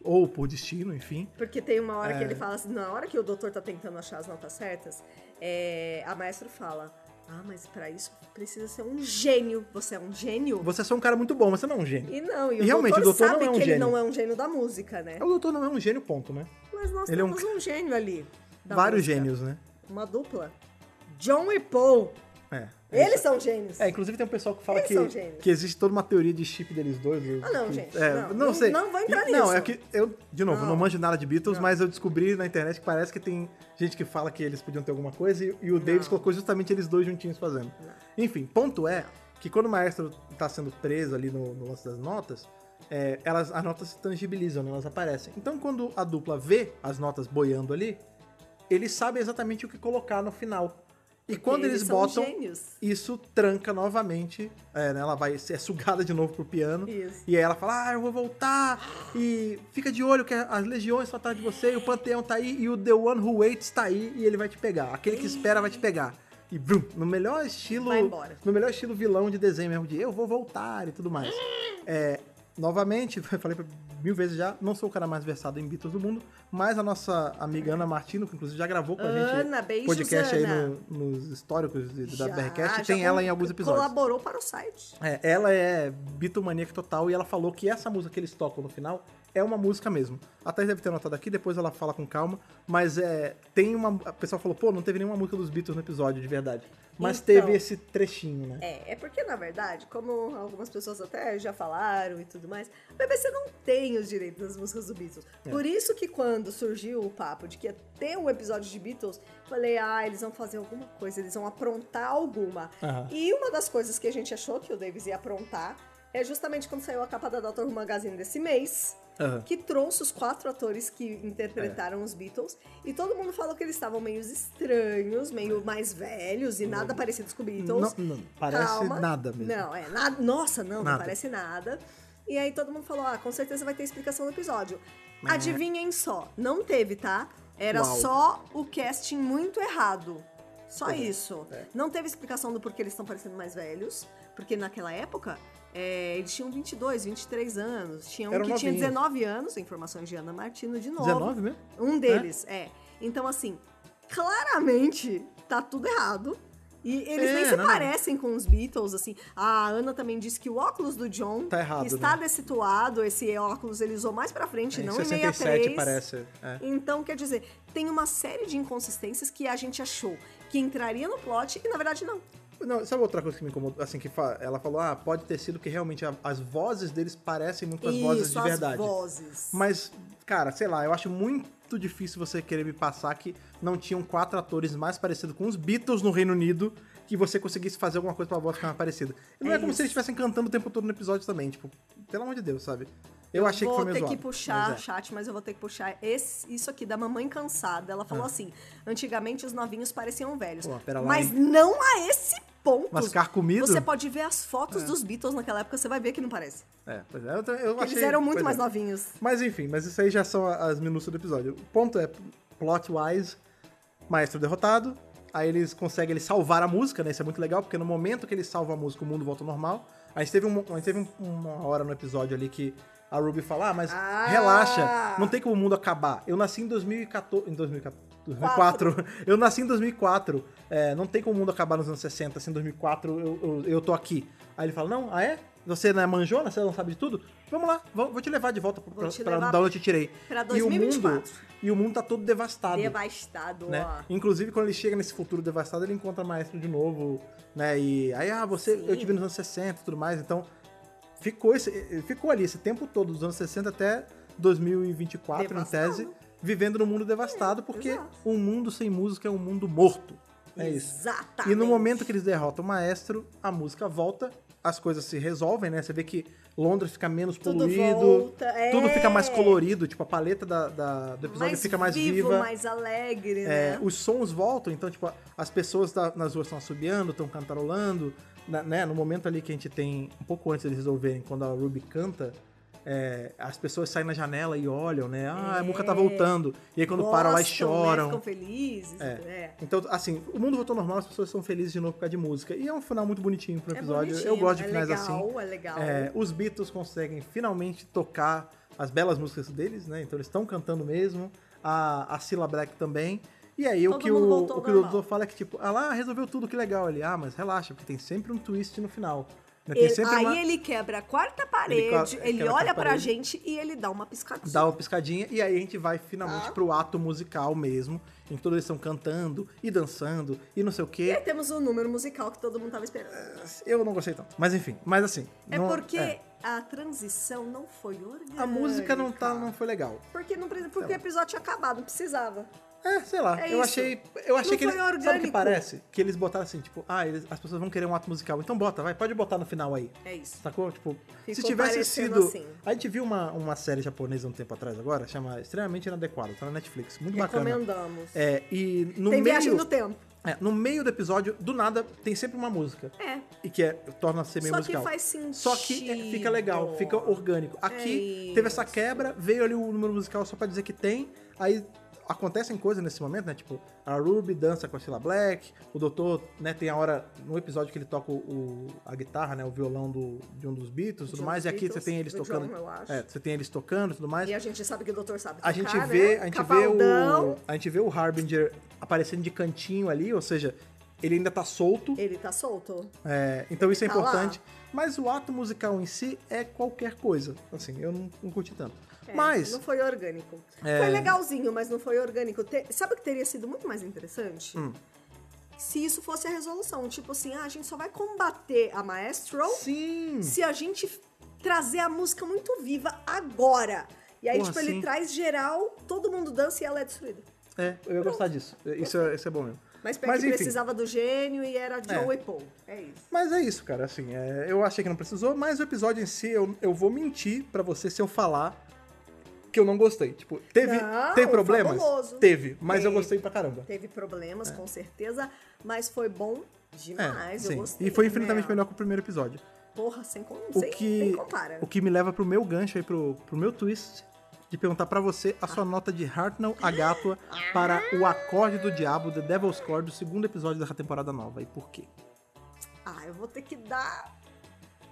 ou por destino, enfim... Porque tem uma hora que ele fala assim, na hora que o doutor tá tentando achar as notas certas, a maestro fala... Ah, mas pra isso precisa ser um gênio. Você é um gênio? Você é só um cara muito bom, mas você não é um gênio. E realmente, o doutor sabe não é um que gênio. ele não é um gênio da música, né? O doutor não é um gênio, ponto, né? Mas nós ele temos um gênio ali. Vários gênios, né? Uma dupla. John e Paul. Eles são gênios. Inclusive tem um pessoal que fala que existe toda uma teoria de chip deles dois. Gente. Não sei. Não vou entrar nisso. Não, é que eu, de novo, não manjo nada de Beatles, mas eu descobri na internet que parece que tem gente que fala que eles podiam ter alguma coisa e o Davis colocou justamente eles dois juntinhos fazendo. Enfim, ponto é que quando o maestro tá sendo preso ali no lance das notas, as notas se tangibilizam, né? Elas aparecem. Então quando a dupla vê as notas boiando ali, eles sabem exatamente o que colocar no final. E quando eles botam, isso tranca novamente, né, ela vai ser sugada de novo pro piano. Isso. E aí ela fala, eu vou voltar, e fica de olho que as legiões estão atrás de você, e o panteão tá aí, e o The One Who Waits tá aí, e ele vai te pegar. Aquele que espera vai te pegar. E brum, no melhor estilo... Vai embora. No melhor estilo vilão de desenho mesmo, de eu vou voltar e tudo mais. Novamente, eu falei 1000 vezes já, não sou o cara mais versado em Beatles do mundo, mas a nossa amiga Ana Martino, que inclusive já gravou com a gente podcast aí nos históricos da BRCast, tem ela em alguns episódios. Colaborou para o site. Ela é Beatlemaníaca total e ela falou que essa música que eles tocam no final é uma música mesmo. A Thais deve ter anotado aqui, depois ela fala com calma, mas tem uma... A pessoa falou, pô, não teve nenhuma música dos Beatles no episódio, de verdade. Mas então, teve esse trechinho, né? É porque, na verdade, como algumas pessoas até já falaram e tudo mais, a BBC não tem os direitos das músicas do Beatles. Por isso que quando surgiu o papo de que ia ter um episódio de Beatles, falei, eles vão fazer alguma coisa, eles vão aprontar alguma. E uma das coisas que a gente achou que o Davis ia aprontar é justamente quando saiu a capa da Doctor Who Magazine desse mês, que trouxe os 4 atores que interpretaram os Beatles, e todo mundo falou que eles estavam meio estranhos, meio mais velhos e nada parecidos com Beatles. Não parece nada mesmo. Não parece nada. E aí todo mundo falou, com certeza vai ter explicação no episódio. Adivinhem só, não teve, tá? Era só o casting muito errado. Só isso. Não teve explicação do porquê eles estão parecendo mais velhos, porque naquela época... eles tinham 22, 23 anos. Tinha um que tinha 19 anos, informações de Ana Martino de novo. 19 mesmo? Um deles, Então, assim, claramente tá tudo errado. E eles nem se parecem com os Beatles, assim. A Ana também disse que o óculos do John tá errado, está dessituado. Esse óculos ele usou mais pra frente, não em 67 parece. Então, quer dizer, tem uma série de inconsistências que a gente achou que entraria no plot e, na verdade, não. Não, sabe outra coisa que me incomodou? Assim, ela falou, pode ter sido que realmente as vozes deles parecem muito as vozes de verdade. As vozes. Mas, cara, sei lá, eu acho muito difícil você querer me passar que não tinham 4 atores mais parecidos com os Beatles no Reino Unido que você conseguisse fazer alguma coisa pra voz ficar mais parecida. E não é como se eles estivessem cantando o tempo todo no episódio também, tipo, pelo amor de Deus, sabe? Eu achei que foi meio zoado. Vou ter que puxar, chat, mas eu vou ter que puxar isso aqui da Mamãe Cansada. Ela falou assim, antigamente os novinhos pareciam velhos. Pô, pera lá, mas não a esse ponto. Mas carcomido? Você pode ver as fotos dos Beatles naquela época, você vai ver que não parece. Pois é. Eu achei... Eles eram muito mais novinhos. Mas enfim, isso aí já são as minúcias do episódio. O ponto é, plot-wise, Maestro derrotado. Aí eles conseguem salvar a música, né? Isso é muito legal, porque no momento que eles salvam a música, o mundo volta ao normal. A gente teve uma hora no episódio ali que a Ruby fala, mas relaxa, não tem como o mundo acabar. Eu nasci em 2004. Eu nasci em 2004. Não tem como o mundo acabar nos anos 60. Assim, em 2004 eu tô aqui. Aí ele fala, não, você não é manjona? Você não sabe de tudo? Vamos lá, vou te levar de volta pra da onde eu te tirei. Pra 2024. E o mundo tá todo devastado. Devastado, né? ó. Inclusive, quando ele chega nesse futuro devastado, ele encontra o Maestro de novo, né? E aí, eu te vi nos anos 60 e tudo mais. Então, ficou ali esse tempo todo, dos anos 60 até 2024, devastado. Em tese, vivendo num mundo devastado, porque um mundo sem música é um mundo morto. É isso. Exatamente. E no momento que eles derrotam o Maestro, a música volta, as coisas se resolvem, né? Você vê que Londres fica menos poluído, tudo fica mais colorido, tipo, a paleta do episódio mais fica mais viva. Mais alegre, né? Os sons voltam, então, tipo, as pessoas nas ruas estão assobiando, estão cantarolando, né? No momento ali que a gente tem, um pouco antes deles resolverem, quando a Ruby canta, as pessoas saem na janela e olham, né? A Muka tá voltando. E aí quando param lá e choram. Né? Ficam felizes. Então, assim, o mundo voltou normal, as pessoas são felizes de novo por causa de música. E é um final muito bonitinho pro episódio. Eu gosto de finais assim. É legal. Os Beatles conseguem finalmente tocar as belas músicas deles, né? Então eles estão cantando mesmo. A Cilla Black também. E aí o que o doutor fala é que, tipo, resolveu tudo, que legal. Ele, mas relaxa, porque tem sempre um twist no final. Ele quebra a quarta parede, ele olha pra gente e ele dá uma piscadinha. Dá uma piscadinha e aí a gente vai finalmente pro ato musical mesmo, em que todos eles estão cantando e dançando e não sei o quê. E aí temos o número musical que todo mundo tava esperando. Eu não gostei tanto, mas enfim, assim... Porque a transição não foi orgânica. A música não foi legal. Porque o episódio tinha acabado, não precisava. Sei lá, eu achei que eles, sabe o que parece? Que eles botaram assim, tipo, as pessoas vão querer um ato musical, então pode botar no final aí. É isso. Sacou? Tipo, ficou se tivesse sido... Assim. A gente viu uma série japonesa um tempo atrás agora, chama Extremamente Inadequado, tá na Netflix, muito bacana. Recomendamos. E no tem viagem no tempo. No meio do episódio, do nada, tem sempre uma música. E que torna-se meio musical. Só que faz sentido. Só que fica legal, fica orgânico. Aqui teve essa quebra, veio ali o número musical só pra dizer que tem, aí... Acontecem coisas nesse momento, né? Tipo, a Ruby dança com a Cilla Black, o doutor, né, tem a hora, no episódio que ele toca a guitarra, né, o violão de um dos Beatles e tudo mais, e aqui você tem eles tocando. Você tem eles tocando e tudo mais. E a gente sabe que o doutor sabe tocar, a gente vê o Harbinger aparecendo de cantinho ali, ou seja, ele ainda tá solto. Ele tá solto. Então isso é importante. Lá. Mas o ato musical em si é qualquer coisa. Assim, eu não curti tanto. Mas... Não foi orgânico. Foi legalzinho, mas não foi orgânico. Sabe o que teria sido muito mais interessante? Se isso fosse a resolução. Tipo assim, a gente só vai combater a Maestro se a gente trazer a música muito viva agora. E aí, ele traz geral, todo mundo dança e ela é destruída. Eu ia gostar disso. Isso é bom mesmo. Mas enfim, precisava do gênio e era Joe e Paul. É isso. Mas é isso, cara. Assim, eu achei que não precisou, mas o episódio em si, eu vou mentir pra você se eu falar que eu não gostei. Tipo, teve problemas? Fabuloso. Teve, mas eu gostei pra caramba. Teve problemas, com certeza, mas foi bom demais. Eu gostei. E foi infinitamente melhor que o primeiro episódio. Porra, sem compara. O que me leva pro meu gancho aí, pro meu twist, de perguntar pra você a sua nota de Hartnell Agatua para o Acorde do Diabo, The Devil's Chord, do segundo episódio da temporada nova. E por quê? Eu vou ter que dar...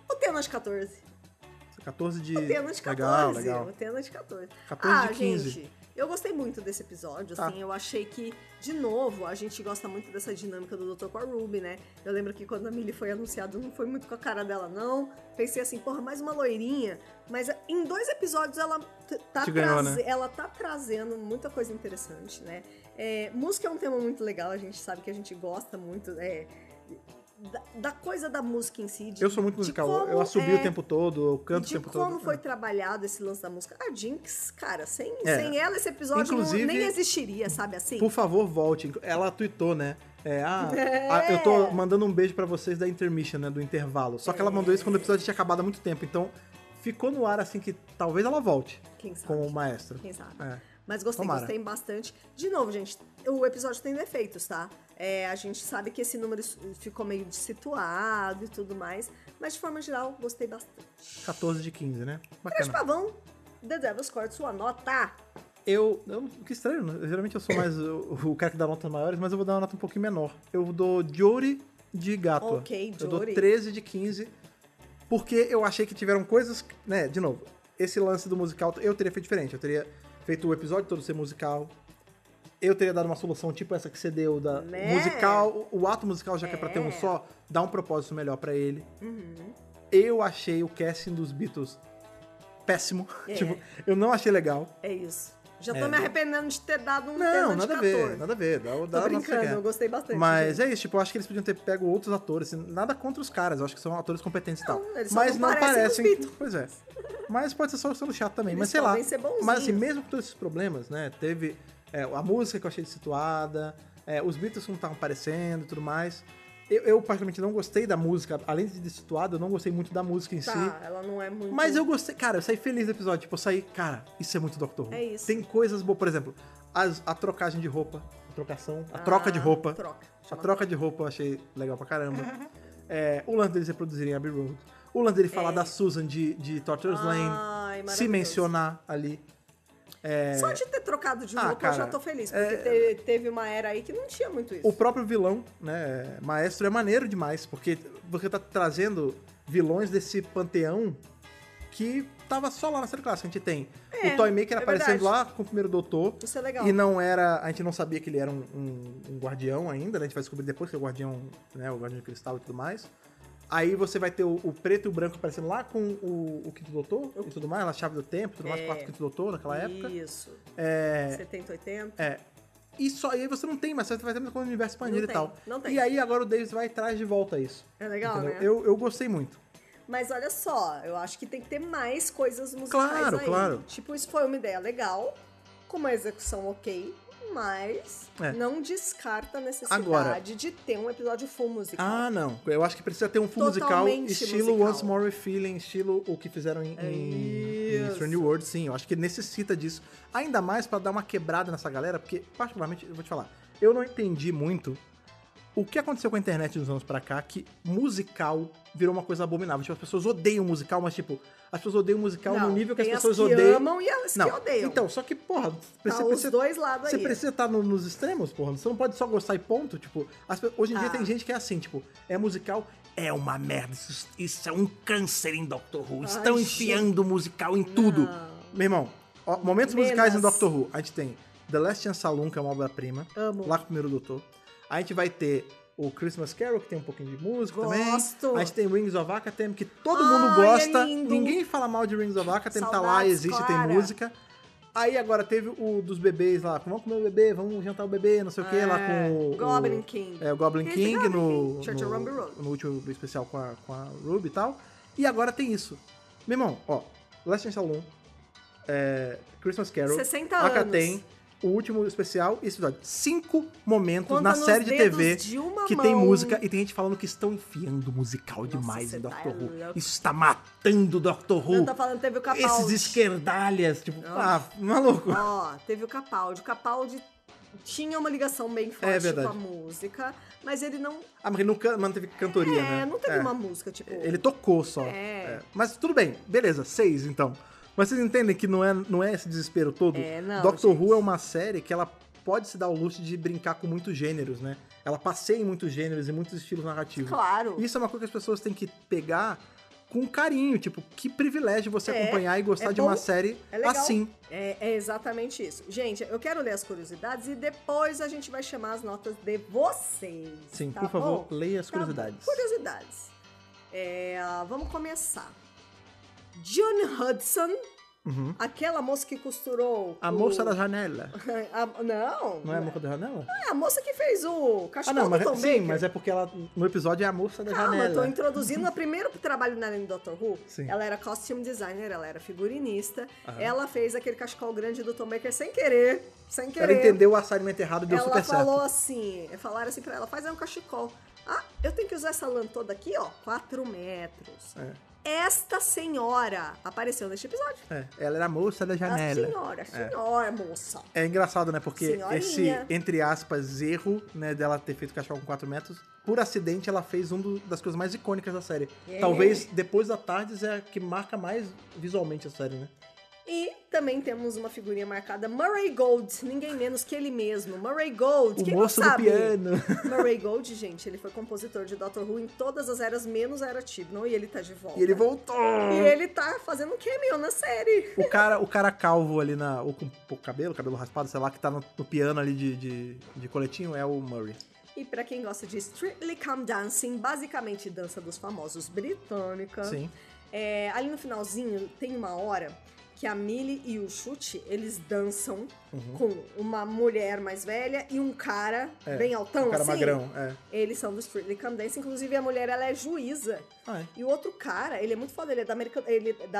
Vou ter nota de 14. 14 de... Vou ter nota de 14. Legal. Vou ter nota de 14. 14 de 15. Gente, eu gostei muito desse episódio, assim, eu achei que, de novo, a gente gosta muito dessa dinâmica do Dr. com a Ruby, né? Eu lembro que quando a Millie foi anunciada, não foi muito com a cara dela, não. Pensei assim, mais uma loirinha. Mas em 2 episódios ela tá trazendo muita coisa interessante, né? Música é um tema muito legal, a gente sabe que a gente gosta muito, da coisa da música em si. Eu sou muito musical, eu assobio o tempo todo, eu canto o tempo todo. De como foi trabalhado esse lance da música. A Jinx, cara, sem ela esse episódio nem existiria, sabe assim? Por favor, volte. Ela tweetou, né? Eu tô mandando um beijo pra vocês da intermission, né? Do intervalo. Só que ela mandou isso quando o episódio tinha acabado há muito tempo. Então, ficou no ar, assim, que talvez ela volte. Quem sabe? Com o maestro. Quem sabe? Mas gostei bastante. De novo, gente, o episódio tem defeitos, tá? A gente sabe que esse número ficou meio situado e tudo mais. Mas, de forma geral, gostei bastante. 14 de 15, né? Bacana. Três pavão, The Devil's Chord, sua nota. Que estranho, né? Geralmente eu sou mais o cara que dá notas maiores, mas eu vou dar uma nota um pouquinho menor. Eu dou Jory de gato. Ok, Eu dou Jory. 13 de 15, porque eu achei que tiveram coisas, né, de novo, esse lance do musical, eu teria feito diferente, eu teria feito o episódio todo ser musical, eu teria dado uma solução tipo essa que você deu, da musical, o ato musical, já que é pra ter um só, dá um propósito melhor pra ele. Eu achei o casting dos Beatles péssimo, tipo, eu não achei legal. É isso. Já tô me arrependendo de ter dado um tema Não, de nada a 14. ver, nada a ver. Dá Tô brincando, eu gostei bastante. Mas é isso, tipo, eu acho que eles podiam ter pego outros atores, assim, nada contra os caras, eu acho que são atores competentes e tal. Eles só Mas não parecem os Beatles. Pois é. Mas pode ser só sendo chato também, Eles mas sei lá. podem ser bonzinhos. Mas assim, mesmo com todos esses problemas, né, teve a música que eu achei situada, os Beatles não estavam aparecendo e tudo mais. Eu particularmente não gostei da música, além de situada, eu não gostei muito da música em si. Ela não é muito... Mas eu gostei, cara, eu saí feliz do episódio. Tipo, eu saí, cara, isso é muito Doctor Who. É isso. Tem coisas boas, por exemplo, a trocagem de roupa, a troca de roupa. A troca de roupa eu achei legal pra caramba. O lance deles reproduzirem Abbey Road. O lance dele falar da Susan de Torture's Lane. Se mencionar ali. Só de ter trocado de roupa cara, eu já tô feliz, porque teve uma era aí que não tinha muito isso. O próprio vilão, né, Maestro, é maneiro demais, porque você tá trazendo vilões desse panteão que tava só lá na série clássica. A gente tem o Toymaker aparecendo lá com o primeiro doutor. Isso é legal. E não era... A gente não sabia que ele era um guardião ainda, né? A gente vai descobrir depois que é o guardião, né? O guardião de cristal e tudo mais. Aí você vai ter o preto e o branco aparecendo lá com o quinto doutor e tudo mais, a chave do tempo e tudo mais, o quarto quinto doutor naquela época. Isso. 70, 80. E só aí você não tem, mas você vai ter com o universo expandido e tal. Não tem. E aí agora o Davis vai atrás de volta isso. É legal, entendeu? né? Eu gostei muito. Mas olha só, eu acho que tem que ter mais coisas musicais aí. Claro. Tipo, isso foi uma ideia legal, com uma execução ok, mas não descarta a necessidade de ter um episódio full musical. Ah, não. Eu acho que precisa ter um full musical, estilo Once More with Feeling, estilo o que fizeram em Strange World, sim. Eu acho que necessita disso. Ainda mais pra dar uma quebrada nessa galera, porque, particularmente, eu vou te falar, eu não entendi muito o que aconteceu com a internet nos anos pra cá, que musical virou uma coisa abominável. Tipo, as pessoas odeiam musical, mas tipo, as pessoas odeiam musical no nível que as pessoas odeiam. Amam e elas que odeiam. Então, só que, porra, os dois lados aí. Você precisa estar nos extremos, porra. Você não pode só gostar e ponto. Tipo, hoje em dia tem gente que é assim, tipo, é musical, é uma merda. Isso é um câncer em Doctor Who. Estão enfiando musical em tudo. Meu irmão, momentos musicais em Doctor Who. A gente tem The Last Chance Saloon, que é uma obra-prima. Amo. Lá com o primeiro doutor. A gente vai ter o Christmas Carol, que tem um pouquinho de música também. A gente tem Rings of Akatem, que todo mundo gosta. Ninguém fala mal de Rings of Akatem, tá lá, existe, tem música. Aí agora teve o dos bebês lá, vamos comer o bebê, vamos jantar o bebê, não sei o que, lá com o Goblin King. O Goblin King no último especial com a Ruby e tal. E agora tem isso. Meu irmão, ó, Last Chance Saloon, Christmas Carol, 60 Akatem, o último especial e esse episódio. 5 momentos na série de TV que tem música e tem gente falando que estão enfiando musical demais em Doctor Who. Isso está matando o Doctor Who. Não, tá falando, teve o Capaldi. Esses esquerdalhas, tipo, maluco. Ó, teve o Capaldi. O Capaldi tinha uma ligação bem forte com a música, mas ele não... Ah, mas ele não teve cantoria, né? Não teve uma música, tipo... Ele tocou só. Mas tudo bem, beleza, 6 então. Mas vocês entendem que não é esse desespero todo? Não, Doctor Who é uma série que ela pode se dar o luxo de brincar com muitos gêneros, né? Ela passeia em muitos gêneros e muitos estilos narrativos. Claro. Isso é uma coisa que as pessoas têm que pegar com carinho. Tipo, que privilégio você acompanhar e gostar de uma série assim. É exatamente isso. Gente, eu quero ler as curiosidades e depois a gente vai chamar as notas de vocês. Sim, tá por favor, bom? leia as curiosidades. Curiosidades. Vamos começar. June Hudson, aquela moça que costurou... A moça da janela. Não é a moça da janela? É a moça que fez o cachorro do Tom Baker. Sim, mas é porque ela, no episódio, é a moça da janela. Eu tô introduzindo o primeiro trabalho dela em Doctor Who. Sim. Ela era costume designer, ela era figurinista. Ela fez aquele cachecol grande do Tom Baker sem querer. Ela entendeu o assignment errado e deu super certo. Ela falou assim, falaram assim pra ela, faz aí um cachecol. Eu tenho que usar essa lã toda aqui, ó, 4 metros. Esta senhora apareceu neste episódio. Ela era a moça da janela. A senhora, moça. É engraçado, né? Porque esse, Senhorinha. entre aspas, erro, né, dela ter feito cachorro com 4 metros, por acidente ela fez das coisas mais icônicas da série. Talvez, depois da Tardes, é a que marca mais visualmente a série, né? E também temos uma figurinha marcada, Murray Gold, ninguém menos que ele mesmo, Murray Gold. O Quem moço não sabe, do piano. Murray Gold, gente, ele foi compositor de Doctor Who em todas as eras, menos a Era Chibnall, e ele tá de volta. E ele voltou! E ele tá fazendo um cameo na série. O cara calvo ali, ou com pouco cabelo raspado, sei lá, que tá no piano ali de coletinho, é o Murray. E pra quem gosta de Strictly Come Dancing, basicamente dança dos famosos britânica. Sim. Ali no finalzinho tem uma hora que a Millie e o Chute, eles dançam com uma mulher mais velha e um cara bem altão, um cara assim. magrão, Eles são do Strictly Come Dancing, inclusive a mulher, ela é juíza. Ah, é? E o outro cara, ele é muito foda, ele é da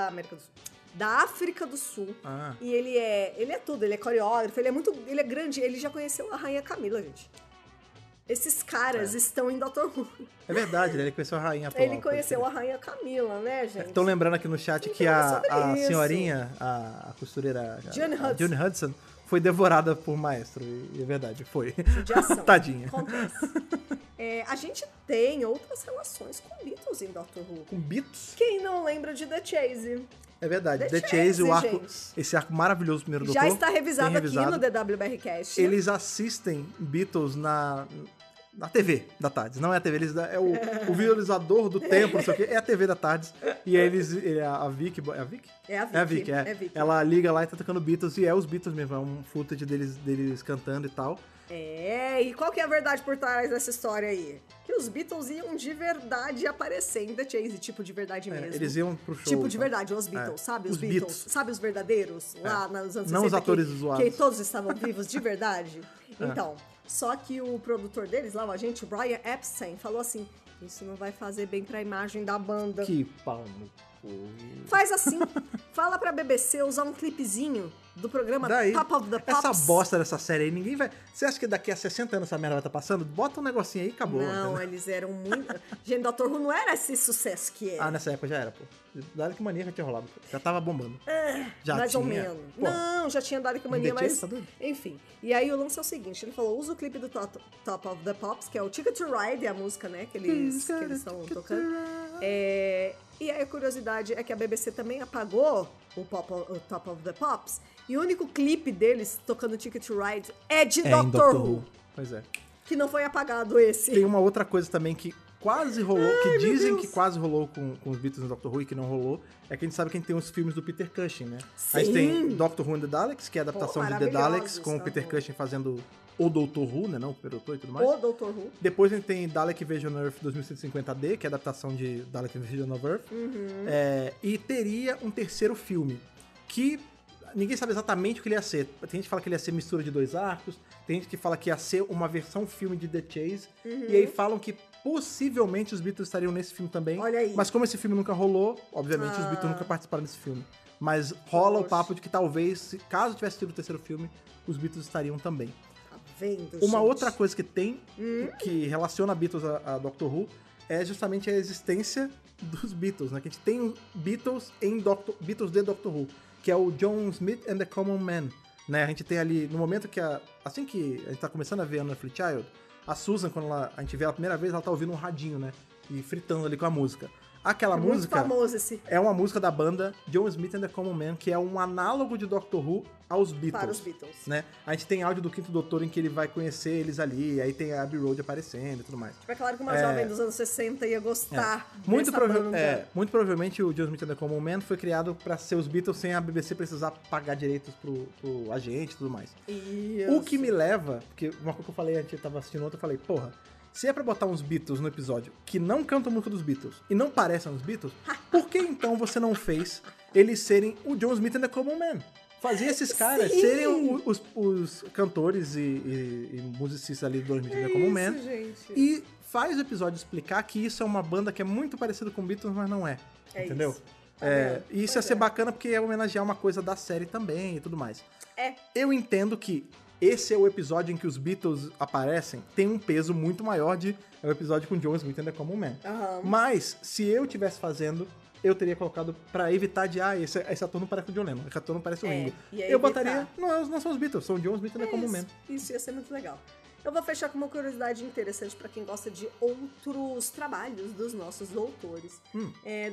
América do Sul. Da África do Sul. Ah. E ele é tudo, ele é coreógrafo, ele é grande, ele já conheceu a Rainha Camila, gente. Esses caras estão em Doctor Who. É verdade, né? Ele conheceu a rainha atual. Ele conheceu a Rainha Camila, né, gente? Estão lembrando aqui no chat que a senhorinha, a costureira June Hudson, foi devorada por maestro. E é verdade, foi. Judiação. Tadinha. Acontece. A gente tem outras relações com Beatles em Doctor Who. Com Beatles? Quem não lembra de The Chase? É verdade. The The Chase, o arco, gente. esse arco maravilhoso do primeiro Já doutor. está revisado aqui no DWBRcast. Eles assistem Beatles na TV da Tardes. Não é a TV, é o visualizador do tempo, não sei o quê. É a TV da Tardes. E aí a Vicky... É a Vicky? É a Vicky. É a Vicky. Ela liga lá e tá tocando Beatles, e é os Beatles mesmo. É um footage deles cantando e tal. E qual que é a verdade por trás dessa história aí? Que os Beatles iam de verdade aparecer em The Chase, tipo de verdade mesmo. Eles iam pro show. Tipo de verdade, os Beatles, sabe? Os Beatles. Sabe os verdadeiros? Lá nos anos 60. Não os atores zoados. Que todos estavam vivos de verdade. Então, só que o produtor deles lá, o agente Brian Epstein, falou assim, isso não vai fazer bem pra imagem da banda. Que pau no cu. Faz assim, fala pra BBC usar um clipezinho do programa Top of the Pops. Essa bosta dessa série aí, ninguém vai... Você acha que daqui a 60 anos essa merda vai estar passando? Bota um negocinho aí e acabou. Não, entendeu? eles eram muito... Gente, Doctor Who não era esse sucesso que é. Nessa época já era, pô. Dalek Mania já tinha rolado. Já tava bombando. Já mais tinha. ou menos. Pô, não, já tinha Dalek Mania, The mas... Chase, tá doido? Enfim. E aí o lance é o seguinte, ele falou, usa o clipe do Top of the Pops, que é o Ticket to Ride, a música, né, que eles estão tocando. E aí a curiosidade é que a BBC também apagou o Top of the Pops, e o único clipe deles tocando Ticket to Ride é de Doctor Who. Pois é. Que não foi apagado esse. Tem uma outra coisa também que quase rolou, que dizem que quase rolou com os Beatles no Doctor Who e que não rolou, é que a gente sabe que a gente tem os filmes do Peter Cushing, né? Sim. A gente tem Doctor Who and the Daleks, que é a adaptação de The Daleks, com o Peter Cushing fazendo o Doutor Who, né? Não o Primeiro Doutor e tudo mais. O Doutor Who. Depois a gente tem Dalek Invasion of Earth 2150D, que é a adaptação de Dalek Invasion of Earth. E teria um terceiro filme, que ninguém sabe exatamente o que ele ia ser. Tem gente que fala que ele ia ser mistura de 2 arcos, tem gente que fala que ia ser uma versão filme de The Chase, e aí falam que possivelmente os Beatles estariam nesse filme também. Olha aí. Mas como esse filme nunca rolou, obviamente os Beatles nunca participaram desse filme. Mas rola o papo de que talvez, caso tivesse tido o terceiro filme, os Beatles estariam também. Tá vendo, Uma gente? outra coisa que tem, que relaciona Beatles a Doctor Who, é justamente a existência dos Beatles, né? Que a gente tem Beatles Beatles de Doctor Who, que é o John Smith and the Common Man, né? A gente tem ali, no momento que assim que a gente tá começando a ver Anna Fairchild, a Susan, quando a gente vê ela a primeira vez, ela tá ouvindo um radinho, né? E fritando ali com a música. Aquela música muito famoso esse. É uma música da banda John Smith and the Common Man, que é um análogo de Doctor Who aos Beatles. Para os Beatles. Né? A gente tem áudio do Quinto Doutor em que ele vai conhecer eles ali, aí tem a Abbey Road aparecendo e tudo mais. Tipo, é claro que uma jovem dos anos 60 ia gostar muito dessa banda. Muito provavelmente o John Smith and the Common Man foi criado pra ser os Beatles sem a BBC precisar pagar direitos pro agente e tudo mais. Isso. O que me leva, porque uma coisa que eu falei antes, eu tava assistindo outra, eu falei, porra, se é pra botar uns Beatles no episódio que não cantam a música dos Beatles e não parecem os Beatles, por que então você não fez eles serem o John Smith and the Common Man? Fazia esses caras serem os cantores e musicistas ali do John Smith and the Common Man. Gente. E faz o episódio explicar que isso é uma banda que é muito parecida com Beatles, mas não é. Entendeu? Isso. E isso ia ser bacana porque é homenagear uma coisa da série também e tudo mais. Eu entendo que esse é o episódio em que os Beatles aparecem, tem um peso muito maior é o episódio com John Smith and the Common Man. Mas, se eu estivesse fazendo, eu teria colocado pra evitar de, esse ator não parece com o John Lennon, esse ator não parece o Ringo. Eu botaria, não são os Beatles, são o John Smith and the Common Man. Isso ia ser muito legal. Eu vou fechar com uma curiosidade interessante para quem gosta de outros trabalhos dos nossos doutores.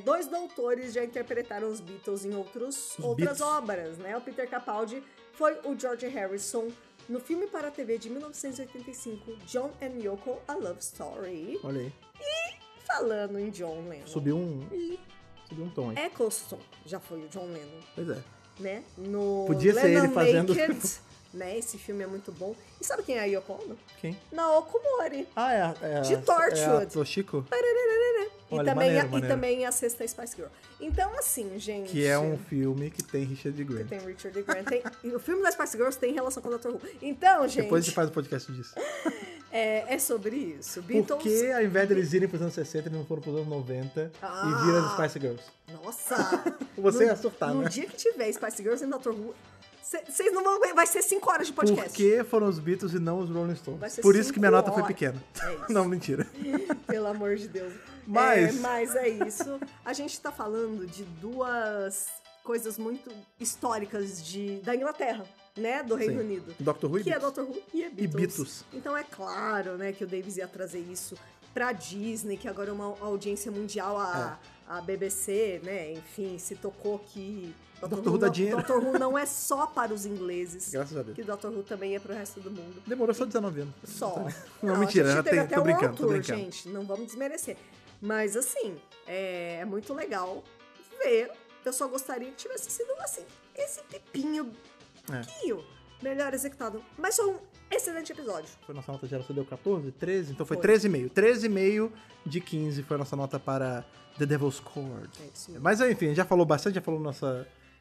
2 doutores já interpretaram os Beatles em outras obras, né? O Peter Capaldi foi o George Harrison no filme para a TV de 1985, John and Yoko, A Love Story. Olha aí. E falando em John Lennon... Subiu um tom aí. Eccleston já foi o John Lennon. Pois é. Né? No Podia ser Lennon ele fazendo... Naked, né? Esse filme é muito bom. E sabe quem é a Yoko Ono? Quem? Naoko Mori. De Torchwood. É a Toshiko? Olha, maneiro. E também a Sexta Spice Girl. Então, assim, gente... Que é um filme que tem Richard Grant. Que tem Richard Grant. E o filme das Spice Girls tem relação com o Dr. Who. Então, gente... Depois a gente faz um podcast disso. É sobre isso. Beatles... Por que, ao invés deles irem pros anos 60, eles não foram pros anos 90 e viram as Spice Girls? Nossa! Você ia surtar, né? No dia que tiver Spice Girls e Dr. Who... Vocês não vão... Vai ser 5 horas de podcast. Por que foram os Beatles e não os Rolling Stones? Por isso que minha nota foi pequena. É isso. Não, mentira. Pelo amor de Deus. Mas é isso. A gente tá falando de 2 coisas muito históricas da Inglaterra, né? Do Reino Unido. Dr. Who que é Dr. Who e é Beatles. E Beatles. Então é claro, né, que o Davis ia trazer isso pra Disney, que agora é uma audiência mundial, a BBC, né? Enfim, se tocou que... Dr. Who dá dinheiro. Dr. Who não é só para os ingleses. Graças a Deus. Que Dr. Who também é pro resto do mundo. Demorou só 19 anos. Só. Não, mentira, a gente teve até tô um brincando, autor, tô brincando. gente. Não vamos desmerecer. Mas, assim, é muito legal ver. Eu só gostaria que tivesse sido, assim, esse tipinho melhor executado. Mas foi um excelente episódio. Foi nossa nota geral, você deu 14? 13? Então foi 13,5. 13,5 de 15 foi a nossa nota para The Devil's Cord. É isso mesmo. Mas, enfim, já falou bastante, já falou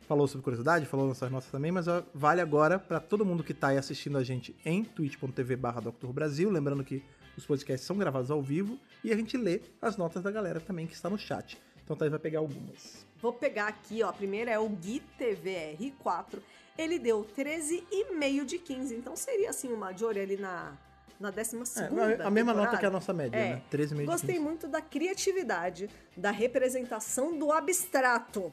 falou sobre curiosidade, falou nossas notas também, mas vale agora para todo mundo que tá aí assistindo a gente em twitch.tv/drbrasil, lembrando que os podcasts são gravados ao vivo e a gente lê as notas da galera também que está no chat. Então Thaís vai pegar algumas. Vou pegar aqui, ó, a primeira é o Gui TVR4, ele deu 13,5 de 15, então seria assim o Majori ali na 12ª a mesma temporada. Nota que a nossa média, né? 13,5 de 15. Gostei muito da criatividade, da representação do abstrato.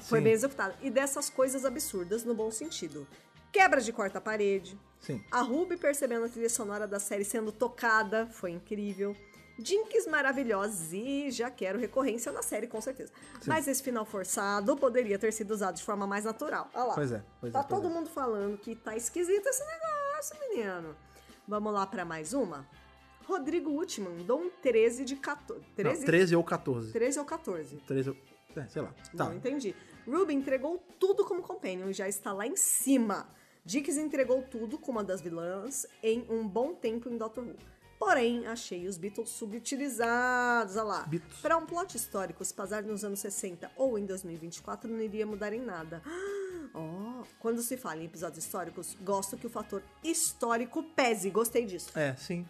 Foi sim. bem executado. E dessas coisas absurdas, no bom sentido. Quebra de quarta parede. Sim. A Ruby percebendo a trilha sonora da série sendo tocada, foi incrível. Jinx maravilhosos e já quero recorrência na série, com certeza. Sim. Mas esse final forçado poderia ter sido usado de forma mais natural. Olha lá. Pois é. Todo mundo falando que tá esquisito esse negócio, menino. Vamos lá pra mais uma? Rodrigo Utman, dou um 13 de 14. 13? Não, 13 ou 14. 13 ou 14. 13 ou... sei lá. Tá. Não entendi. Ruby entregou tudo como companion e já está lá em cima. Dix entregou tudo como uma das vilãs em um bom tempo em Doctor Who. Porém, achei os Beatles subutilizados, olha lá. Para um plot histórico, se passar nos anos 60 ou em 2024, não iria mudar em nada. Quando se fala em episódios históricos, gosto que o fator histórico pese. Gostei disso. Sim.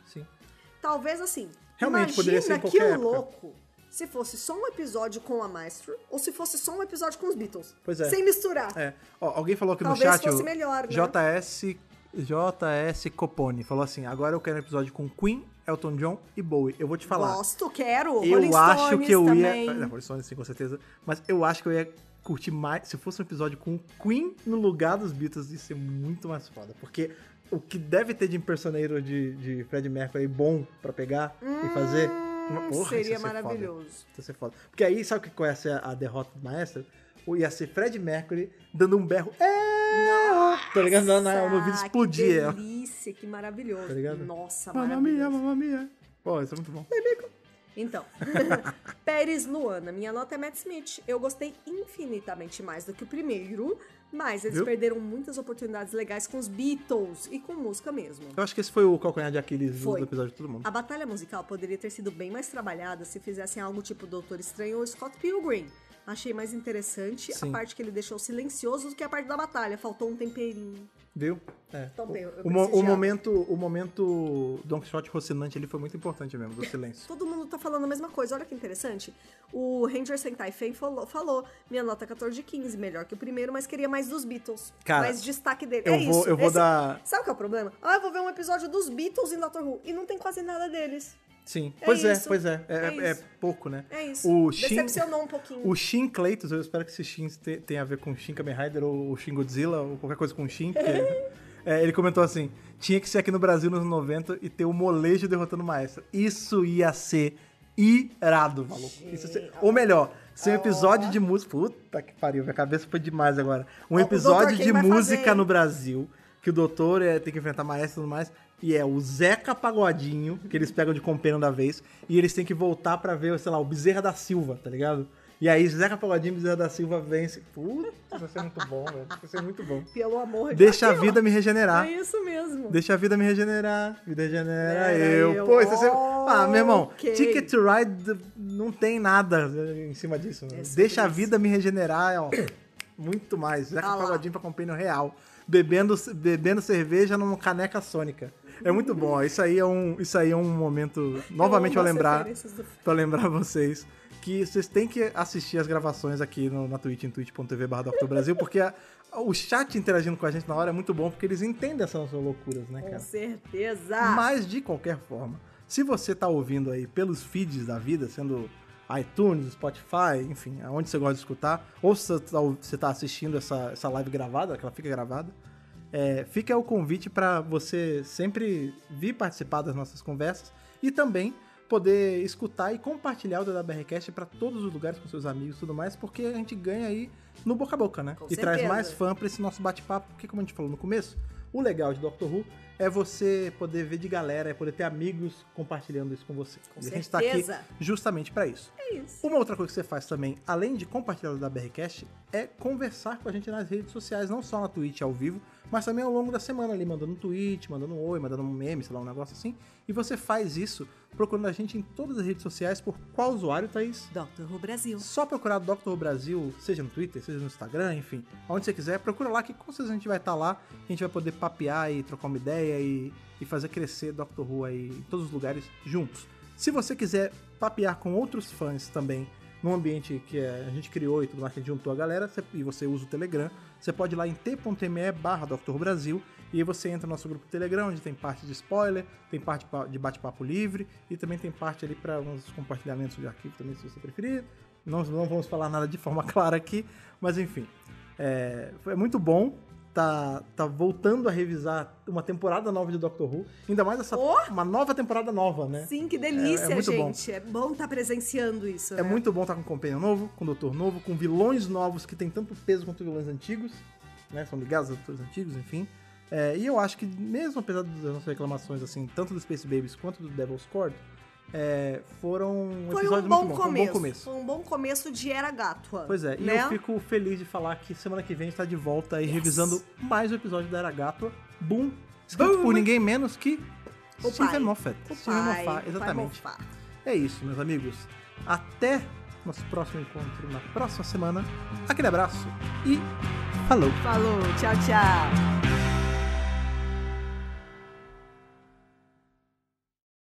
Talvez assim, realmente poderia ser em qualquer que época. louco se fosse só um episódio com a Maestro ou se fosse só um episódio com os Beatles. Pois é. Sem misturar. Alguém falou aqui Talvez no chat... fosse melhor, né? JS Copone falou assim: agora eu quero um episódio com Queen, Elton John e Bowie. Eu vou te falar. Quero. Eu Rolling acho Stones que eu também. ia. Rolling Stones, sim, com certeza. Mas eu acho que eu ia curtir mais. Se fosse um episódio com Queen no lugar dos Beatles, ia ser muito mais foda. Porque o que deve ter de impersoneiro de Freddie Mercury bom pra pegar e fazer. Porra, seria maravilhoso. Ia ser foda. Porque aí, sabe qual ia ser a derrota do maestro? Ia ser Freddie Mercury dando um berro. Nossa, tá ligado? No vídeo explodir. Que delícia, que maravilhoso. Tá ligado? Nossa, Mamma mia. Pô, isso é muito bom. Então, Pérez Luana, minha nota é Matt Smith. Eu gostei infinitamente mais do que o primeiro, mas eles perderam muitas oportunidades legais com os Beatles e com música mesmo. Eu acho que esse foi o calcanhar de Aquiles do episódio de todo mundo. A batalha musical poderia ter sido bem mais trabalhada se fizessem algo tipo Doutor Estranho ou Scott Pilgrim. Achei mais interessante a parte que ele deixou silencioso do que a parte da batalha. Faltou um temperinho. Viu? Então, o momento Don Quixote rocinante ali foi muito importante mesmo, do silêncio. Todo mundo tá falando a mesma coisa, olha que interessante. O Ranger Sentai Fen falou, minha nota é 14 de 15, melhor que o primeiro, mas queria mais dos Beatles. Cara, mais destaque dele. Eu vou dar... Sabe qual é o problema? Eu vou ver um episódio dos Beatles em Doctor Who, e não tem quase nada deles. Sim, pois é. É pouco, né? É isso. Decepcionou um pouquinho. O Shin Clayton, eu espero que esse Shin tenha a ver com o Shin Kamen Rider ou o Shin Godzilla ou qualquer coisa com o Shin, porque Ele comentou assim, tinha que ser aqui no Brasil nos 90 e ter o molejo derrotando o maestro. Isso ia ser irado, maluco. Ou melhor, ser um episódio de música... Puta que pariu, minha cabeça foi demais agora. Um episódio de música no Brasil, que o doutor tem que enfrentar maestro e tudo mais, e é o Zeca Pagodinho, que eles pegam de compênio da vez, e eles têm que voltar pra ver, sei lá, o Bezerra da Silva, tá ligado? E aí, Zeca Pagodinho e Bezerra da Silva vence. Puta, vai ser muito bom, velho. Vai ser muito bom. Pelo amor de Deus. Deixa a vida me regenerar. É isso mesmo. Deixa a vida me regenerar. Vida regenera eu. Pô, isso é... Ah, meu irmão, Ticket to Ride não tem nada em cima disso. Deixa a vida me regenerar, ó. Muito mais. Zeca Pagodinho pra compênio real. Bebendo cerveja numa caneca sônica. É muito bom. Isso aí é um momento... Novamente pra lembrar vocês que vocês têm que assistir as gravações aqui na Twitch, em twitch.tv/drbrasil, porque o chat interagindo com a gente na hora é muito bom, porque eles entendem essas nossas loucuras, né, cara? Com certeza! Mas, de qualquer forma, se você tá ouvindo aí pelos feeds da vida, sendo iTunes, Spotify, enfim, aonde você gosta de escutar, ou se você tá assistindo essa live gravada, que ela fica gravada, fica o convite para você sempre vir participar das nossas conversas e também poder escutar e compartilhar o DWRcast para todos os lugares com seus amigos e tudo mais, porque a gente ganha aí no boca a boca, né? Com e certeza. Traz mais fã para esse nosso bate-papo, porque como a gente falou no começo, o legal de Doctor Who é você poder ver de galera, é poder ter amigos compartilhando isso com você. Com e a gente tá aqui certeza. justamente para isso. É isso. Uma outra coisa que você faz também, além de compartilhar o DWRcast, é conversar com a gente nas redes sociais, não só na Twitch ao vivo, mas também ao longo da semana ali, mandando um tweet, mandando um oi, mandando um meme, sei lá, um negócio assim. E você faz isso procurando a gente em todas as redes sociais. Por qual usuário, Thaís? Doctor Who Brasil. Só procurar Doctor Who Brasil, seja no Twitter, seja no Instagram, enfim, onde você quiser, procura lá que com certeza a gente vai estar lá, a gente vai poder papear e trocar uma ideia e fazer crescer Doctor Who aí em todos os lugares juntos. Se você quiser papear com outros fãs também, num ambiente que a gente criou e tudo mais, que a gente juntou a galera, e você usa o Telegram, você pode ir lá em t.me/Doctor Who Brasil, e aí você entra no nosso grupo Telegram, onde tem parte de spoiler, tem parte de bate-papo livre, e também tem parte ali para uns compartilhamentos de arquivo também, se você preferir. Não vamos falar nada de forma clara aqui, mas enfim. É muito bom. Tá voltando a revisar uma temporada nova de Doctor Who. Ainda mais uma nova temporada nova, né? Sim, que delícia, muito gente. Bom. É bom estar presenciando isso, né? É muito bom estar com um Companion novo, com um Doutor novo, com vilões novos que tem tanto peso quanto vilões antigos, né? São ligados a doutores antigos, enfim. E eu acho que, mesmo apesar das nossas reclamações, assim, tanto do Space Babies quanto do Devil's Cord, foram episódios muito bons. Foi um bom começo. Foi um bom começo de Era Gátua. Pois é, né? E eu fico feliz de falar que semana que vem a gente tá de volta aí revisando mais um episódio da Era Gátua. Boom! Escrito por ninguém menos que Steven Moffat. Steven Moffat, exatamente. É isso, meus amigos. Até nosso próximo encontro na próxima semana. Aquele abraço e falou! Falou, tchau, tchau!